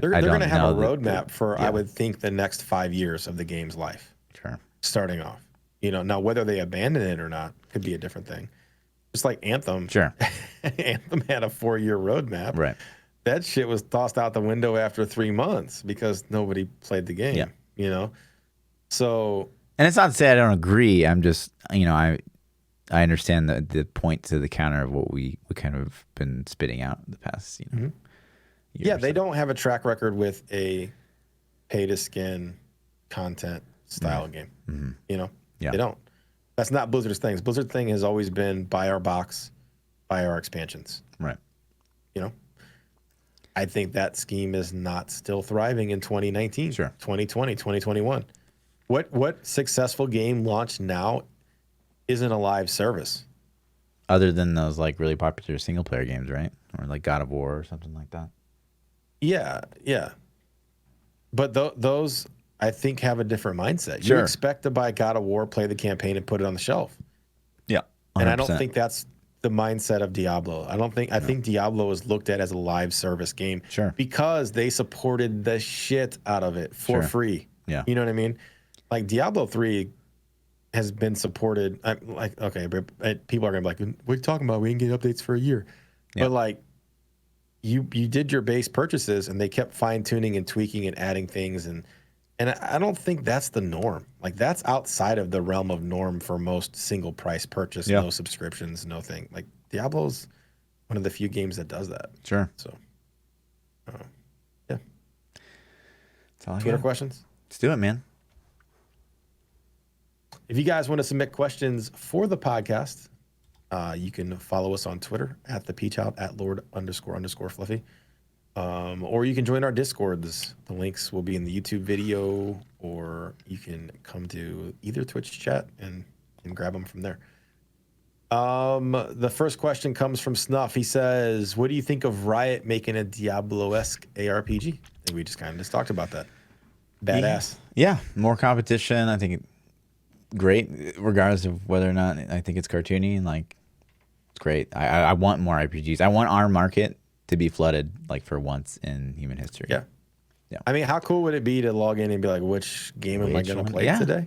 They're going to have a roadmap for, I would think, the next 5 years of the game's life. Sure. Starting off, now whether they abandon it or not could be a different thing. Just like Anthem. Sure. Anthem had a 4-year roadmap. Right. That shit was tossed out the window after 3 months because nobody played the game. So. And it's not to say I don't agree. I'm just, I understand the point to the counter of what we kind of been spitting out the past, year they don't have a track record with a pay-to-skin content style game. They don't. That's not Blizzard's thing. Blizzard's thing has always been buy our box, buy our expansions. Right. I think that scheme is not still thriving in 2019, 2020, 2021. What successful game launched now isn't a live service? Other than those like really popular single player games, right? Or like God of War or something like that. Yeah. But those, I think, have a different mindset. Sure. You expect to buy God of War, play the campaign, and put it on the shelf. Yeah. 100%. And I don't think that's the mindset of Diablo. I think Diablo is looked at as a live service game. Sure. Because they supported the shit out of it for free. Yeah. You know what I mean? Like Diablo 3 has been supported. Okay, but people are gonna be like, "What are you talking about? We didn't get updates for a year." Yeah. But like, you did your base purchases, and they kept fine tuning and tweaking and adding things, and I don't think that's the norm. Like that's outside of the realm of norm for most single price purchase, no subscriptions, no thing. Like Diablo's one of the few games that does that. Sure. So, That's all I Twitter got. questions. Let's do it, man. If you guys want to submit questions for the podcast, you can follow us on Twitter at ThaPChild, at Lord__Fluffy. Or you can join our Discords. The links will be in the YouTube video, or you can come to either Twitch chat and grab them from there. The first question comes from Snuff. He says, what do you think of Riot making a Diablo-esque ARPG? I think we just kind of talked about that. Badass. Yeah, more competition. I think great, regardless of whether or not I think it's cartoony, and like it's great. I want more RPGs. I want our market to be flooded like for once in human history. Yeah. I mean, how cool would it be to log in and be like, which game am I going to play today?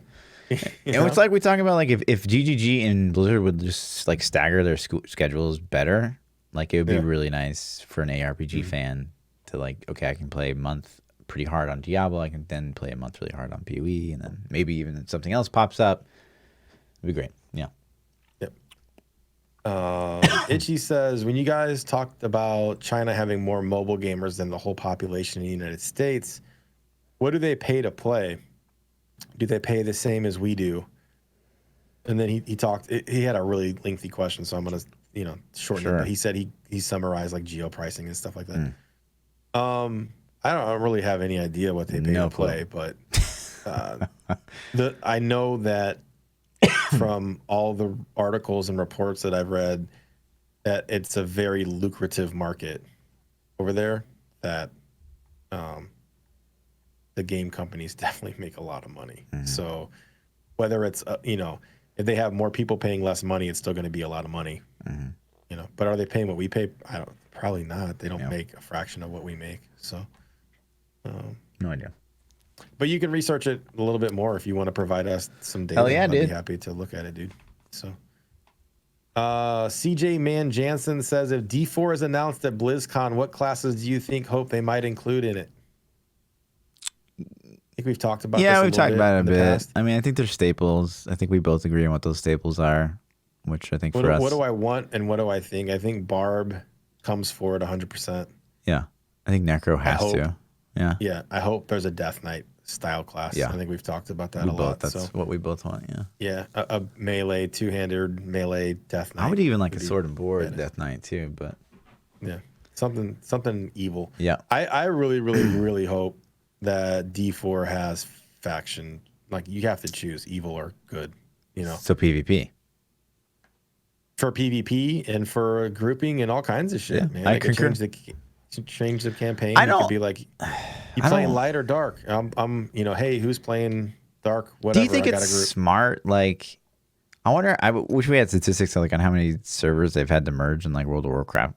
And it's like we talk about, like if GGG and Blizzard would just like stagger their schedules better, like it would be really nice for an ARPG fan to like, okay, I can play a month pretty hard on Diablo, I can then play a month really hard on PoE, and then maybe even something else pops up. It'd be great. Yeah. Yep. Itchy says, when you guys talked about China having more mobile gamers than the whole population in the United States, what do they pay to play? Do they pay the same as we do? And then he talked. He had a really lengthy question, so I'm gonna shorten it. But he said he summarized like geo pricing and stuff like that. I don't really have any idea what they pay to play, but I know that from all the articles and reports that I've read, that it's a very lucrative market over there. That the game companies definitely make a lot of money. So whether it's if they have more people paying less money, it's still going to be a lot of money. But are they paying what we pay? Probably not. They don't make a fraction of what we make. So no idea. But you can research it a little bit more if you want to provide us some data. Hell yeah, I'd dude. be happy to look at it, dude. So CJ Man Jansen says, if D4 is announced at BlizzCon, what classes do you hope they might include in it? I think we've talked about this we've talked about it a bit. Past. I mean, I think there's staples. I think we both agree on what those staples are, which I think for us. What do I want and what do I think? I think Barb comes forward 100%. Yeah. I think Necro has to. Yeah. Yeah. I hope there's a Death Knight style class. Yeah. I think we've talked about that a lot. That's what we both want. Yeah. Yeah. A melee, two-handed melee Death Knight. I would even like a sword and board Death Knight too, but. Yeah. Something evil. Yeah. I really, really, really hope that D4 has faction. Like, you have to choose evil or good, So PvP. For PvP and for grouping and all kinds of shit, man. I concur. Change the campaign. It could be like, you playing light or dark? Hey, who's playing dark? Whatever. Do you think it's smart? Like, I wonder. I wish we had statistics on how many servers they've had to merge in like World of Warcraft.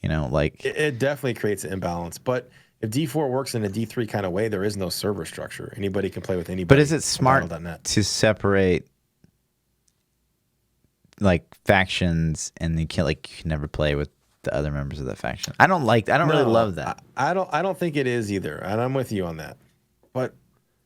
It definitely creates an imbalance. But if D4 works in a D3 kind of way, there is no server structure. Anybody can play with anybody. But is it smart to separate like factions and you can never play with the other members of that faction? I don't really love that. I don't think it is either, and I'm with you on that. But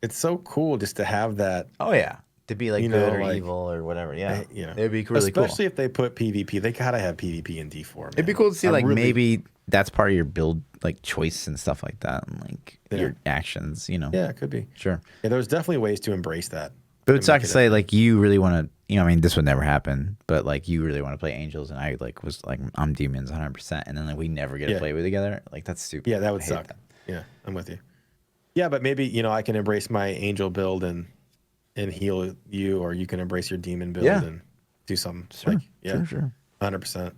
it's so cool just to have that. Oh yeah, to be like good or evil or whatever. Yeah, it'd be really cool. Especially if they put PvP, they gotta have PvP in D4. Man. It'd be cool to see maybe that's part of your build choice and stuff like that, and your actions. Yeah, it could be. Sure. Yeah, there's definitely ways to embrace that. But it's not to say you really want to. I mean, this would never happen. But you really want to play angels, and I was I'm demons 100%, and then we never get to play with together. That's stupid. Yeah, that would suck. Yeah, I'm with you. Yeah, but maybe I can embrace my angel build and heal you, or you can embrace your demon build and do something. Sure. 100%.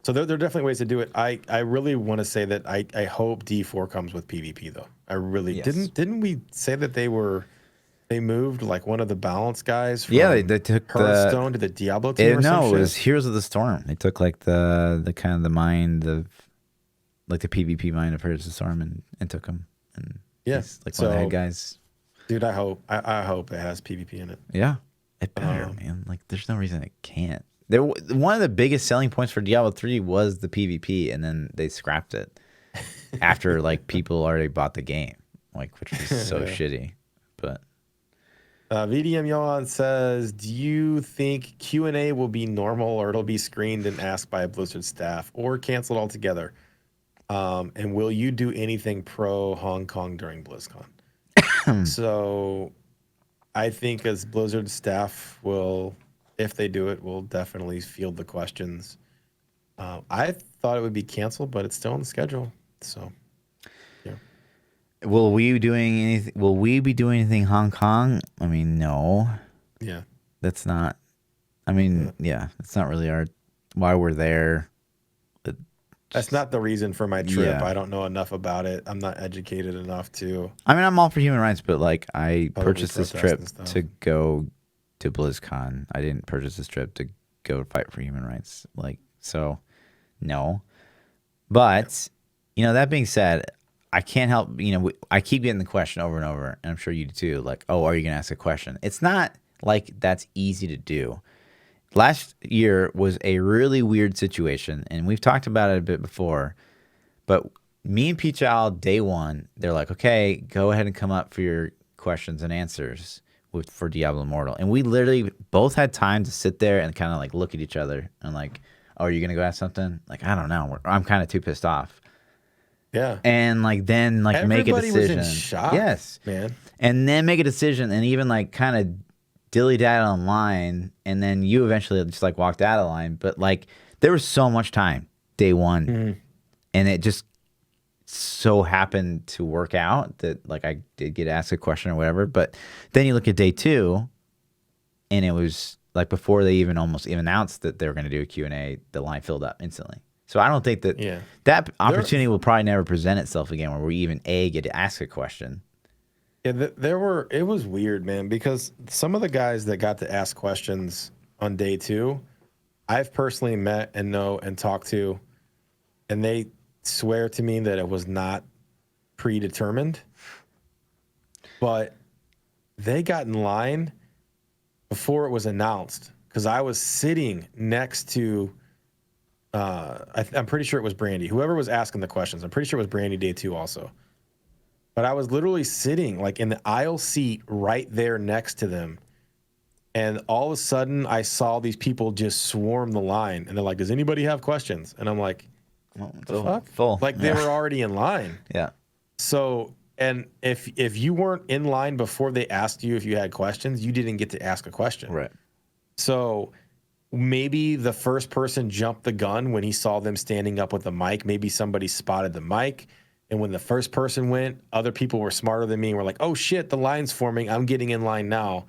So there are definitely ways to do it. I really want to say that I hope D4 comes with PvP though. I really didn't we say that they moved one of the balance guys from they took Hearthstone to the Diablo team? No, it was Heroes of the Storm. They took the kind of the mind of the PvP mind of Heroes of the Storm and took him. And he's one of the head guys. Dude, I hope it has PvP in it. Yeah, it better, man. There's no reason it can't. One of the biggest selling points for Diablo 3 was the PvP, and then they scrapped it after people already bought the game, which was so shitty. But VDM Yon says, do you think Q&A will be normal, or it'll be screened and asked by a Blizzard staff, or canceled altogether? And will you do anything pro Hong Kong during BlizzCon? So I think as Blizzard staff will, if they do it, will definitely field the questions. I thought it would be canceled, but it's still on the schedule. So, yeah. Will we be doing anything Hong Kong? I mean, no. Yeah. That's not. I mean, it's not really why we're there. That's not the reason for my trip. I don't know enough about it. I'm not educated enough to. I mean, I'm all for human rights, but I purchased this trip to go to BlizzCon. I didn't purchase this trip to go fight for human rights. So, no. But, that being said, I can't help, I keep getting the question over and over, and I'm sure you do too. Are you going to ask a question? It's not like that's easy to do. Last year was a really weird situation, and we've talked about it a bit before, but me and PTR day one, they're like, okay, go ahead and come up for your questions and answers for Diablo Immortal. And we literally both had time to sit there and kind of like look at each other and like, oh, are you going to go ask something? Like, I don't know. I'm kind of too pissed off. Yeah. And like then like Everybody make a decision. was in shock, yes. man. And then make a decision and even like kind of dilly-dally online, and then you eventually just like walked out of line. But like there was so much time day one, and it just so happened to work out that like I did get asked a question or whatever. But then you look at day two, and it was like before they almost announced that they were going to do a Q&A, the line filled up instantly. So I don't think that that opportunity will probably never present itself again, where we even get to ask a question. Yeah, it was weird, man, because some of the guys that got to ask questions on day two, I've personally met and know and talked to, and they swear to me that it was not predetermined, but they got in line before it was announced, because I was sitting next to I'm pretty sure it was Brandy, whoever was asking the questions. I'm pretty sure it was Brandy day two also, but I was literally sitting like in the aisle seat right there next to them, and all of a sudden I saw these people just swarm the line, and they're like, does anybody have questions? And I'm like, what the fuck? Full. Like they were already in line. Yeah. So, and if you weren't in line before they asked you if you had questions, you didn't get to ask a question. Right. So maybe the first person jumped the gun when he saw them standing up with the mic. Maybe somebody spotted the mic. And when the first person went, other people were smarter than me and were like, oh shit, the line's forming. I'm getting in line now.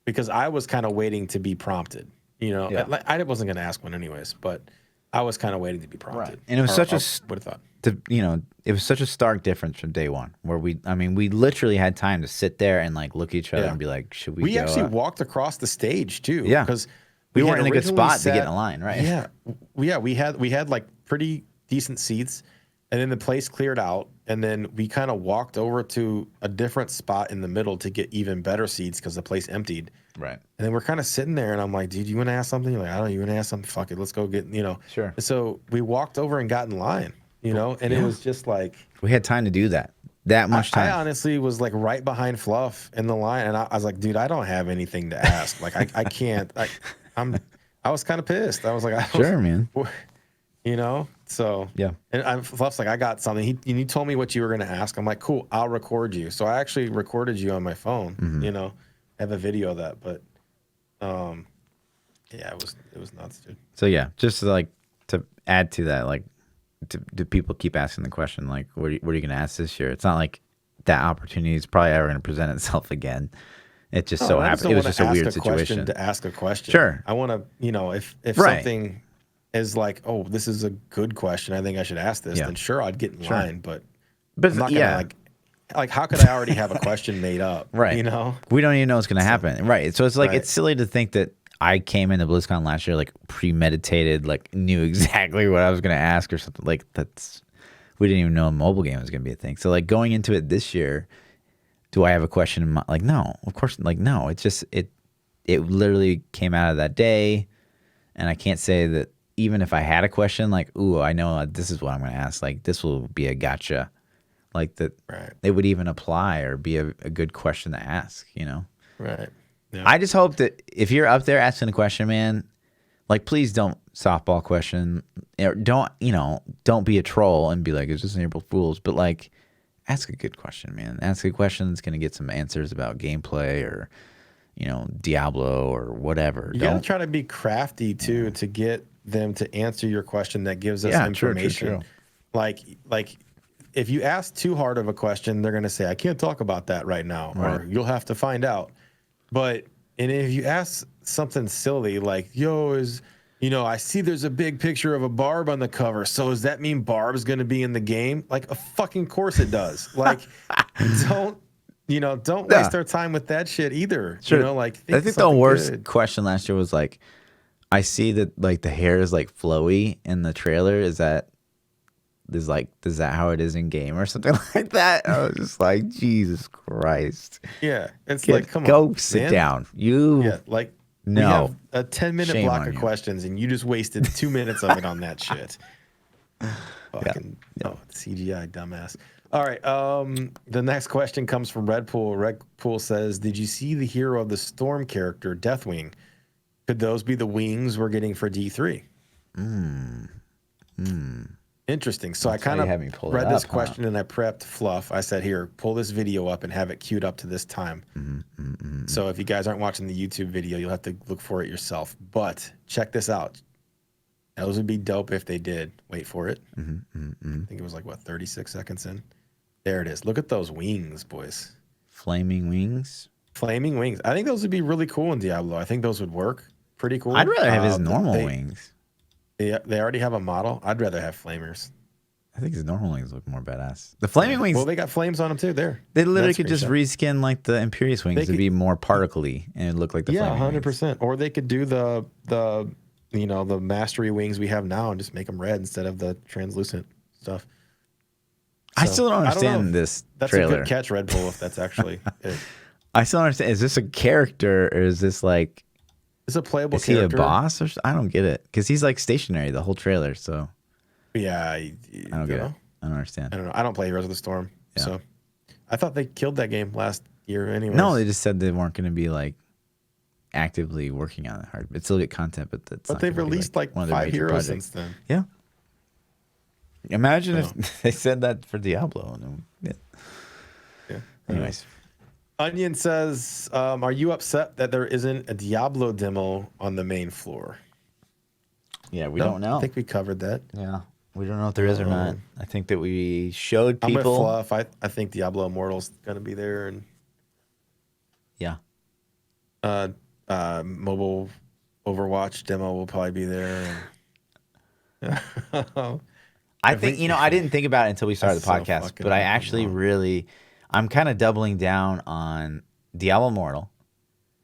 Because I was kind of waiting to be prompted. You know, I wasn't going to ask one anyways, but I was kind of waiting to be prompted. Right. And it was it was such a stark difference from day one, where we literally had time to sit there and like look at each other and be like, should we go? We actually walked across the stage too. Yeah. Because we weren't in a good spot to get in line, right? Yeah. We had like pretty decent seats, and then the place cleared out, and then we kind of walked over to a different spot in the middle to get even better seats because the place emptied. Right. And then we're kind of sitting there, and I'm like, dude, you want to ask something? You're like, I don't know, you want to ask something? Fuck it, let's go get, Sure. And so we walked over and got in line, and it was just like. We had time to do that. That much time. I honestly was like right behind Fluff in the line, and I was like, dude, I don't have anything to ask. Like, I can't. I was kind of pissed. I was like, sure, man. So yeah. And Fluff's like, I got something. You told me what you were going to ask. I'm like, cool, I'll record you. So I actually recorded you on my phone. I have a video of that, but yeah, it was nuts, dude. So yeah, just to add to that, like, do people keep asking the question, like, what are you going to ask this year? It's not like that opportunity is probably ever going to present itself again. It just so happened. It was just a weird situation. To ask a question. Sure. I want to, if something is like, oh, this is a good question, I think I should ask this, then sure, I'd get in line. But I'm not gonna like, how could I already have a question made up? Right. We don't even know what's going to happen. Right. So it's like, it's silly to think that I came into BlizzCon last year, like premeditated, like knew exactly what I was going to ask or something. Like we didn't even know a mobile game was going to be a thing. So like going into it this year, do I have a question in mind? Like, no, of course. Like, no, it's just, it literally came out of that day. And I can't say that even if I had a question, like, ooh, I know this is what I'm going to ask. Like, this will be a gotcha. Like that they would even apply or be a good question to ask, Right. Yeah. I just hope that if you're up there asking a question, man, like, please don't softball question, or don't be a troll and be like, it's just an April Fool's, but like, ask a good question, man. Ask a question that's going to get some answers about gameplay or, Diablo or whatever. You got to try to be crafty too, to get them to answer your question that gives us information. True. Like if you ask too hard of a question, they're going to say, I can't talk about that right now, or you'll have to find out. And if you ask something silly like, I see there's a big picture of a Barb on the cover, so does that mean Barb's going to be in the game? Like, a fucking course it does. Like, don't waste our time with that shit either. Sure. I think the worst question last year was like, I see that like the hair is like flowy in the trailer. Is that is that how it is in game or something like that? I was just like, Jesus Christ. Yeah, it's like, come on, go sit down. Yeah, like no. We have a 10-minute Shame block of you. questions, and you just wasted 2 minutes of it on that shit. Fucking CGI dumbass. All right. The next question comes from Red Pool. Red Pool says, "Did you see the hero of the Storm character, Deathwing? Could those be the wings we're getting for D3?" Interesting. So That's I kind why you had me of pull it read this up, question and I prepped Fluff. I said, "Here, pull this video up and have it queued up to this time." So if you guys aren't watching the YouTube video, you'll have to look for it yourself. But check this out. Those would be dope if they did. Wait for it. I think it was like, what, 36 seconds in? There it is. Look at those wings, boys. Flaming wings? Flaming wings. I think those would be really cool in Diablo. I think those would work pretty cool. I'd rather have his normal wings. They already have a model. I'd rather have flamers. I think his normal wings look more badass. The flaming wings. Well, they got flames on them too. There. They literally could just reskin like the Imperious wings to be more particle-y and it'd look like the flaming 100%. wings. Or they could do the mastery wings we have now and just make them red instead of the translucent stuff. So, I still don't understand this trailer. That's a good catch, Red Bull, if that's actually it. I still don't understand. Is this a character or is this like... Is a playable character? Is he a boss? Or I don't get it. Because he's like stationary the whole trailer, so... Yeah. I don't get it. I don't understand. I don't know. I don't play Heroes of the Storm, so... I thought they killed that game last year anyway. No, they just said they weren't going to be like actively working on it hard. It still get content, but that's But they've released like 5 heroes since then. Yeah. Imagine if they said that for Diablo. Yeah. Anyways. Onion says, "Are you upset that there isn't a Diablo demo on the main floor?" Yeah, we don't know. I think we covered that. Yeah. We don't know if there is or not. I think that we showed people. I'm with Fluff. I think Diablo Immortal's going to be there. And yeah. Mobile Overwatch demo will probably be there. I think, I didn't think about it until we started the podcast, but I actually I'm kind of doubling down on Diablo Immortal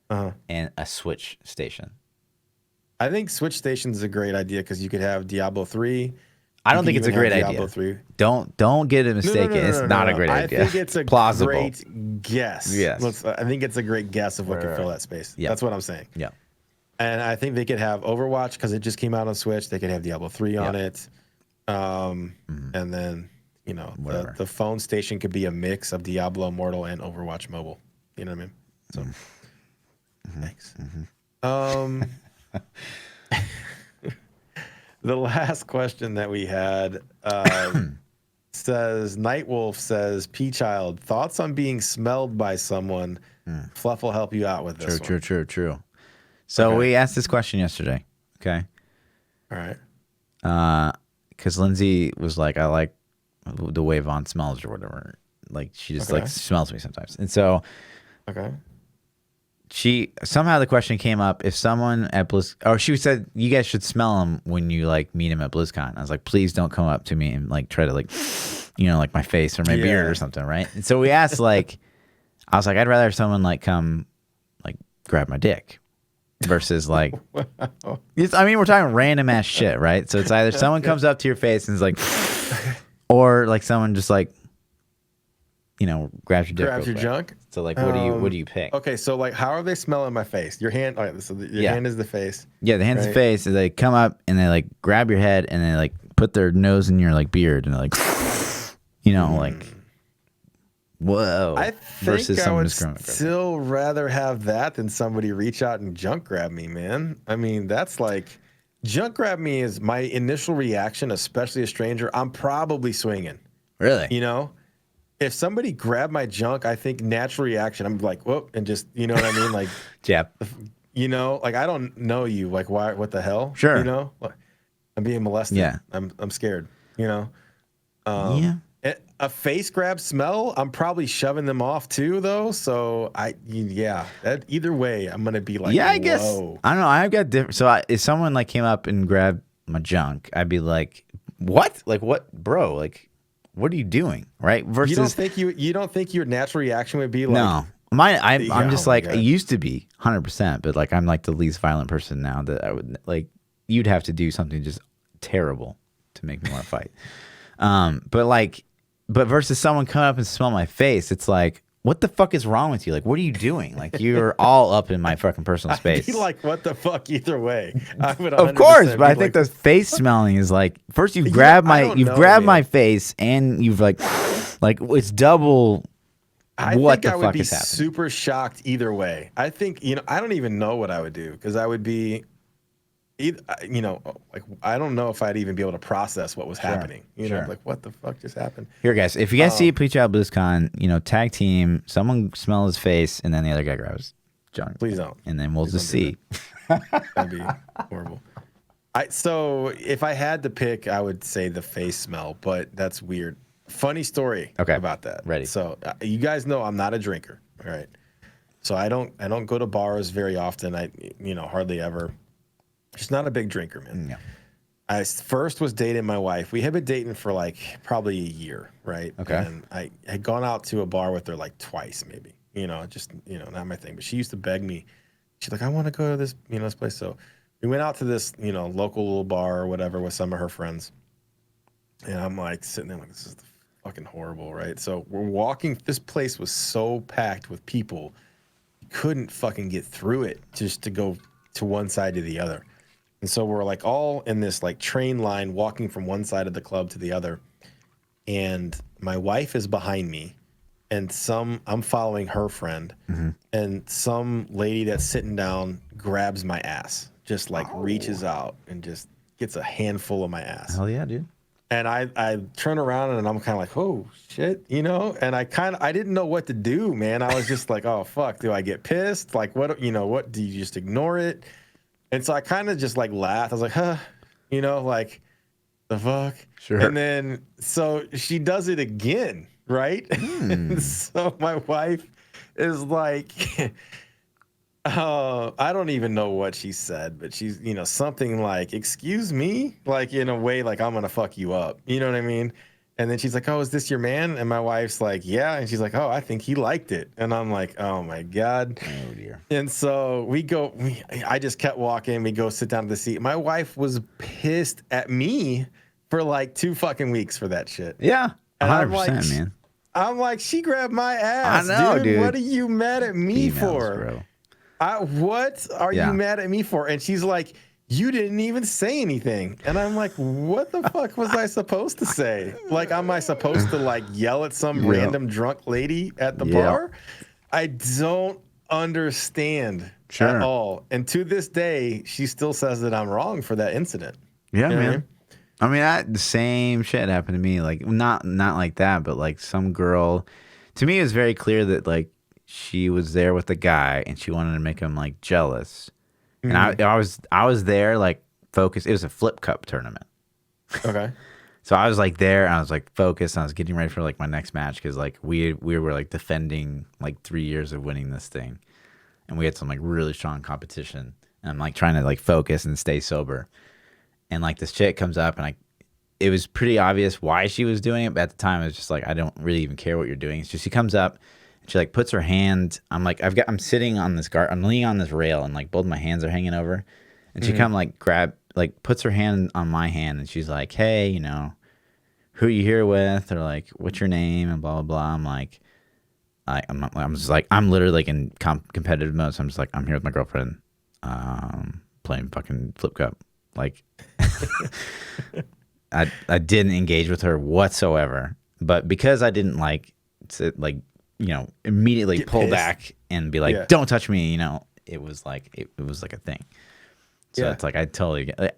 and a Switch station. I think Switch station is a great idea because you could have Diablo 3. I don't think it's a great idea. 3. Don't get it mistaken. It's not a great idea. I think it's a plausible. Great guess. Yes. I think it's a great guess of what could fill that space. Yeah. That's what I'm saying. Yeah. And I think they could have Overwatch because it just came out on Switch. They could have Diablo 3 on it. And then, the phone station could be a mix of Diablo Immortal and Overwatch Mobile. You know what I mean? So, thanks. The last question that we had says, Nightwolf says, "PTRchild, thoughts on being smelled by someone?" Fluff will help you out with this. True. So we asked this question yesterday. Okay. All right. Because Lindsay was like, "I like the way Vaughn smells or whatever." Like she just like smells me sometimes, and so she somehow the question came up if someone at she said you guys should smell him when you like meet him at BlizzCon. I was like, please don't come up to me and like try to like like my face or my beard or something, right? And so we asked I was like, I'd rather have someone like come like grab my dick versus like we're talking random ass shit, right? So it's either someone comes up to your face and is like or like someone just like grabs your dick, grabs your junk. So like, what do you pick? Okay, so like, how are they smelling my face? Your hand. All right, so your hand is the face. Yeah, the hand's the face. And they come up and they like grab your head and they like put their nose in your like beard and they're like, like, whoa. I think I would still rather have that than somebody reach out and junk grab me, man. I mean, that's like, junk grab me is my initial reaction, especially a stranger. I'm probably swinging. Really? If somebody grabbed my junk, I think natural reaction, I'm like, whoop, and just, you know what I mean? Like, jab. Like, I don't know you. Like, why? What the hell? Sure. Like, I'm being molested. Yeah. I'm scared. Yeah. A face grab smell, I'm probably shoving them off too, though. So either way, I'm gonna be like, I guess. I don't know. I've got different. So if someone like came up and grabbed my junk, I'd be like, what? Like, what, bro? Like, what are you doing, right? Versus you don't think your natural reaction would be like, no, I'm just like, I used to be 100%, but like I'm like the least violent person now that I would like. You'd have to do something just terrible to make me want to fight. But versus someone coming up and smell my face, it's like, what the fuck is wrong with you? Like, what are you doing? Like, you're all up in my fucking personal space. I'd be like, what the fuck either way. I would of course, but I think the face smelling is like, first you've grabbed my face and you've like it's double. I think I would be super shocked either way. I think, I don't even know what I would do because I would be, like, I don't know if I'd even be able to process what was happening. Like, what the fuck just happened? Here, guys, if you guys see PTR Blizzcon, tag team, someone smell his face, and then the other guy grabs John. Please don't. And then we'll just see. That'd be horrible. So if I had to pick, I would say the face smell, but that's weird. Funny story about that. Ready. So you guys know I'm not a drinker, all right? So I don't go to bars very often. I hardly ever. Just not a big drinker, man. Yeah. I first was dating my wife. We had been dating for like probably a year, right? Okay. And I had gone out to a bar with her like twice, maybe. Just not my thing. But she used to beg me. She's like, I want to go to this, this place. So we went out to this, local little bar or whatever with some of her friends. And I'm like sitting there like, this is fucking horrible, right? So we're walking. This place was so packed with people, you couldn't fucking get through it just to go to one side to the other. And so we're like all in this like train line walking from one side of the club to the other. And my wife is behind me and I'm following her friend and some lady that's sitting down grabs my ass, just like reaches out and just gets a handful of my ass. Hell yeah, dude. And I turn around and I'm kind of like, oh shit, and I didn't know what to do, man. I was just like, oh fuck, do I get pissed? Like what do you just ignore it? And so I kind of just like laughed. I was like, huh, like the fuck. Sure. And then so she does it again, right? And so my wife is like, I don't even know what she said, but she's, something like, excuse me, like in a way, like I'm going to fuck you up. You know what I mean? And then she's like, oh, is this your man? And my wife's like, yeah. And she's like, oh, I think he liked it. And I'm like, oh my God. Oh dear. And so I just kept walking. We go sit down to the seat. My wife was pissed at me for like 2 fucking weeks for that shit. Yeah. 100%, like, man. I'm like, she grabbed my ass. I know, dude. What are you mad at me Females, for? Bro. What are you mad at me for? And she's like, you didn't even say anything. And I'm like, what the fuck was I supposed to say? Like, am I supposed to like yell at some random drunk lady at the bar? I don't understand at all. And to this day, she still says that I'm wrong for that incident. Yeah, man. I mean, the same shit happened to me. Like, not like that, but like some girl. To me, it was very clear that like she was there with the guy and she wanted to make him like jealous. And I was there like focused. It was a flip cup tournament. Okay. So I was like there and I was like focused. And I was getting ready for like my next match because like we were like defending like 3 years of winning this thing, and we had some like really strong competition. And I'm like trying to like focus and stay sober. And like this chick comes up and it was pretty obvious why she was doing it, but at the time it was just like, I don't really even care what you're doing. So she comes up. She like puts her hand. I'm like, I'm sitting on this guard. I'm leaning on this rail, and like both my hands are hanging over. And she kind of puts her hand on my hand, and she's like, "Hey, who are you here with?" Or like, "What's your name?" And blah blah blah. I'm like, I'm just like, I'm literally like in competitive mode. So I'm just like, I'm here with my girlfriend, playing fucking flip cup. Like, I didn't engage with her whatsoever. But because I didn't immediately pull back and be like, don't touch me, it was like a thing. So it's like,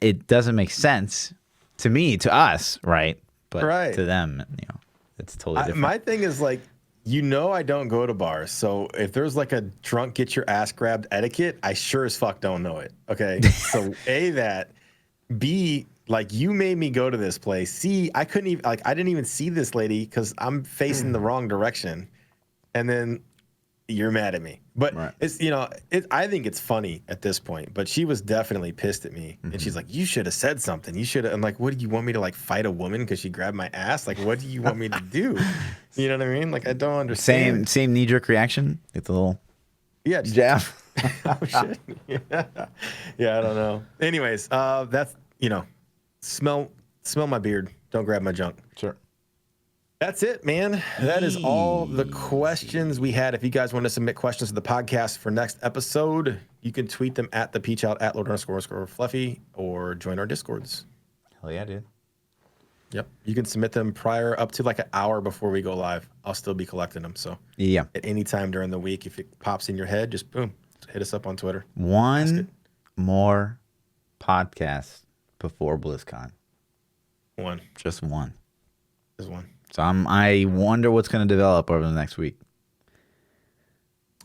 it doesn't make sense to me, to us, right? But to them, it's totally different. My thing is like, I don't go to bars. So if there's like a drunk get your ass grabbed etiquette, I sure as fuck don't know it. Okay. So A, that. B, like, you made me go to this place. C, I couldn't even, like, I didn't even see this lady because I'm facing the wrong direction. And then you're mad at me. But it's, I think it's funny at this point. But she was definitely pissed at me. And she's like, you should have said something. You should have. I'm like, what do you want me to like fight a woman because she grabbed my ass? Like, what do you want me to do? You know what I mean? Like, I don't understand. Same knee jerk reaction. It's a little jab. Oh shit. Yeah, I don't know. Anyways, that's smell my beard. Don't grab my junk. Sure. That's it, man. That is all the questions we had. If you guys want to submit questions to the podcast for next episode, you can tweet them at ThaPChild, at Lord__Fluffy, or join our Discords. Hell yeah, dude. Yep. You can submit them prior up to like an hour before we go live. I'll still be collecting them. So yeah, at any time during the week, if it pops in your head, just boom, hit us up on Twitter. One more podcast before BlizzCon. One. Just one. Just one. So I wonder what's going to develop over the next week.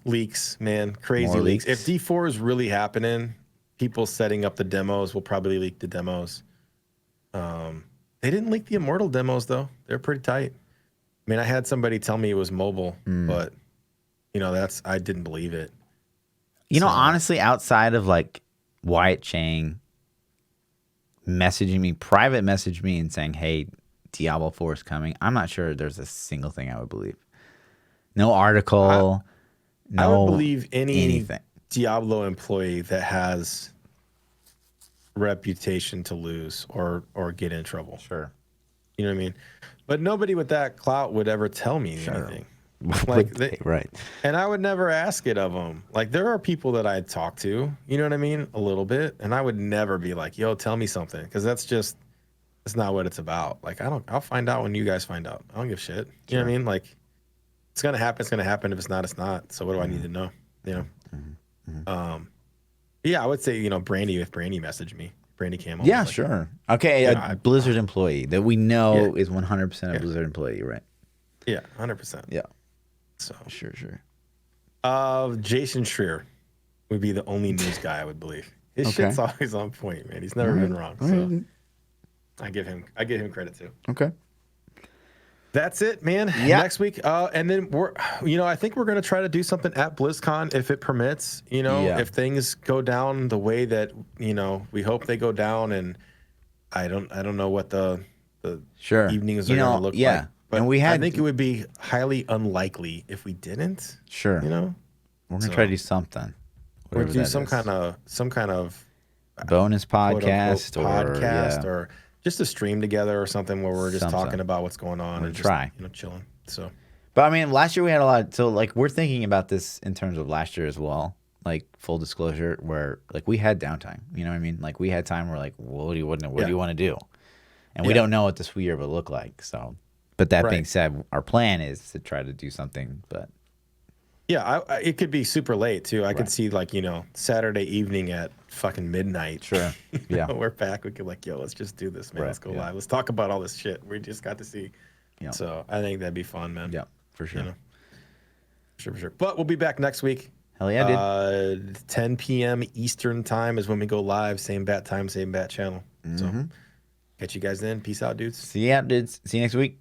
Leaks, man. Crazy More leaks. leaks. If D4 is really happening, people setting up the demos will probably leak the demos. They didn't leak the Immortal demos, though. They're pretty tight. I mean, I had somebody tell me it was mobile, but, I didn't believe it. Honestly, outside of like Wyatt Chang private message me and saying, hey, Diablo 4 is coming, I'm not sure there's a single thing I would believe. No article, I would believe anything. Diablo employee that has reputation to lose or get in trouble. Sure. You know what I mean? But nobody with that clout would ever tell me anything. Right. And I would never ask it of them. Like, there are people that I'd talk to, you know what I mean? A little bit. And I would never be like, yo, tell me something. Because that's not what it's about. Like, I'll find out when you guys find out. I don't give a shit. You know what I mean? Like, it's going to happen. It's going to happen. If it's not, it's not. So what do I need to know? You know? Mm-hmm. Yeah, I would say, Brandy, if Brandy messaged me. Brandy came on. Yeah, sure. Okay, a Blizzard employee that we know is 100% a Blizzard employee, right? Yeah, 100%. Yeah. So Sure. Jason Schreier would be the only news guy I would believe. His shit's always on point, man. He's never been wrong. So I give him credit too. Okay. That's it, man. Yeah. Next week, and then I think we're gonna try to do something at BlizzCon if it permits. If things go down the way that we hope they go down, and I don't know what the evenings are gonna look like. But I think it would be highly unlikely if we didn't. Sure. We're gonna try to do something. Or do some kind of bonus podcast or just a stream together or something where we're just talking about what's going on and try. Just, chilling. So, but I mean, last year we had a lot. So like, we're thinking about this in terms of last year as well. Like, full disclosure, where like we had downtime. You know what I mean? Like, we had time where like, what do you want to do? And we don't know what this year will look like. So, but that being said, our plan is to try to do something. But yeah, it could be super late too. I could see like Saturday evening at fucking midnight. Sure. Yeah. We're back. We could like, yo, let's just do this, man. Let's go live. Let's talk about all this shit we just got to see. Yeah. So I think that'd be fun, man. Yeah, for sure. For sure. But we'll be back next week. Hell yeah, dude. 10 p.m. Eastern time is when we go live. Same bat time, same bat channel. So catch you guys then. Peace out, dudes. See you next week.